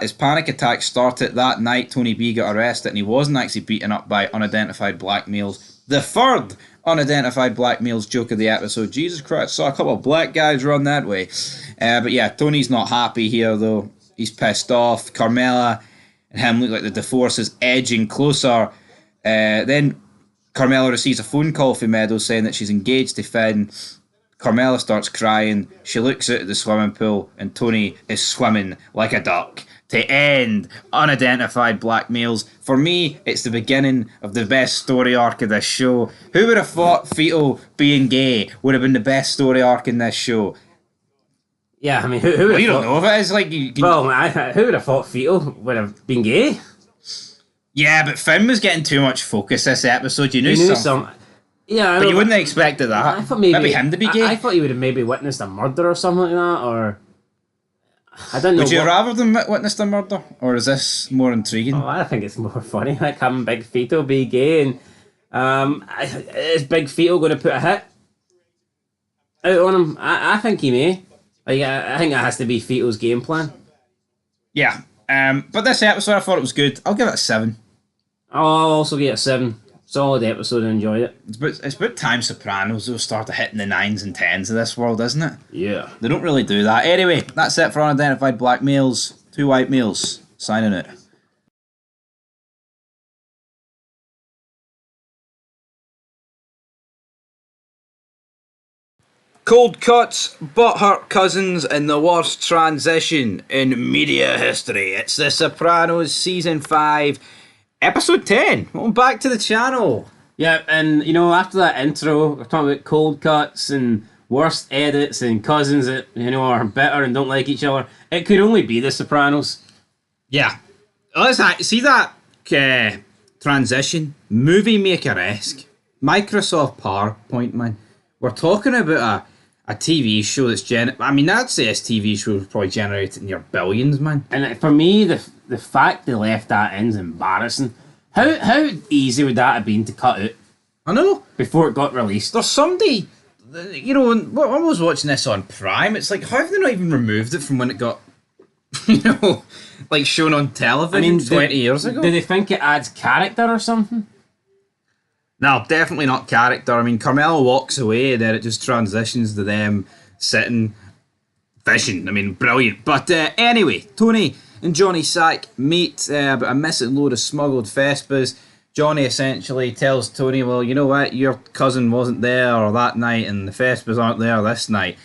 his panic attack started that night Tony B got arrested and he wasn't actually beaten up by unidentified black males. The third unidentified black males joke of the episode. Jesus Christ, saw a couple of black guys run that way. But yeah, Tony's not happy here though. He's pissed off. Carmela and him look like the divorce is edging closer. Then Carmela receives a phone call from Meadows saying that she's engaged to Finn. Carmela starts crying. She looks out at the swimming pool and Tony is swimming like a duck. To end unidentified black males. For me, it's the beginning of the best story arc of this show. Who would have thought Vito being gay would have been the best story arc in this show? Yeah, I mean, who would have Well, you thought... don't know if it is. Like, you can... Well, who would have thought Vito would have been gay? Yeah, but Finn was getting too much focus this episode. You knew some. Yeah, but you wouldn't have expected that. I thought maybe him to be gay. I thought he would have maybe witnessed a murder or something like that, or I don't know. Would you rather them witness a murder, or is this more intriguing? Oh, I think it's more funny, like having Big Vito be gay, and is Big Vito going to put a hit out on him? I think he may. Like, I think that has to be Vito's game plan. Yeah, but this episode I thought it was good. I'll give it a 7. I'll also give it a 7. Solid episode, I enjoyed it. It's about time Sopranos will start hitting the 9s and 10s of this world, isn't it? Yeah. They don't really do that. Anyway, that's it for unidentified black males. 2 white males. Signing it. Cold cuts, butthurt cousins, and the worst transition in media history. It's The Sopranos Season 5, Episode 10. Welcome back to the channel. Yeah, and you know, after that intro, we're talking about cold cuts and worst edits and cousins that, you know, are bitter and don't like each other. It could only be The Sopranos. Yeah. See that transition? Movie Maker-esque. Microsoft PowerPoint, man. We're talking about a TV show that's I'd say this TV show was probably generated in your billions, man. And for me, the fact they left that in is embarrassing. How easy would that have been to cut out? I know. Before it got released. There's somebody, you know, when I was watching this on Prime, it's like, how have they not even removed it from when it got, you know, like shown on television 20 years ago? Do they think it adds character or something? No, definitely not character. I mean, Carmela walks away and then it just transitions to them sitting fishing. I mean, brilliant. But anyway, Tony and Johnny Sack meet about a missing load of smuggled Vespas. Johnny essentially tells Tony, well, you know what, your cousin wasn't there that night and the Vespas aren't there this night.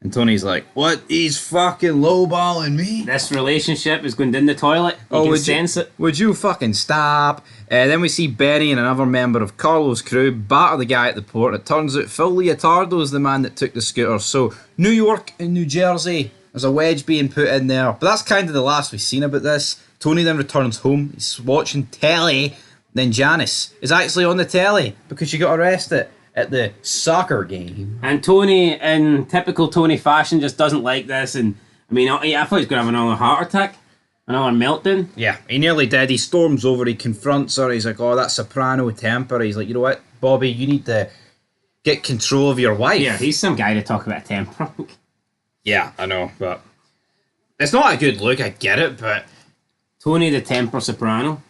And Tony's like, what? He's fucking lowballing me? This relationship is going down the toilet. You can sense it. Would you fucking stop? Then we see Benny and another member of Carlo's crew batter the guy at the port. It turns out Phil Leotardo is the man that took the scooter. So New York and New Jersey, there's a wedge being put in there. But that's kind of the last we've seen about this. Tony then returns home. He's watching telly. Then Janice is actually on the telly because she got arrested at the soccer game. And Tony, in typical Tony fashion, just doesn't like this. And I mean, I thought he was going to have another heart attack, another meltdown. Yeah, he nearly did. He storms over, he confronts her. He's like, oh, that soprano temper. He's like, you know what, Bobby, you need to get control of your wife. Yeah, he's some guy to talk about temper. Yeah, I know, but it's not a good look, I get it, but Tony the temper soprano.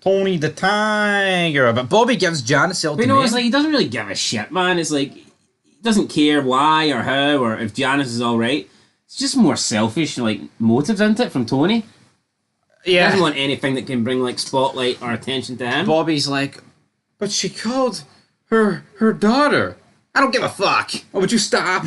Tony the Tiger. But Bobby gives Janice the ultimatum. But you know, it's like, he doesn't really give a shit, man. It's like, he doesn't care why or how or if Janice is alright. It's just more selfish, like, motives, isn't it, from Tony? Yeah. He doesn't want anything that can bring, like, spotlight or attention to him. Bobby's like, but she called her daughter. I don't give a fuck. Oh, would you stop?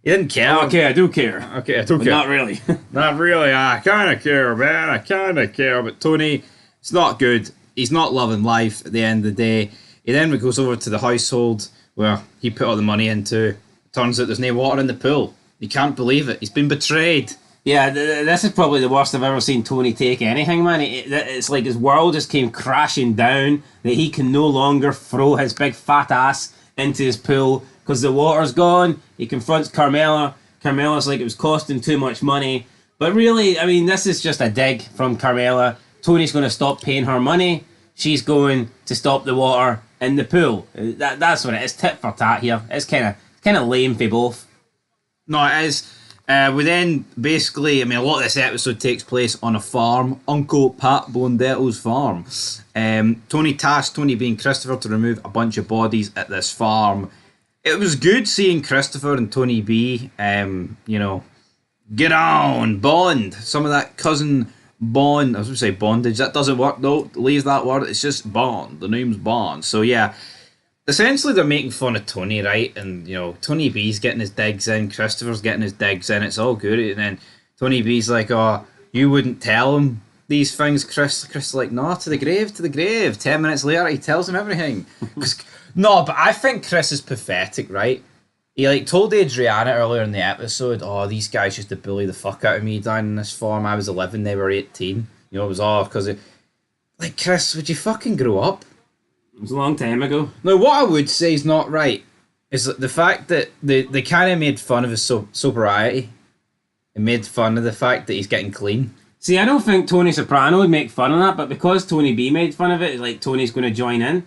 He didn't care. Okay, I do care. Okay, I do care. Not really. Not really. I kind of care, man. I kind of care. But Tony It's not good. He's not loving life at the end of the day. He then goes over to the household where he put all the money into. Turns out there's no water in the pool. He can't believe it. He's been betrayed. Yeah, this is probably the worst I've ever seen Tony take anything, man. It's like his world just came crashing down, that he can no longer throw his big fat ass into his pool because the water's gone. He confronts Carmella. Carmella's like, it was costing too much money. But really, I mean, this is just a dig from Carmella. Tony's going to stop paying her money. She's going to stop the water in the pool. That's what it is. Tit for tat here. It's kind of lame for both. No, it is. We then basically, I mean, a lot of this episode takes place on a farm, Uncle Pat Blondetto's farm. Tony tasked Tony B and Christopher to remove a bunch of bodies at this farm. It was good seeing Christopher and Tony B, get on, bond. Some of that cousin bond, I was going to say bondage, that doesn't work though, leave that word, it's just Bond, the name's Bond. So yeah, essentially they're making fun of Tony, right? And, Tony B's getting his digs in, Christopher's getting his digs in, it's all good. And then Tony B's like, oh, you wouldn't tell him these things, Chris. Chris is like, no, to the grave. 10 minutes later, he tells him everything. No, but I think Chris is pathetic, right? He told Adriana earlier in the episode, oh, these guys used to bully the fuck out of me down in this farm. I was 11, they were 18. It was all because of... Like, Chris, would you fucking grow up? It was a long time ago. Now, what I would say is not right is the fact that they kind of made fun of his sobriety. They made fun of the fact that he's getting clean. See, I don't think Tony Soprano would make fun of that, but because Tony B made fun of it, it's like Tony's going to join in.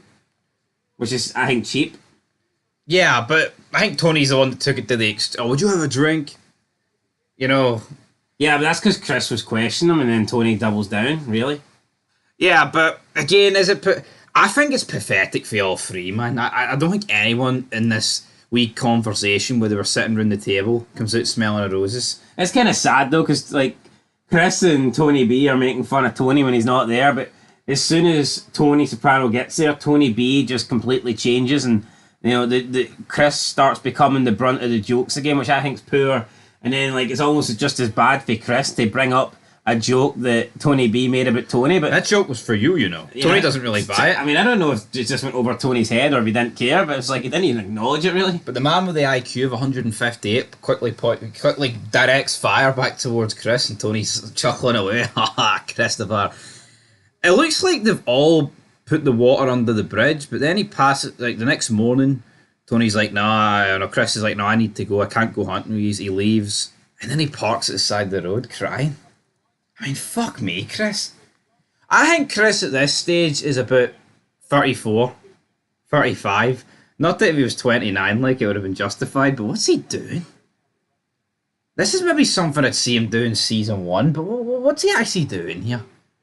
Which is, I think, cheap. Yeah, but I think Tony's the one that took it to the extent. Oh, would you have a drink? Yeah, but that's because Chris was questioning him and then Tony doubles down, really. Yeah, but again, I think it's pathetic for all three, man. I don't think anyone in this wee conversation where they were sitting around the table comes out smelling of roses. It's kind of sad, though, because, Chris and Tony B are making fun of Tony when he's not there, but as soon as Tony Soprano gets there, Tony B just completely changes and the Chris starts becoming the brunt of the jokes again, which I think's poor. And then it's almost just as bad for Chris to bring up a joke that Tony B made about Tony. But that joke was for you, Tony doesn't really buy it. I mean, I don't know if it just went over Tony's head or if he didn't care, but it's like he didn't even acknowledge it really. But the man with the IQ of 158 quickly directs fire back towards Chris, and Tony's chuckling away. Haha, Christopher. It looks like they've all put the water under the bridge, but then he passes, the next morning, Tony's like, nah, Chris is like, no, I need to go, I can't go hunting with you. He leaves, and then he parks at the side of the road crying. I mean, fuck me, Chris. I think Chris at this stage is about 34, 35. Not that if he was 29, it would have been justified, but what's he doing? This is maybe something I'd see him do in season 1, but what's he actually doing here?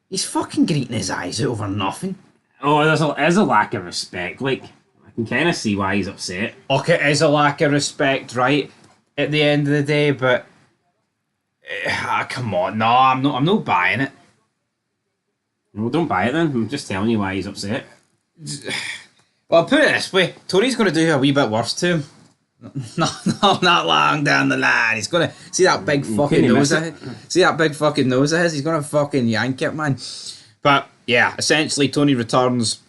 He's fucking greeting his eyes out over nothing. Oh, there's a lack of respect. I can kind of see why he's upset. Okay, it is a lack of respect, right? At the end of the day, but come on, no, I'm not buying it. Well, don't buy it then. I'm just telling you why he's upset. Well, put it this way: Tony's going to do a wee bit worse to him. No, not long down the line. He's gonna see that big fucking nose of his. See that big fucking nose of his. He's gonna fucking yank it, man. But yeah, essentially, Tony returns.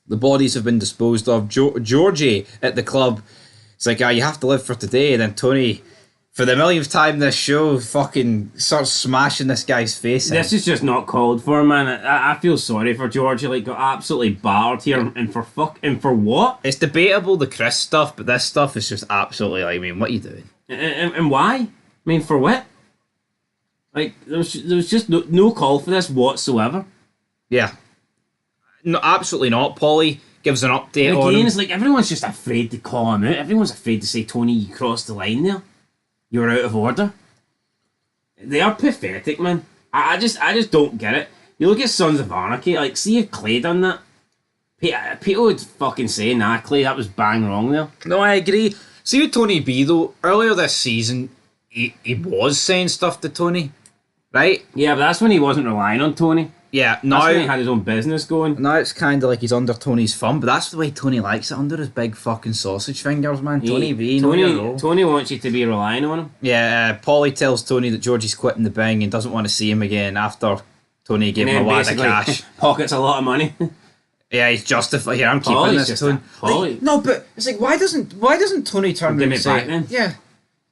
The bodies have been disposed of. Georgie at the club. It's like, you have to live for today. And then Tony, for the millionth time this show, fucking starts smashing this guy's face in. This is just not called for, man. I feel sorry for Georgie. Got absolutely battered here, and for what? It's debatable, the Chris stuff, but this stuff is just absolutely. What are you doing? And why? For what? There was just no call for this whatsoever. Yeah. No, absolutely not. Paulie gives an update on him. It's everyone's just afraid to call him out. Everyone's afraid to say, Tony, you crossed the line there. You're out of order. They are pathetic, man. I just don't get it. You look at Sons of Anarchy, see if Clay done that. People would fucking say, nah, Clay, that was bang wrong there. No, I agree. See with Tony B, though, earlier this season, he was saying stuff to Tony, right? Yeah, but that's when he wasn't relying on Tony. Yeah, now that's when he had his own business going. Now it's kind of like he's under Tony's thumb, but that's the way Tony likes it, under his big fucking sausage fingers, man. Tony B, Tony wants you to be relying on him. Yeah, Paulie tells Tony that Georgie's quitting the Bing and doesn't want to see him again after Tony gave And him a then wad of basically cash. pockets a lot of money. Yeah, he's justified. Here, I'm keeping Paulie's this. just Tony. a Paulie. Like, no, but it's like, why doesn't Tony turn Give around it and say, back then. yeah?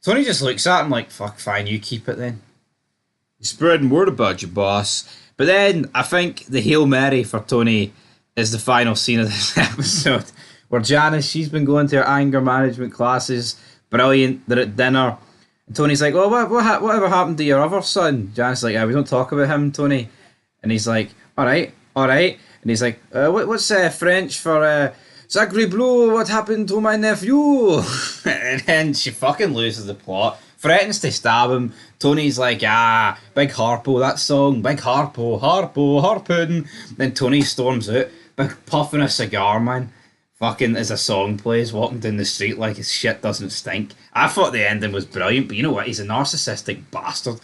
Tony just looks at him like, fuck, fine, you keep it then. You're spreading word about your boss. But then I think the Hail Mary for Tony is the final scene of this episode, where Janice, she's been going to her anger management classes. Brilliant. They're at dinner. And Tony's like, oh, whatever happened to your other son? Janice's like, we don't talk about him, Tony. And he's like, all right. And he's like, what's French for Sacre bleu, what happened to my nephew? And then she fucking loses the plot. Threatens to stab him. Tony's like, Big Harpo, that song, Big Harpo, harpoon. Then Tony storms out, big puffing a cigar, man. Fucking as a song plays, walking down the street like his shit doesn't stink. I thought the ending was brilliant, but you know what? He's a narcissistic bastard.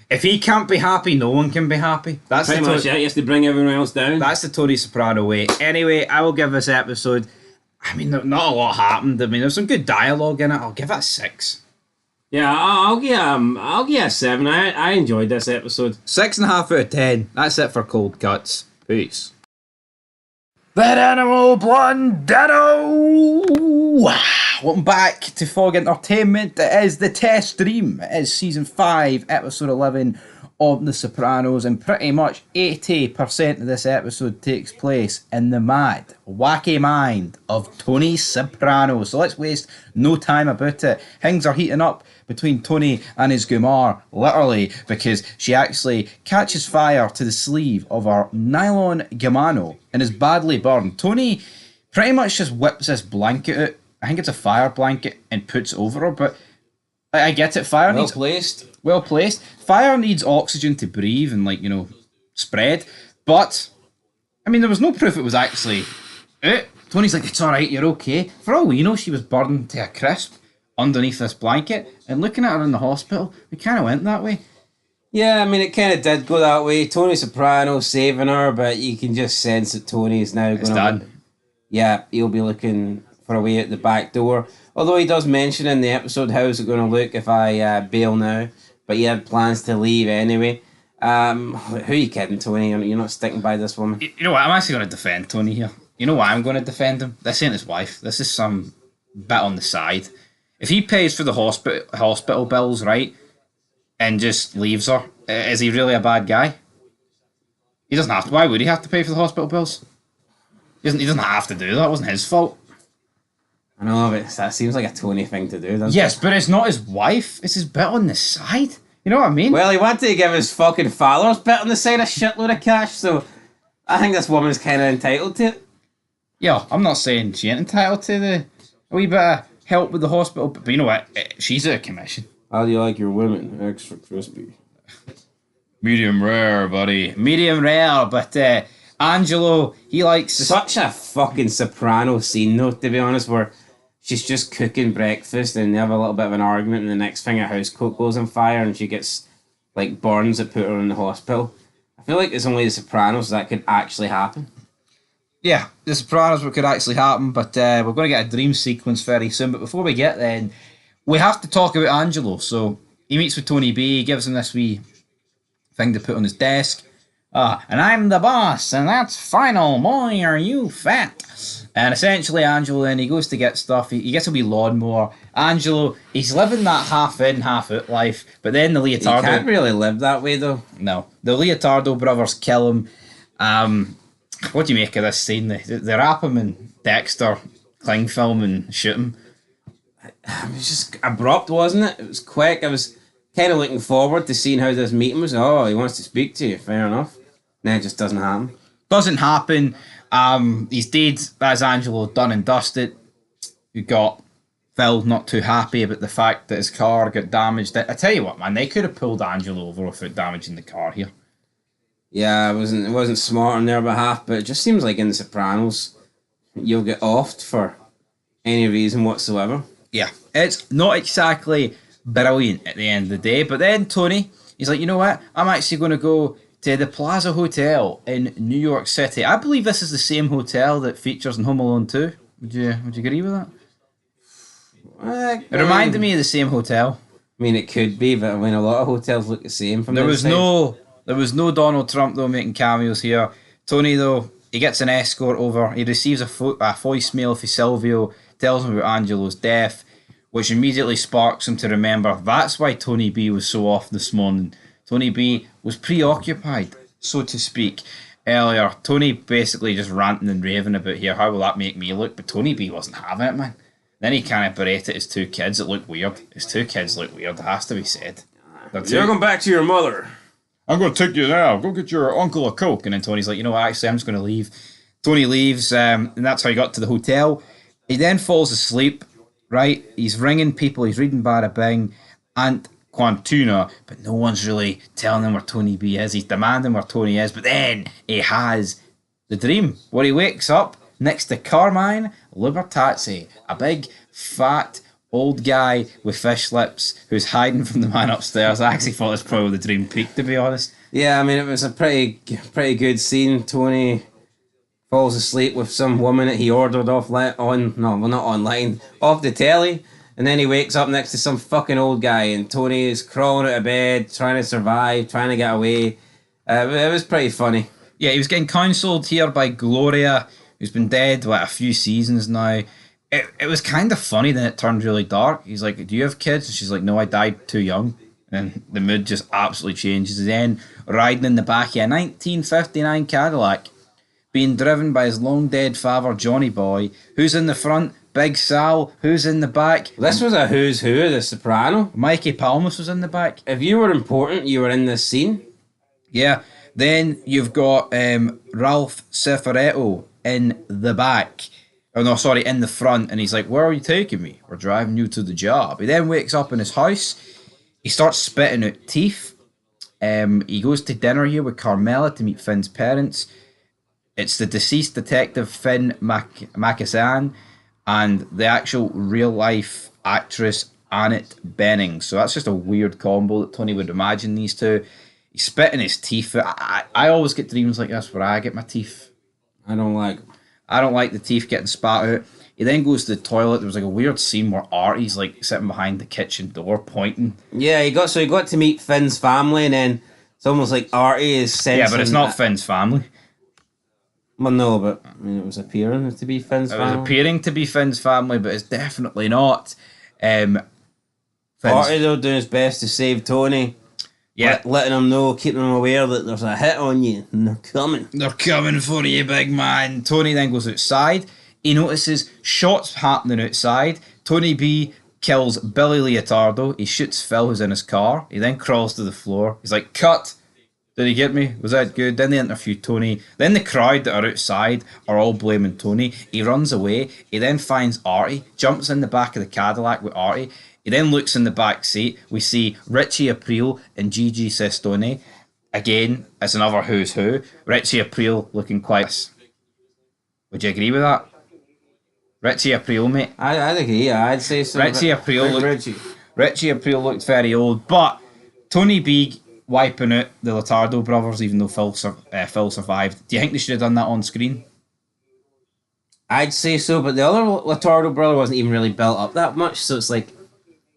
If he can't be happy, no one can be happy. That's Pretty much it. He has to bring everyone else down. That's the Tony Soprano way. Anyway, I will give this episode, I mean, not a lot happened. I mean, there's some good dialogue in it. I'll give it a 6. Yeah, I'll give a 7. I enjoyed this episode. 6.5 out of 10. That's it for Cold Cuts. Peace. That animal blundado! Welcome back to Fog Entertainment. It is the test stream. It is season 5, episode 11 of The Sopranos, and pretty much 80% of this episode takes place in the mad, wacky mind of Tony Soprano. So let's waste no time about it. Things are heating up between Tony and his Gumar, literally, because she actually catches fire to the sleeve of her nylon Gamano and is badly burned. Tony pretty much just whips this blanket out. I think it's a fire blanket, and puts it over her, but I get it. Fire needs well placed. Fire needs oxygen to breathe and spread. But I mean, there was no proof it was actually it. Tony's like, it's all right, you're okay. For all we know, she was burned to a crisp underneath this blanket. And looking at her in the hospital, it kind of went that way. Yeah, I mean, it kind of did go that way. Tony Soprano saving her, but you can just sense that Tony is now going to. Yeah, he'll be looking for a way out the back door. Although he does mention in the episode, how's it going to look if I bail now? But he had plans to leave anyway. Who are you kidding, Tony? You're not sticking by this woman. You know what? I'm actually going to defend Tony here. You know why I'm going to defend him? This ain't his wife. This is some bit on the side. If he pays for the hospital bills, right, and just leaves her, is he really a bad guy? He doesn't have to. Why would he have to pay for the hospital bills? He doesn't have to do that. It wasn't his fault. I know, but that seems like a Tony thing to do, doesn't Yes, but it's not his wife. It's his bit on the side. You know what I mean? Well, he wanted to give his fucking followers bit on the side a shitload of cash, so I think this woman's kind of entitled to it. Yeah, I'm not saying she ain't entitled to a wee bit of help with the hospital, but you know what? She's out of commission. How do you like your women? Extra crispy. Medium rare, buddy. Medium rare, but Angelo, he likes... Such a fucking Soprano scene, though, to be honest, where she's just cooking breakfast and they have a little bit of an argument, and the next thing her house coat goes on fire and she gets burns that put her in the hospital. I feel like it's only the Sopranos that could actually happen. Yeah, the Sopranos could actually happen, but we're going to get a dream sequence very soon. But before we get then, we have to talk about Angelo. So he meets with Tony B, gives him this wee thing to put on his desk. And I'm the boss, and that's final. Boy, are you fat? And essentially, Angelo then, he goes to get stuff. He gets a wee lawnmower. Angelo, he's living that half in, half out life. But then the Leotardo... You can't really live that way, though. No. The Leotardo brothers kill him. What do you make of this scene? They wrap him in Dexter cling film and shoot him. It was just abrupt, wasn't it? It was quick. I was kind of looking forward to seeing how this meeting was. Oh, he wants to speak to you. Fair enough. Then it just doesn't happen. Doesn't happen. He's dead. That's Angelo done and dusted. You got Phil not too happy about the fact that his car got damaged. I tell you what, man, they could have pulled Angelo over without damaging the car here. Yeah, it wasn't smart on their behalf, but it just seems like in The Sopranos, you'll get offed for any reason whatsoever. Yeah, it's not exactly brilliant at the end of the day, but then Tony, he's like, you know what? I'm actually going to go to the Plaza Hotel in New York City. I believe this is the same hotel that features in Home Alone 2. Would you agree with that? It reminded me of the same hotel. I mean, it could be, but I mean, a lot of hotels look the same from There was inside. There was no Donald Trump, though, making cameos here. Tony, though, he gets an escort over. He receives a voicemail for Silvio, tells him about Angelo's death, which immediately sparks him to remember that's why Tony B was so off this morning. Tony B was preoccupied, so to speak, earlier. Tony basically just ranting and raving about here, how will that make me look? But Tony B wasn't having it, man. Then he kind of berated his two kids. It looked weird. His two kids look weird, it has to be said. You're going back to your mother. I'm going to take you now. Go get your uncle a Coke. And then Tony's like, you know what, actually, I'm just going to leave. Tony leaves, and that's how he got to the hotel. He then falls asleep, right? He's ringing people, he's reading Bada Bing, and Quantuna, but no one's really telling him where Tony B is. He's demanding where Tony is, but then he has the dream where he wakes up next to Carmine Libertazzi, a big, fat, old guy with fish lips who's hiding from the man upstairs. I actually thought it was probably the dream peak, to be honest. Yeah, I mean, it was a pretty good scene. Tony falls asleep with some woman that he ordered off not online, off the telly, and then he wakes up next to some fucking old guy, and Tony is crawling out of bed, trying to survive, trying to get away. It was pretty funny. Yeah, he was getting counselled here by Gloria, who's been dead, a few seasons now. It was kind of funny, then it turned really dark. He's like, do you have kids? And she's like, no, I died too young. And the mood just absolutely changes. And then riding in the back of a 1959 Cadillac, being driven by his long dead father, Johnny Boy. Who's in the front? Big Sal. Who's in the back? This was a who's who of The Soprano. Mikey Palmas was in the back. If you were important, you were in this scene. Yeah. Then you've got Ralph Cifaretto in the back. Oh no, sorry, in the front. And he's like, where are you taking me? We're driving you to the job. He then wakes up in his house. He starts spitting out teeth. He goes to dinner here with Carmela to meet Finn's parents. It's the deceased detective Finn Macassan and the actual real-life actress Annette Bening. So that's just a weird combo that Tony would imagine these two. He's spitting his teeth. I always get dreams like this where I get my teeth. I don't like the teeth getting spat out. He then goes to the toilet. There was like a weird scene where Artie's like sitting behind the kitchen door pointing. Yeah, he got to meet Finn's family, and then it's almost like Artie is sensing. Yeah, but it's not Finn's family. Well, no, but I mean, it was appearing to be Finn's family. It was appearing to be Finn's family, but it's definitely not. Artie, though, doing his best to save Tony. Yeah. Letting him know, keeping him aware that there's a hit on you, and they're coming. They're coming for you, big man. Tony then goes outside. He notices shots happening outside. Tony B kills Billy Leotardo. He shoots Phil, who's in his car. He then crawls to the floor. He's like, cut. Did he get me? Was that good? Then they interview Tony. Then the crowd that are outside are all blaming Tony. He runs away. He then finds Artie, jumps in the back of the Cadillac with Artie. He then looks in the back seat. We see Richie Aprile and Gigi Sestone. Again, it's another who's who. Richie Aprile looking quite... Would you agree with that? Richie Aprile, mate. I'd agree, yeah, I'd say so. Richie Aprile looked very old, but Tony B wiping out the Leotardo brothers, even though Phil survived. Do you think they should have done that on screen? I'd say so, but the other Leotardo brother wasn't even really built up that much, so it's like,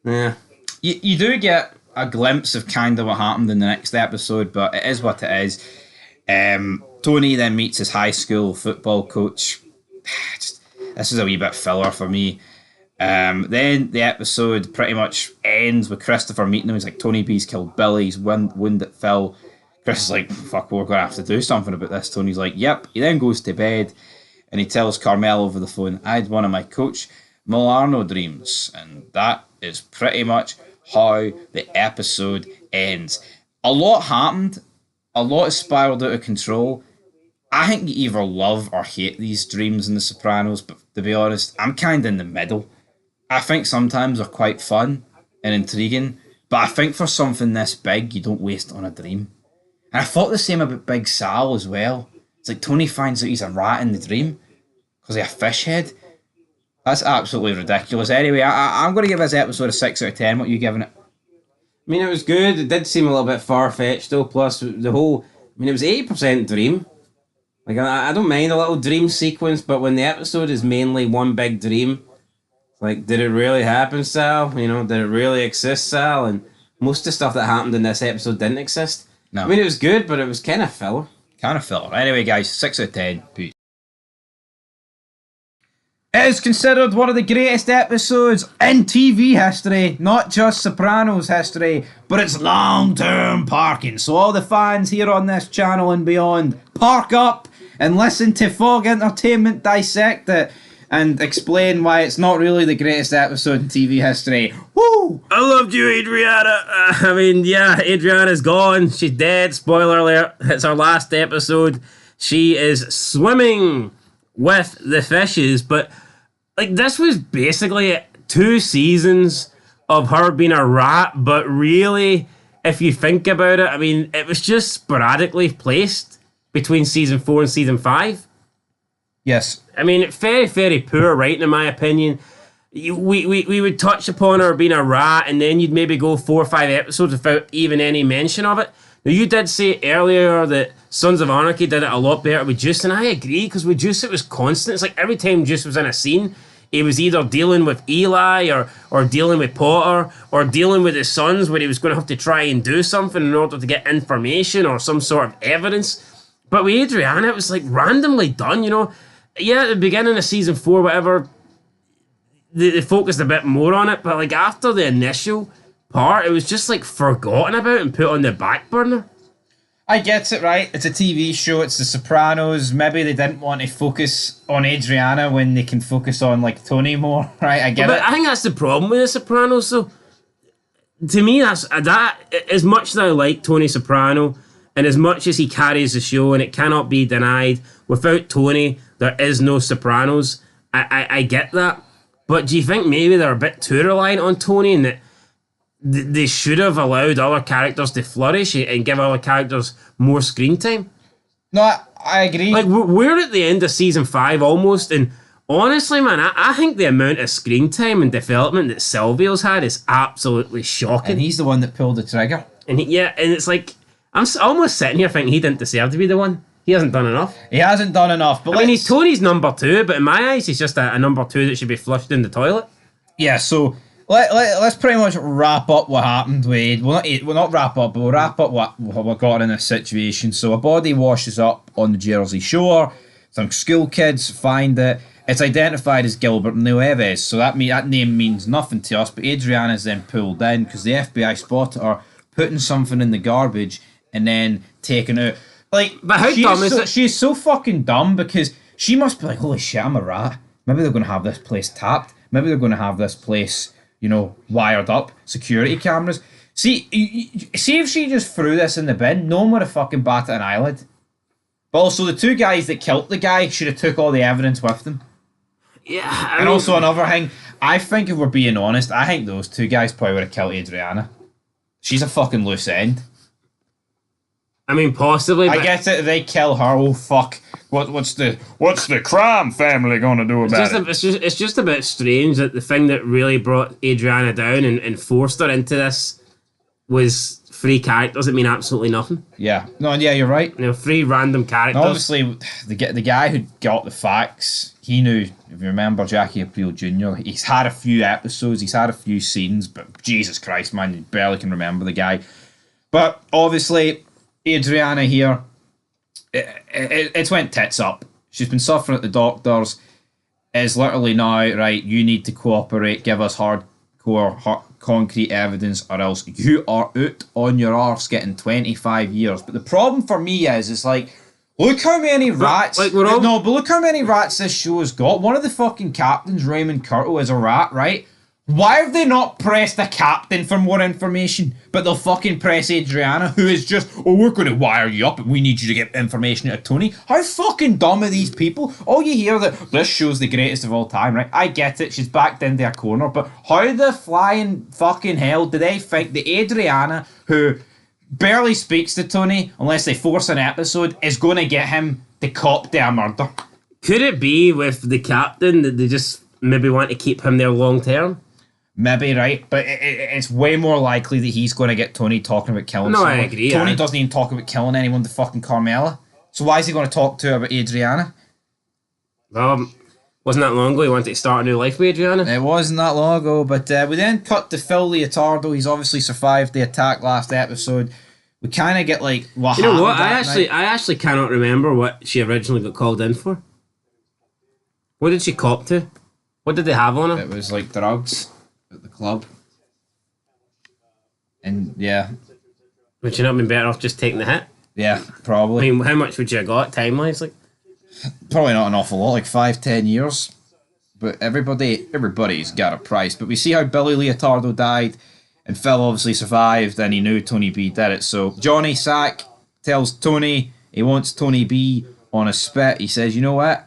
yeah. You do get a glimpse of kind of what happened in the next episode, but it is what it is. Tony then meets his high school football coach. This is a wee bit filler for me. Then the episode pretty much ends with Christopher meeting him. He's like, Tony B's killed Billy. He's wounded Phil. Chris is like, fuck, we're going to have to do something about this. Tony's like, yep. He then goes to bed and he tells Carmel over the phone, I had one of my Coach Milano dreams. And that is pretty much how the episode ends. A lot happened. A lot is spiraled out of control. I think you either love or hate these dreams in The Sopranos, but to be honest, I'm kind of in the middle. I think sometimes they're quite fun and intriguing, but I think for something this big, you don't waste it on a dream. And I thought the same about Big Sal as well. It's like Tony finds out he's a rat in the dream because he has a fish head. That's absolutely ridiculous. Anyway, I'm going to give this episode a 6 out of 10. What are you giving it? I mean, it was good. It did seem a little bit far-fetched, though. Plus, the whole... I mean, it was 80% dream. Like, I don't mind a little dream sequence, but when the episode is mainly one big dream, like, did it really happen, Sal? You know, did it really exist, Sal? And most of the stuff that happened in this episode didn't exist. No. I mean, it was good, but it was kind of filler. Kind of filler. Anyway, guys, 6 out of 10. Peace. It is considered one of the greatest episodes in TV history, not just Sopranos history, but it's long-term parking. So all the fans here on this channel and beyond, park up and listen to Fog Entertainment dissect it and explain why it's not really the greatest episode in TV history. Woo! I loved you, Adriana. I mean, yeah, Adriana's gone. She's dead. Spoiler alert. It's our last episode. She is swimming with the fishes, but like this was basically 2 seasons of her being a rat, but really, if you think about it, I mean, it was just sporadically placed between season 4 and season 5. Yes. I mean, very, very poor writing, in my opinion. We would touch upon her being a rat, and then you'd maybe go 4 or 5 episodes without even any mention of it. Now, you did say earlier that Sons of Anarchy did it a lot better with Juice, and I agree, because with Juice it was constant. It's like every time Juice was in a scene, he was either dealing with Eli or dealing with Potter or dealing with his sons where he was going to have to try and do something in order to get information or some sort of evidence. But with Adriana, it was like randomly done, you know. Yeah, at the beginning of season 4, whatever, they focused a bit more on it, but like after the initial part, it was just like forgotten about and put on the back burner. I get it, right? It's a TV show, it's The Sopranos. Maybe they didn't want to focus on Adriana when they can focus on like Tony more, right? I get it. I think that's the problem with The Sopranos, though. To me, that's that. As much as I like Tony Soprano, and as much as he carries the show, and it cannot be denied, without Tony, there is no Sopranos. I get that. But do you think maybe they're a bit too reliant on Tony and that they should have allowed other characters to flourish and give other characters more screen time? No, I agree. Like, we're at the end of season 5 almost, and honestly, man, I think the amount of screen time and development that Silvio's had is absolutely shocking. And he's the one that pulled the trigger. And and it's like, I'm almost sitting here thinking he didn't deserve to be the one. He hasn't done enough. He hasn't done enough. But I mean, he's Tony's number 2, but in my eyes, he's just a number 2 that should be flushed in the toilet. Yeah, so let's pretty much wrap up what happened with... We'll not wrap up, but we'll wrap up what we got in this situation. So a body washes up on the Jersey Shore. Some school kids find it. It's identified as Gilbert Nueves, so that name means nothing to us, but Adriana's then pulled in because the FBI spotted her putting something in the garbage and then taking out... Like, but how dumb is it? She's so fucking dumb because she must be like, holy shit, I'm a rat. Maybe they're going to have this place tapped. Maybe they're going to have this place, you know, wired up. Security cameras. See if she just threw this in the bin, no one would have fucking batted an eyelid. But also, the 2 guys that killed the guy should have took all the evidence with them. Yeah, and also another thing, I think if we're being honest, I think those 2 guys probably would have killed Adriana. She's a fucking loose end. I mean, possibly. I get it. They kill her. Oh fuck! What's the crime family gonna do about it? It's just a bit strange that the thing that really brought Adriana down and forced her into this was 3 characters that mean absolutely nothing. Yeah. No. Yeah, you're right. You know, 3 random characters. And obviously, the guy who got the facts, he knew. If you remember Jackie Aprile Jr., he's had a few episodes, he's had a few scenes, but Jesus Christ, man, you barely can remember the guy. But obviously, Adriana here, it's went tits up. She's been suffering at the doctors. It's literally now, right, you need to cooperate, give us hardcore, concrete evidence, or else you are out on your arse getting 25 years. But the problem for me is like, look how many rats... but look how many rats this show has got. One of the fucking captains, Raymond Curtle, is a rat, right? Why have they not pressed the captain for more information, but they'll fucking press Adriana, who is just, oh, we're going to wire you up and we need you to get information out of Tony? How fucking dumb are these people? All you hear that this show's the greatest of all time, right? I get it, she's backed into a corner, but how the flying fucking hell do they think that Adriana, who barely speaks to Tony unless they force an episode, is going to get him to cop to a murder? Could it be with the captain that they just maybe want to keep him there long term? Maybe, right? But it's way more likely that he's going to get Tony talking about killing someone. I agree. Tony doesn't even talk about killing anyone to fucking Carmela. So why is he going to talk to her about Adriana? Wasn't that long ago he wanted to start a new life with Adriana? It wasn't that long ago, but we then cut to Phil Leotardo. He's obviously survived the attack last episode. we kind of get like what You know happened what? that night. I actually cannot remember what she originally got called in for. What did she cop to? What did they have on her? It was like drugs at the club. And yeah. Would she not have been better off just taking the hit? Yeah, I probably. mean, how much would you have got time-wise? Like, Probably not an awful lot, like 5-10 years. But everybody's got a price. But we see how Billy Leotardo died, and Phil obviously survived, and he knew Tony B did it. So Johnny Sack tells Tony he wants Tony B on a spit. He says, you know what?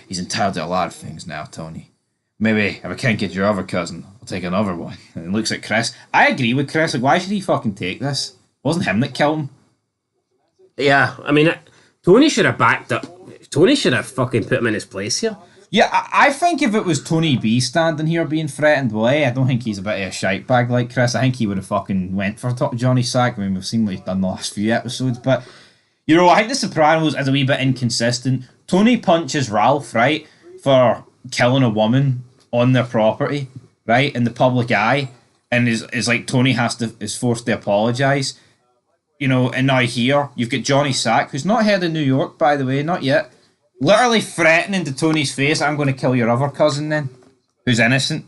He's entitled to a lot of things now, Tony. Maybe if I can't get your other cousin, I'll take another one. And he looks at Chris. I agree with Chris. Like, why should he fucking take this? It wasn't him that killed him. yeah, I mean, Tony should have backed up. Tony should have fucking put him in his place here. Yeah, I think if it was Tony B standing here being threatened, well, I don't think he's a bit of a shite bag like Chris. I think he would have fucking went for Johnny Sack. I mean, we've seen what he's done the last few episodes, but you know, I think The Sopranos is a wee bit inconsistent. Tony punches Ralph, right, for killing a woman on their property, right, in the public eye, and is like Tony is forced to apologise. You know, and now here you've got Johnny Sack, who's not heard of New York, by the way, not yet. Literally threatening to Tony's face, I'm going to kill your other cousin then, who's innocent.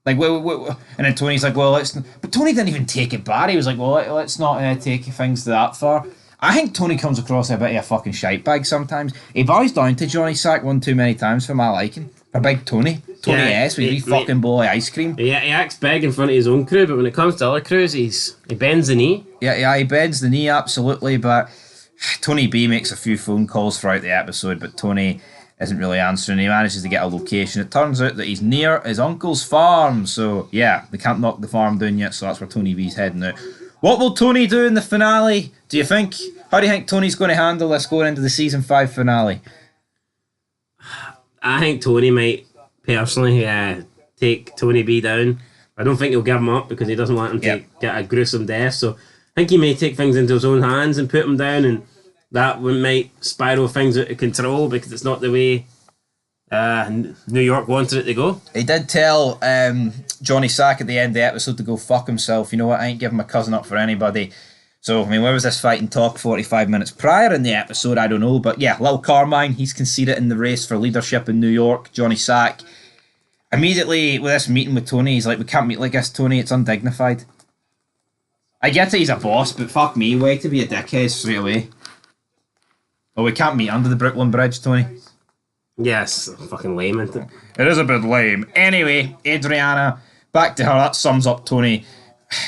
Like, and then Tony's like, well, let's... But Tony didn't even take it bad. He was like, well, let's not take things that far. I think Tony comes across a bit of a fucking shite bag sometimes. He bows down to Johnny Sack one too many times for my liking. For big Tony. Tony S with his fucking bowl of ice cream. Yeah, he acts big in front of his own crew, but when it comes to other crews, he bends the knee. Yeah, he bends the knee, absolutely, but... Tony B makes a few phone calls throughout the episode, but Tony isn't really answering. He manages to get a location. It turns out that he's near his uncle's farm, so yeah, they can't knock the farm down yet, so that's where Tony B's heading out. What will Tony do in the finale, do you think? How do you think Tony's going to handle this going into the season 5 finale? I think Tony might personally take Tony B down. I don't think he'll give him up because he doesn't want him to get a gruesome death, so I think he may take things into his own hands and put him down, and that might spiral things out of control because it's not the way New York wanted it to go. He did tell Johnny Sack at the end of the episode to go fuck himself. You know what? I ain't giving my cousin up for anybody. So, I mean, where was this fighting talk 45 minutes prior in the episode? I don't know. But yeah, Lil Carmine, he's conceded in the race for leadership in New York. Johnny Sack, immediately with this meeting with Tony, he's like, we can't meet like this, Tony. It's undignified. I get that he's a boss, but fuck me, way to be a dickhead straight away. Oh, we can't meet under the Brooklyn Bridge, Tony. Yes, fucking lame, isn't it? It is a bit lame. Anyway, Adriana, back to her. That sums up Tony.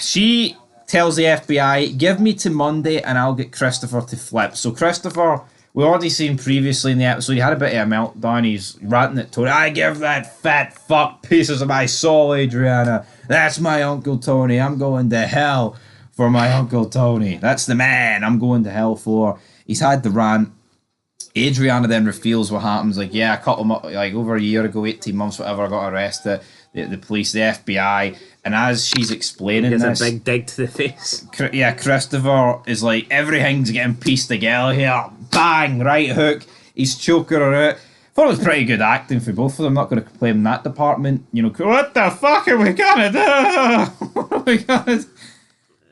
She tells the FBI, give me to Monday and I'll get Christopher to flip. So Christopher, we already seen previously in the episode, he had a bit of a meltdown. He's ranting at Tony. I give that fat fuck pieces of my soul, Adriana. That's my Uncle Tony. I'm going to hell for my Uncle Tony. That's the man I'm going to hell for. He's had the rant. Adriana then reveals what happens. Like, yeah, I cut him up like over a year ago, 18 months, whatever, I got arrested. The police, the FBI, and as she's explaining Gets this... a big dig to the face. Yeah, Christopher is like, everything's getting pieced together here. Bang, right hook. He's choking her out. Thought it was pretty good acting for both of them. Not going to complain in that department. You know, what the fuck are we going to do? What are we going to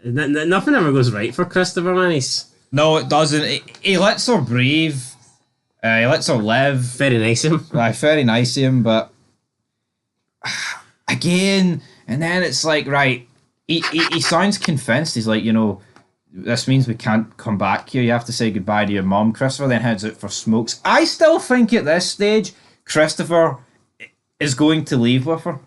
do? Nothing ever goes right for Christopher, man. No, it doesn't. He lets her breathe. He lets her live. Very nice of him. Very nice of him, but again, and then it's like, right, he sounds convinced. He's like, you know, this means we can't come back here. You have to say goodbye to your mom. Christopher then heads out for smokes. I still think at this stage, Christopher is going to leave with her.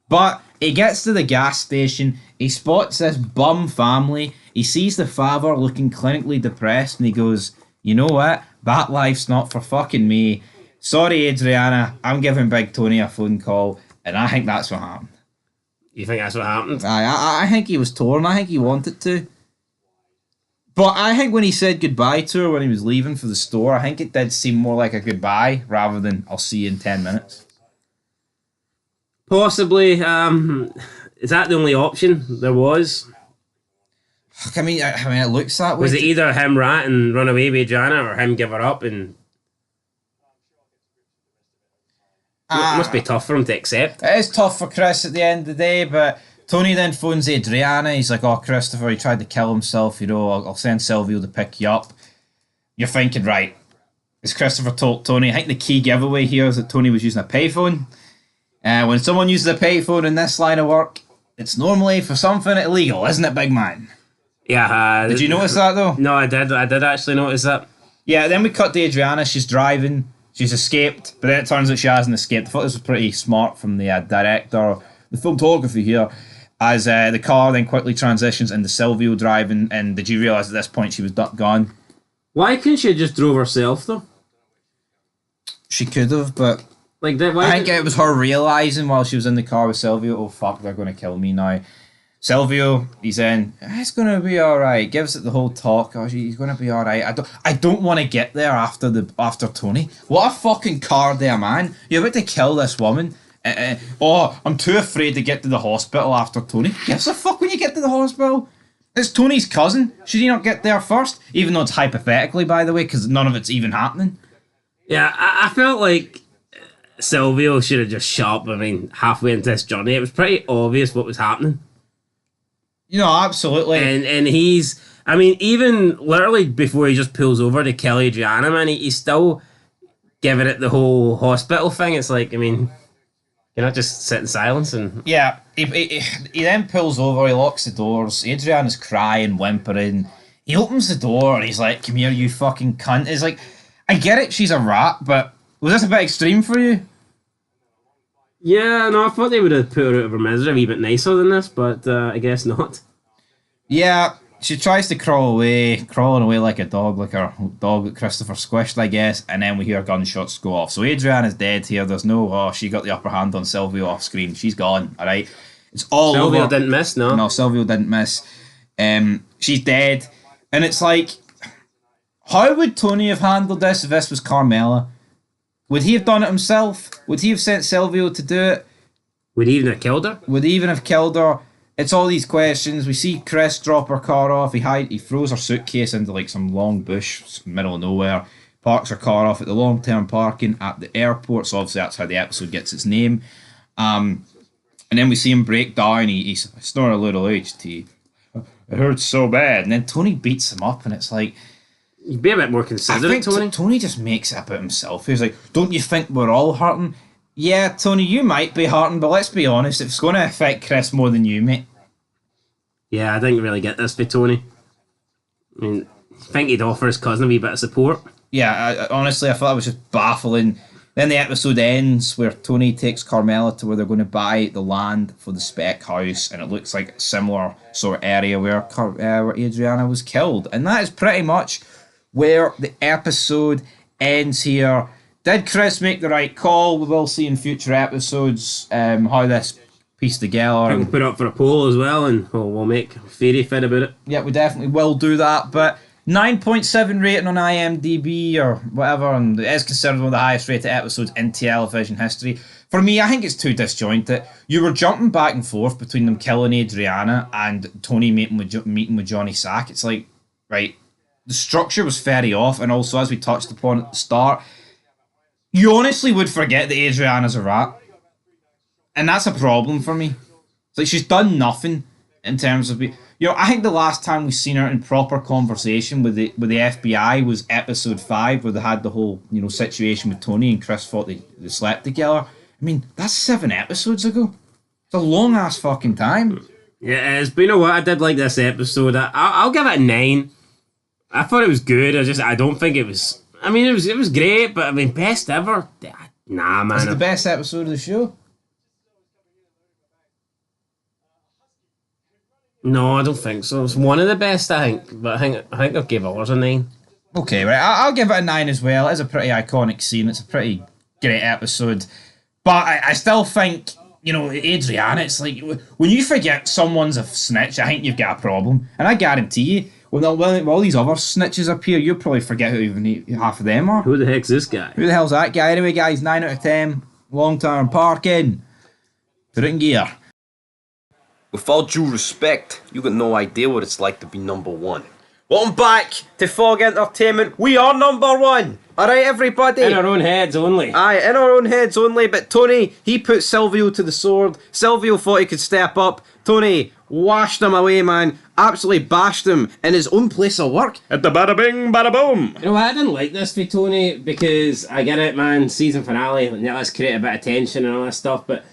But he gets to the gas station. He spots this bum family. He sees the father looking clinically depressed, and he goes, you know what? That life's not for fucking me. Sorry, Adriana. I'm giving Big Tony a phone call, and I think that's what happened. You think that's what happened? I think he was torn. I think he wanted to. But I think when he said goodbye to her when he was leaving for the store, I think it did seem more like a goodbye rather than I'll see you in 10 minutes. Possibly. Is that the only option there was? I mean, it looks that way. Was it either him rat and run away with Jana, or him give her up and... It must be tough for him to accept. It is tough for Chris at the end of the day, but Tony then phones Adriana. He's like, "Oh, Christopher, he tried to kill himself. I'll send Silvio to pick you up." You're thinking, right? As Christopher told Tony, I think the key giveaway here is that Tony was using a payphone. When someone uses a payphone in this line of work, it's normally for something illegal, isn't it, big man? Yeah. Did you notice that though? No, I did. I did actually notice that. Yeah. Then we cut to Adriana. She's driving. She's escaped, but then it turns out she hasn't escaped. I thought this was pretty smart from the director, the filmography here. As the car then quickly transitions into Silvio driving, and did you realise at this point she was gone? Why couldn't she have just drove herself though? She could have, but Like that. I think it was her realising while she was in the car with Silvio, oh fuck, they're going to kill me now. Silvio, he's in, it's going to be alright, gives it the whole talk, oh, he's going to be alright. I don't want to get there after Tony. What a fucking card there, man. You're about to kill this woman. I'm too afraid to get to the hospital after Tony. Gives a fuck when you get to the hospital. It's Tony's cousin. Should he not get there first? Even though it's hypothetically, by the way, because none of it's even happening. Yeah, I felt like Silvio should have just shot up. I mean, halfway into this journey, it was pretty obvious what was happening. You know, absolutely. And he's, I mean, even literally before he just pulls over to kill Adriana, man, he's still giving it the whole hospital thing. It's like, I mean, you're not just sit in silence and... Yeah, he then pulls over, he locks the doors, Adriana's crying, whimpering. He opens the door and he's like, "Come here, you fucking cunt." He's like, I get it, she's a rat, but was this a bit extreme for you? Yeah, no, I thought they would have put her out of her misery a wee bit nicer than this, but I guess not. Yeah, she tries to crawling away like a dog, like her dog that Christopher squished, I guess, and then we hear gunshots go off. So Adriana's dead here. There's no, she got the upper hand on Silvio off screen. She's gone, alright? It's all Silvio over. didn't miss, no? No, Silvio didn't miss. She's dead. And it's like, how would Tony have handled this if this was Carmela? Would he have done it himself? Would he have sent Silvio to do it? Would he even have killed her? Would he even have killed her? It's all these questions. We see Chris drop her car off. He throws her suitcase into like some long bush, middle of nowhere. Parks her car off at the long-term parking at the airport. So obviously that's how the episode gets its name. And then we see him break down. He's snoring a little HT. It hurts so bad. And then Tony beats him up, and it's like, You'd be a bit more considerate, Tony. Tony just makes it about himself. He's like, "Don't you think we're all hurting?" Yeah, Tony, you might be hurting, but let's be honest, it's going to affect Chris more than you, mate. Yeah, I didn't really get this for Tony. I mean, I think he'd offer his cousin a wee bit of support. Yeah, honestly, I thought it was just baffling. Then the episode ends where Tony takes Carmela to where they're going to buy the land for the spec house, and it looks like a similar sort of area where Adriana was killed. And that is pretty much where the episode ends here. Did Chris make the right call? We will see in future episodes how this pieced together. We'll put it up for a poll as well, and we'll make a fairy fit about it. Yeah, we definitely will do that. But 9.7 rating on IMDb or whatever, and it is considered one of the highest rated episodes in television history. For me, I think it's too disjointed. You were jumping back and forth between them killing Adriana and Tony meeting with Johnny Sack. It's like, right, the structure was very off, and also, as we touched upon at the start, you honestly would forget that Adriana's a rat. And that's a problem for me. It's like she's done nothing in terms of... I think the last time we seen her in proper conversation with the FBI was episode 5, where they had the whole, situation with Tony and Chris thought they slept together. I mean, that's 7 episodes ago. It's a long-ass fucking time. Yeah, it is. But you know what? I did like this episode. I'll give it a 9. I thought it was good. I don't think it was... I mean, it was great, but I mean, best ever? Nah, man. It's the best episode of the show. No, I don't think so. It's one of the best, I think. But I think I'll give ours a 9. Okay, right. I'll give it a 9 as well. It's a pretty iconic scene. It's a pretty great episode. But I still think, Adriana, it's like, when you forget someone's a snitch, I think you've got a problem. And I guarantee you, when all these other snitches appear, you'll probably forget who even half of them are. Who the heck's this guy? Who the hell's that guy? Anyway, guys, 9 out of 10. Long-term parking. Put it in gear. With all due respect, you got no idea what it's like to be number one. Welcome back to Fog Entertainment. We are number one. Alright, everybody. In our own heads only. Aye, in our own heads only. But Tony, he put Silvio to the sword. Silvio thought he could step up. Tony washed him away, man. Absolutely bashed him in his own place of work. At the bada bing, bada boom. You know what, I didn't like this for Tony because I get it, man, season finale, let's create a bit of tension and all that stuff, but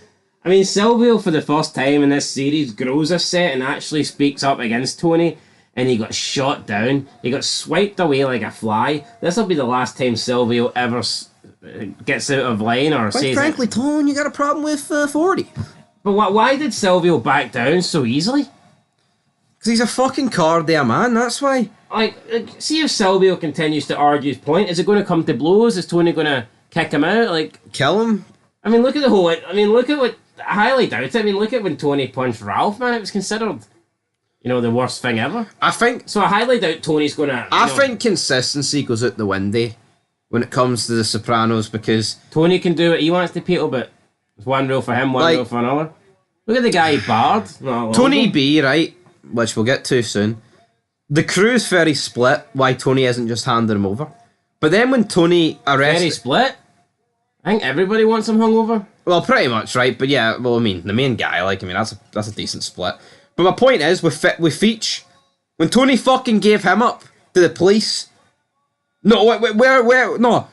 I mean, Silvio for the first time in this series grows a set and actually speaks up against Tony, and he got shot down. He got swiped away like a fly. This will be the last time Silvio ever gets out of line or Quite says frankly, Tony, you got a problem with 40. But why did Silvio back down so easily? Because he's a fucking card-there, man, that's why. Like, see if Silvio continues to argue his point. Is it going to come to blows? Is Tony going to kick him out? Like, kill him? I mean, look at the whole... I mean, look at what... I highly doubt it. I mean, look at when Tony punched Ralph, man. It was considered, you know, the worst thing ever. I think... So I highly doubt Tony's going to... I think consistency goes out the window when it comes to the Sopranos, because... Tony can do what he wants to people, but it's one rule for him, one rule for another. Look at the guy he barred. Tony B, right, which we'll get to soon. The crew's very split why Tony isn't just handing him over. But then when Tony arrests... Very split? I think everybody wants him hungover. Well, pretty much, right? But yeah, well, I mean, the main guy, like, I mean, that's a decent split. But my point is, with Feach, when Tony fucking gave him up to the police... No, where, no.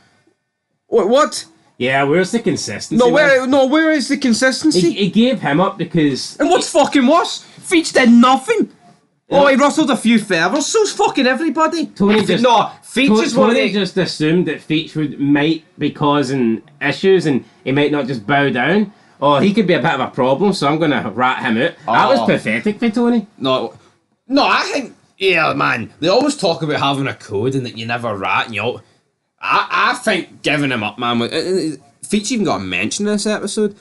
What? Yeah, where's the consistency? Where is the consistency? He gave him up because... And what's fucking worse? Feach did nothing. Yeah. Oh, he rustled a few feathers. So's fucking everybody. Tony just... No, Feach is Tony just assumed that Feach might be causing issues and he might not just bow down. Oh, he could be a bit of a problem, so I'm going to rat him out. That was pathetic for Tony. No, I think... Yeah, man. They always talk about having a code and that you never rat and you all... I think giving him up, man. Feach even got a mention in this episode.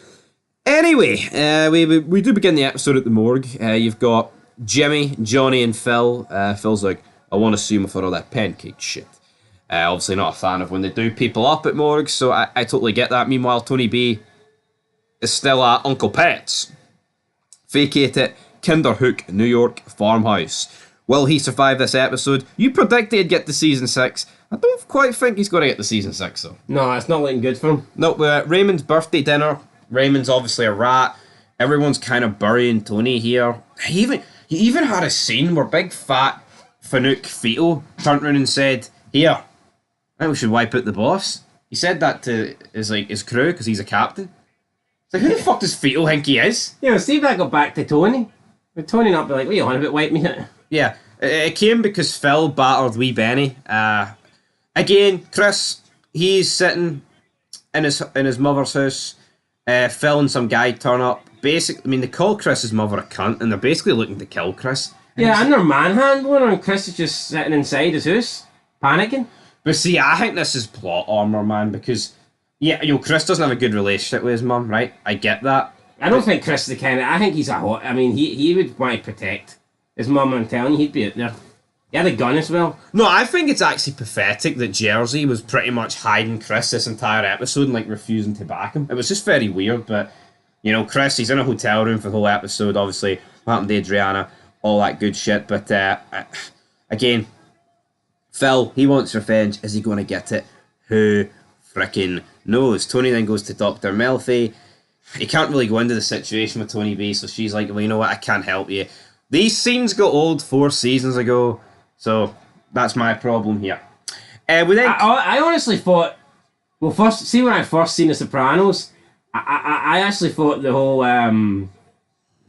Anyway, we do begin the episode at the morgue. You've got Jimmy, Johnny, and Phil. Phil's like, I want to sue him for all that pancake shit. Obviously not a fan of when they do people up at morgues, so I totally get that. Meanwhile, Tony B is still at Uncle Pet's. Vacate it, Kinderhook, New York farmhouse. Will he survive this episode? You predicted he'd get to season 6. I don't quite think he's going to get to season 6, though. No, it's not looking good for him. No, Raymond's birthday dinner. Raymond's obviously a rat. Everyone's kind of burying Tony here. He even had a scene where big fat Fanuc Fito turned around and said, "Here, I think we should wipe out the boss." He said that to his crew because he's a captain. It's like, who the fuck does Fito think he is? Yeah, see if that got back to Tony. Would Tony not be like, what are you on about, wipe me out? Yeah, it came because Phil battered wee Benny. Again, Chris, he's sitting in his mother's house. Phil and some guy turn up. Basically, I mean, they call Chris's mother a cunt, and they're basically looking to kill Chris. And they're manhandling her, and Chris is just sitting inside his house, panicking. But see, I think this is plot armor, man, because Chris doesn't have a good relationship with his mum, right? I get that. I don't think Chris is the kind of... I think he's a hot... I mean, he would want to protect his mum, I'm telling you, he'd be out there. He had a gun as well. No, I think it's actually pathetic that Jersey was pretty much hiding Chris this entire episode and, refusing to back him. It was just very weird, but, Chris, he's in a hotel room for the whole episode, obviously. What happened to Adriana, all that good shit, but, again, Phil, he wants revenge. Is he going to get it? Who frickin' knows? Tony then goes to Dr. Melfi. He can't really go into the situation with Tony B, so she's like, well, you know what, I can't help you. These scenes got old 4 seasons ago, so that's my problem here. I honestly thought, well, when I first seen The Sopranos, I actually thought the whole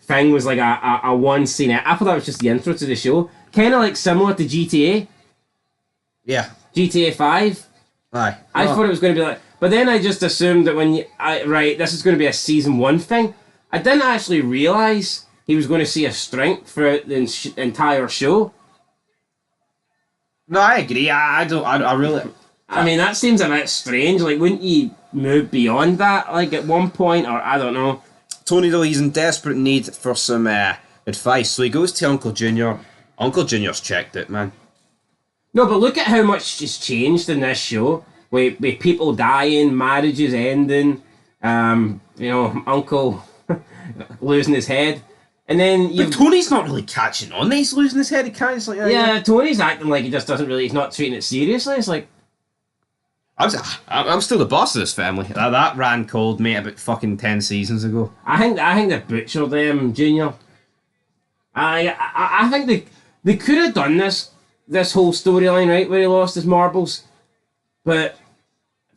thing was like a one scene. I thought that was just the intro to the show, kind of like similar to GTA. Yeah. GTA 5. Aye. I thought it was going to be like, but then I just assumed that this is going to be a season 1 thing. I didn't actually realise he was going to see a strength throughout the entire show. No, I agree. I really... I mean, that seems a bit strange. Like, wouldn't you move beyond that, at one point? Or, I don't know. Tony, though, he's in desperate need for some advice. So he goes to Uncle Junior. Uncle Junior's checked it, man. No, but look at how much has changed in this show. With people dying, marriages ending, Uncle losing his head. And then But Tony's not really catching on. He's losing his head. He can't. It's like, yeah, Tony's acting like he just doesn't really. He's not treating it seriously. It's like I'm still the boss of this family. That ran cold, mate, about fucking 10 seasons ago. I think they butchered them, Junior. I think they could have done this whole storyline right where he lost his marbles, but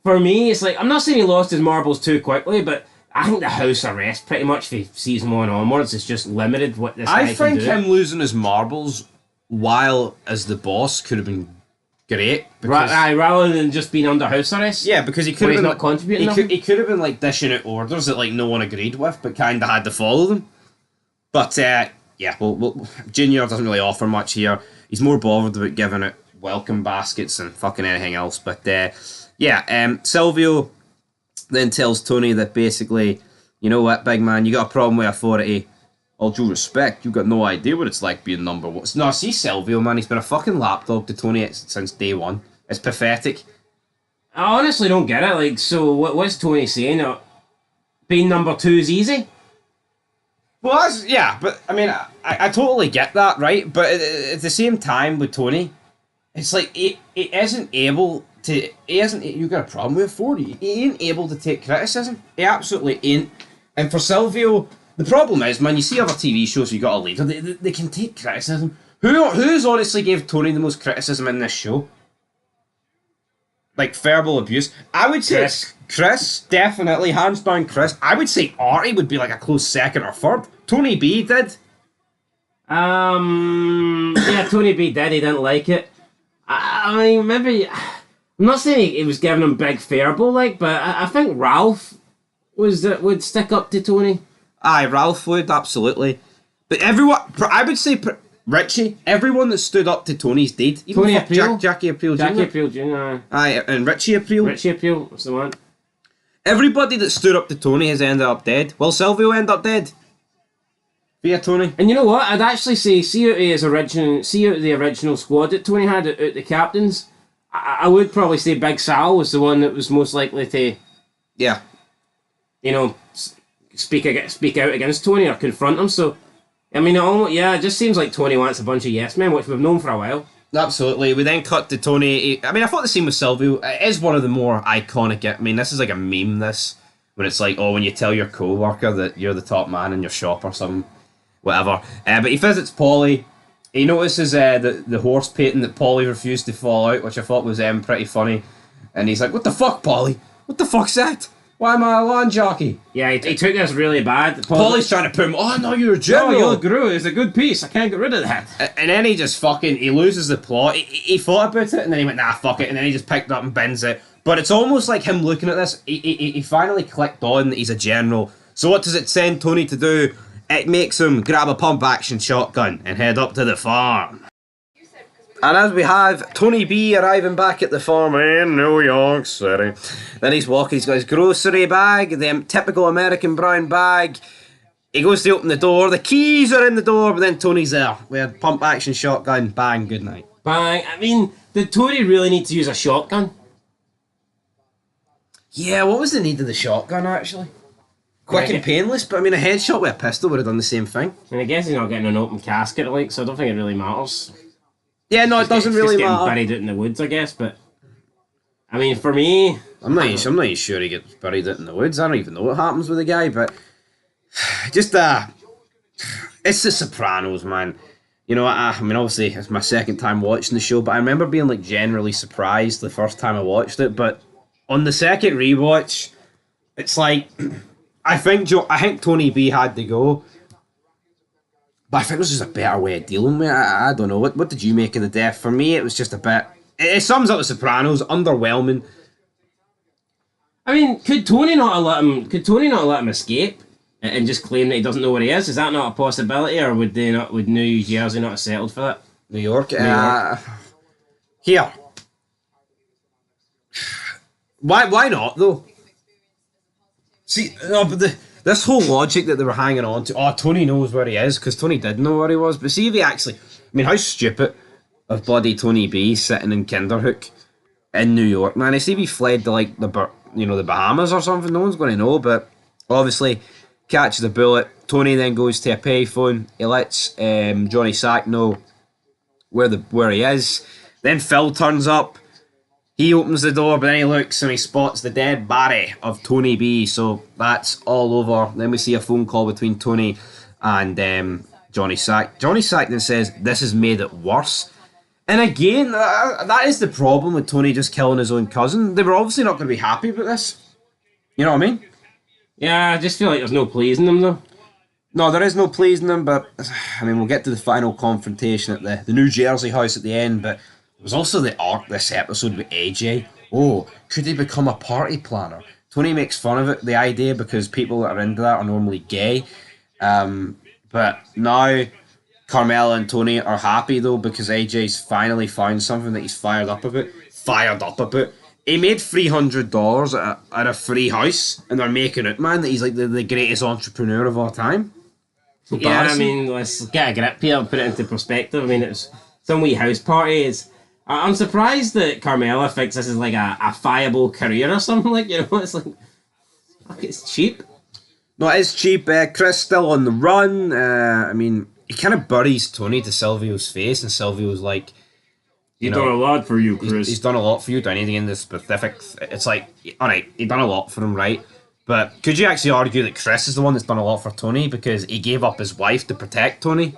for me, it's like I'm not saying he lost his marbles too quickly, but I think the house arrest pretty much for season 1 onwards is just limited what this guy I can think do. him losing his marbles while as the boss could have been great. Because, Rather than just being under house arrest. yeah, because he could Where have he's been not contributing. he could have been like dishing out orders that like no one agreed with, but kind of had to follow them. But yeah, well, Junior doesn't really offer much here. He's more bothered about giving out welcome baskets and fucking anything else. But Silvio then tells Tony that basically, you know what, big man, you got a problem with authority. All due respect, you've got no idea what it's like being number one. No, see Silvio, man, he's been a fucking lapdog to Tony since day one. It's pathetic. I honestly don't get it. Like, so what's Tony saying? Being number 2 is easy? Well, but I mean, I totally get that, right? But at the same time with Tony, it's like he isn't able to. You got a problem with authority. He ain't able to take criticism. He absolutely ain't. And for Silvio, the problem is, man, you see other TV shows you got a leader, they can take criticism. Who's honestly gave Tony the most criticism in this show? Like verbal abuse. I would say Chris, definitely, hands down Chris. I would say Artie would be like a close second or third. Tony B did. Yeah, Tony B did. He didn't like it. I mean, maybe. I'm not saying he was giving him big verbal, like, but I think Ralph would stick up to Tony. Aye, Ralph would, absolutely. But everyone, I would say Richie, everyone that stood up to Tony's dead. Even Tony Aprile? Jackie Aprile Jr. Jackie Aprile Jr. Aye, and Richie Aprile. Richie Aprile, what's the one? Everybody that stood up to Tony has ended up dead. Will Silvio end up dead? Via Tony. And you know what? I'd actually say, see out the original squad that Tony had out the captains. I would probably say Big Sal was the one that was most likely to, Yeah. you know, speak out against Tony or confront him. So, I mean, it just seems like Tony wants a bunch of yes men, which we've known for a while. Absolutely. We then cut to Tony. I mean, I thought the scene with Silvio, it is one of the more iconic. I mean, this is like a meme, this. When it's like, when you tell your co-worker that you're the top man in your shop or something. Whatever. But he visits Polly. He notices the horse painting that Polly refused to fall out, which I thought was pretty funny. And he's like, what the fuck, Polly? What the fuck's that? Why am I a lawn jockey? Yeah, he took this really bad. Polly's trying to put him, oh no, you're a general. No, you're Gru. It's a good piece. I can't get rid of that. And then he just he loses the plot. He thought about it and then he went, nah, fuck it. And then he just picked it up and bends it. But it's almost like him looking at this. He finally clicked on that he's a general. So what does it send Tony to do? It makes him grab a pump-action shotgun and head up to the farm. And as we have Tony B arriving back at the farm in New York City. Then he's walking, he's got his grocery bag, the typical American brown bag. He goes to open the door, the keys are in the door, but then Tony's there. We had pump-action shotgun, bang, good night. Bang. I mean, did Tony really need to use a shotgun? Yeah, what was the need of the shotgun, actually? Quick and painless, but I mean, a headshot with a pistol would have done the same thing. And I guess he's not getting an open casket, like, so I don't think it really matters. Yeah, no, it doesn't It's really just getting matter. buried out in the woods, I guess, but... I mean, for me... I'm not even sure he gets buried out in the woods. I don't even know what happens with the guy, but... Just, it's the Sopranos, man. You know, I mean, obviously, it's my second time watching the show, but I remember being, like, generally surprised the first time I watched it, but on the second rewatch, it's like... I think Tony B had to go, but I think there's just a better way of dealing with it. I don't know. What did you make of the death? For me, it was just a bit... It sums up The Sopranos, underwhelming. I mean, could Tony not have let him escape and just claim that he doesn't know where he is? Is that not a possibility, or would New Jersey not have settled for that? New York? York. Here. Why not, though? See, no, but this whole logic that they were hanging on to, Tony knows where he is, because Tony did know where he was, but see if he actually... I mean, how stupid of bloody Tony B sitting in Kinderhook in New York, man. See if he fled to, like, the Bahamas or something, no one's going to know, but obviously catches a bullet. Tony then goes to a payphone. He lets Johnny Sack know where he is. Then Phil turns up. He opens the door, but then he looks and he spots the dead body of Tony B. So that's all over. Then we see a phone call between Tony and Johnny Sack. Johnny Sack then says, "This has made it worse." And again, that is the problem with Tony just killing his own cousin. They were obviously not going to be happy about this. You know what I mean? Yeah, I just feel like there's no pleasing them though. No, there is no pleasing them, but I mean, we'll get to the final confrontation at the New Jersey house at the end, but there was also the arc this episode with AJ. Oh, could he become a party planner? Tony makes fun of it, the idea, because people that are into that are normally gay. But now Carmella and Tony are happy though, because AJ's finally found something that he's fired up about. He made $300 at a free house, and they're making it, man, that he's like the greatest entrepreneur of all time. Yeah, I mean, let's get a grip here and put it into perspective. I mean, it's some wee house party. I'm surprised that Carmella thinks this is like a viable career or something, like, you know, it's like, fuck, it's cheap. No, it is cheap. Chris still on the run. I mean, he kind of buries Tony to Silvio's face, and Silvio's like, He's done a lot for you, Chris. He's done a lot for you. Do anything in the specifics? It's like, alright, he done a lot for him, right? But could you actually argue that Chris is the one that's done a lot for Tony because he gave up his wife to protect Tony?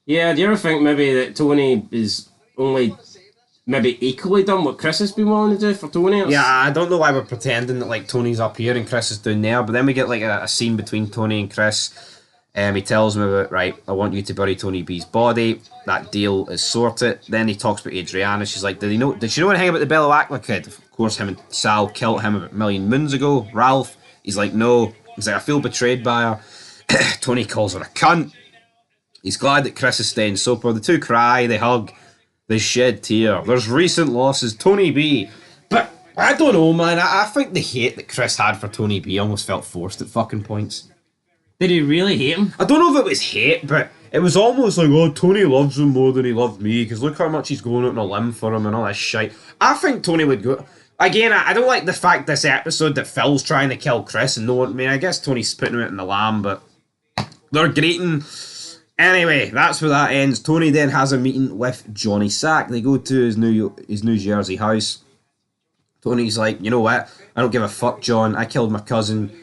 Yeah, do you ever think maybe that Tony is only maybe equally done what Chris has been willing to do for Tony? Yeah, I don't know why we're pretending that like Tony's up here and Chris is down there, but then we get like a scene between Tony and Chris. He tells him about, right, I want you to bury Tony B's body. That deal is sorted. Then he talks about Adriana. She's like, did she know anything about the Bella Ackler kid? Of course, him and Sal killed him about a million moons ago. Ralph, he's like, no. He's like, I feel betrayed by her. Tony calls her a cunt. He's glad that Chris is staying sober. The two cry, they hug, they shed tear. There's recent losses. Tony B. But I don't know, man. I think the hate that Chris had for Tony B almost felt forced at fucking points. Did he really hate him? I don't know if it was hate, but it was almost like, oh, Tony loves him more than he loved me, because look how much he's going out on a limb for him and all this shit. I think Tony would go... Again, I don't like the fact this episode that Phil's trying to kill Chris and no one... I mean, I guess Tony's putting him out in the lamb, but they're greeting. Anyway, that's where that ends. Tony then has a meeting with Johnny Sack. They go to his New Jersey house. Tony's like, you know what? I don't give a fuck, John. I killed my cousin.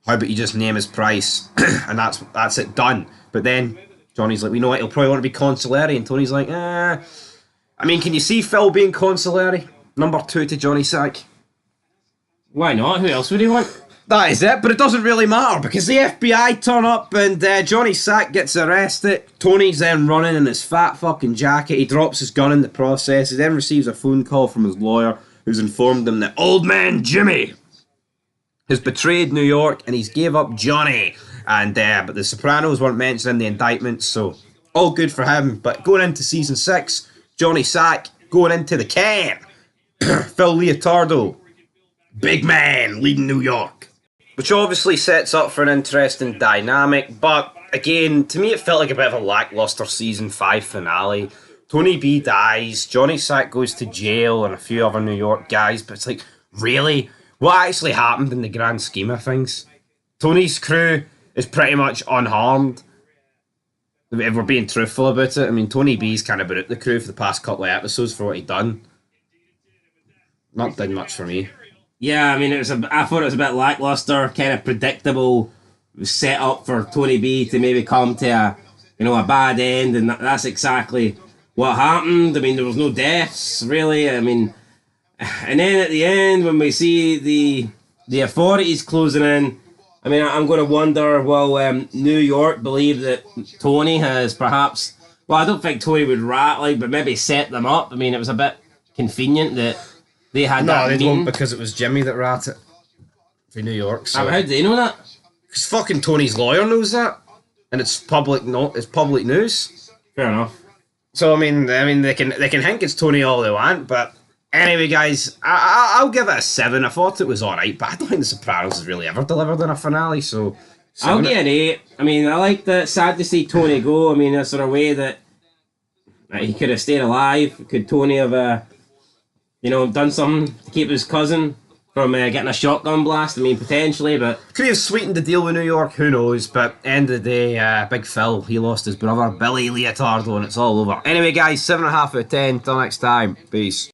How about you just name his price? And that's it, done. But then Johnny's like, you know what, he'll probably want to be consigliere. And Tony's like, I mean, can you see Phil being consigliere? Number 2 to Johnny Sack. Why not? Who else would he want? That is it, but it doesn't really matter because the FBI turn up and Johnny Sack gets arrested. Tony's then running in his fat fucking jacket. He drops his gun in the process. He then receives a phone call from his lawyer who's informed him that old man Jimmy has betrayed New York and he's gave up Johnny. And but the Sopranos weren't mentioned in the indictment, so all good for him. But going into season 6, Johnny Sack going into the can. Phil Leotardo, big man leading New York. Which obviously sets up for an interesting dynamic, but again, to me it felt like a bit of a lackluster season 5 finale. Tony B dies, Johnny Sack goes to jail, and a few other New York guys, but it's like, really? What actually happened in the grand scheme of things? Tony's crew is pretty much unharmed. If we're being truthful about it, I mean, Tony B's kind of been out the crew for the past couple of episodes for what he done. Not did much for me. Yeah, I mean, I thought it was a bit lackluster, kind of predictable, set up for Tony B to maybe come to a bad end, and that's exactly what happened. I mean, there was no deaths, really. I mean, and then at the end, when we see the authorities closing in, I mean, I'm going to wonder, will New York believe that Tony has perhaps... Well, I don't think Tony would rat, but maybe set them up. I mean, it was a bit convenient that they had that meeting. No, they don't, because it was Jimmy that ratted for New York. So. How do they know that? Because fucking Tony's lawyer knows that. And it's public news. Fair enough. So, I mean, they can think it's Tony all they want, but... Anyway, guys, I'll give it a 7. I thought it was alright, but I don't think The Sopranos has really ever delivered in a finale, so... I'll give it an 8. I mean, I like that. Sad to see Tony go. I mean, that's sort of way that he could have stayed alive. Could Tony have, done something to keep his cousin from getting a shotgun blast. I mean, potentially, but could he have sweetened the deal with New York? Who knows? But end of the day, Big Phil, he lost his brother Billy Leotardo, and it's all over. Anyway, guys, 7.5 out of 10. Till next time, peace.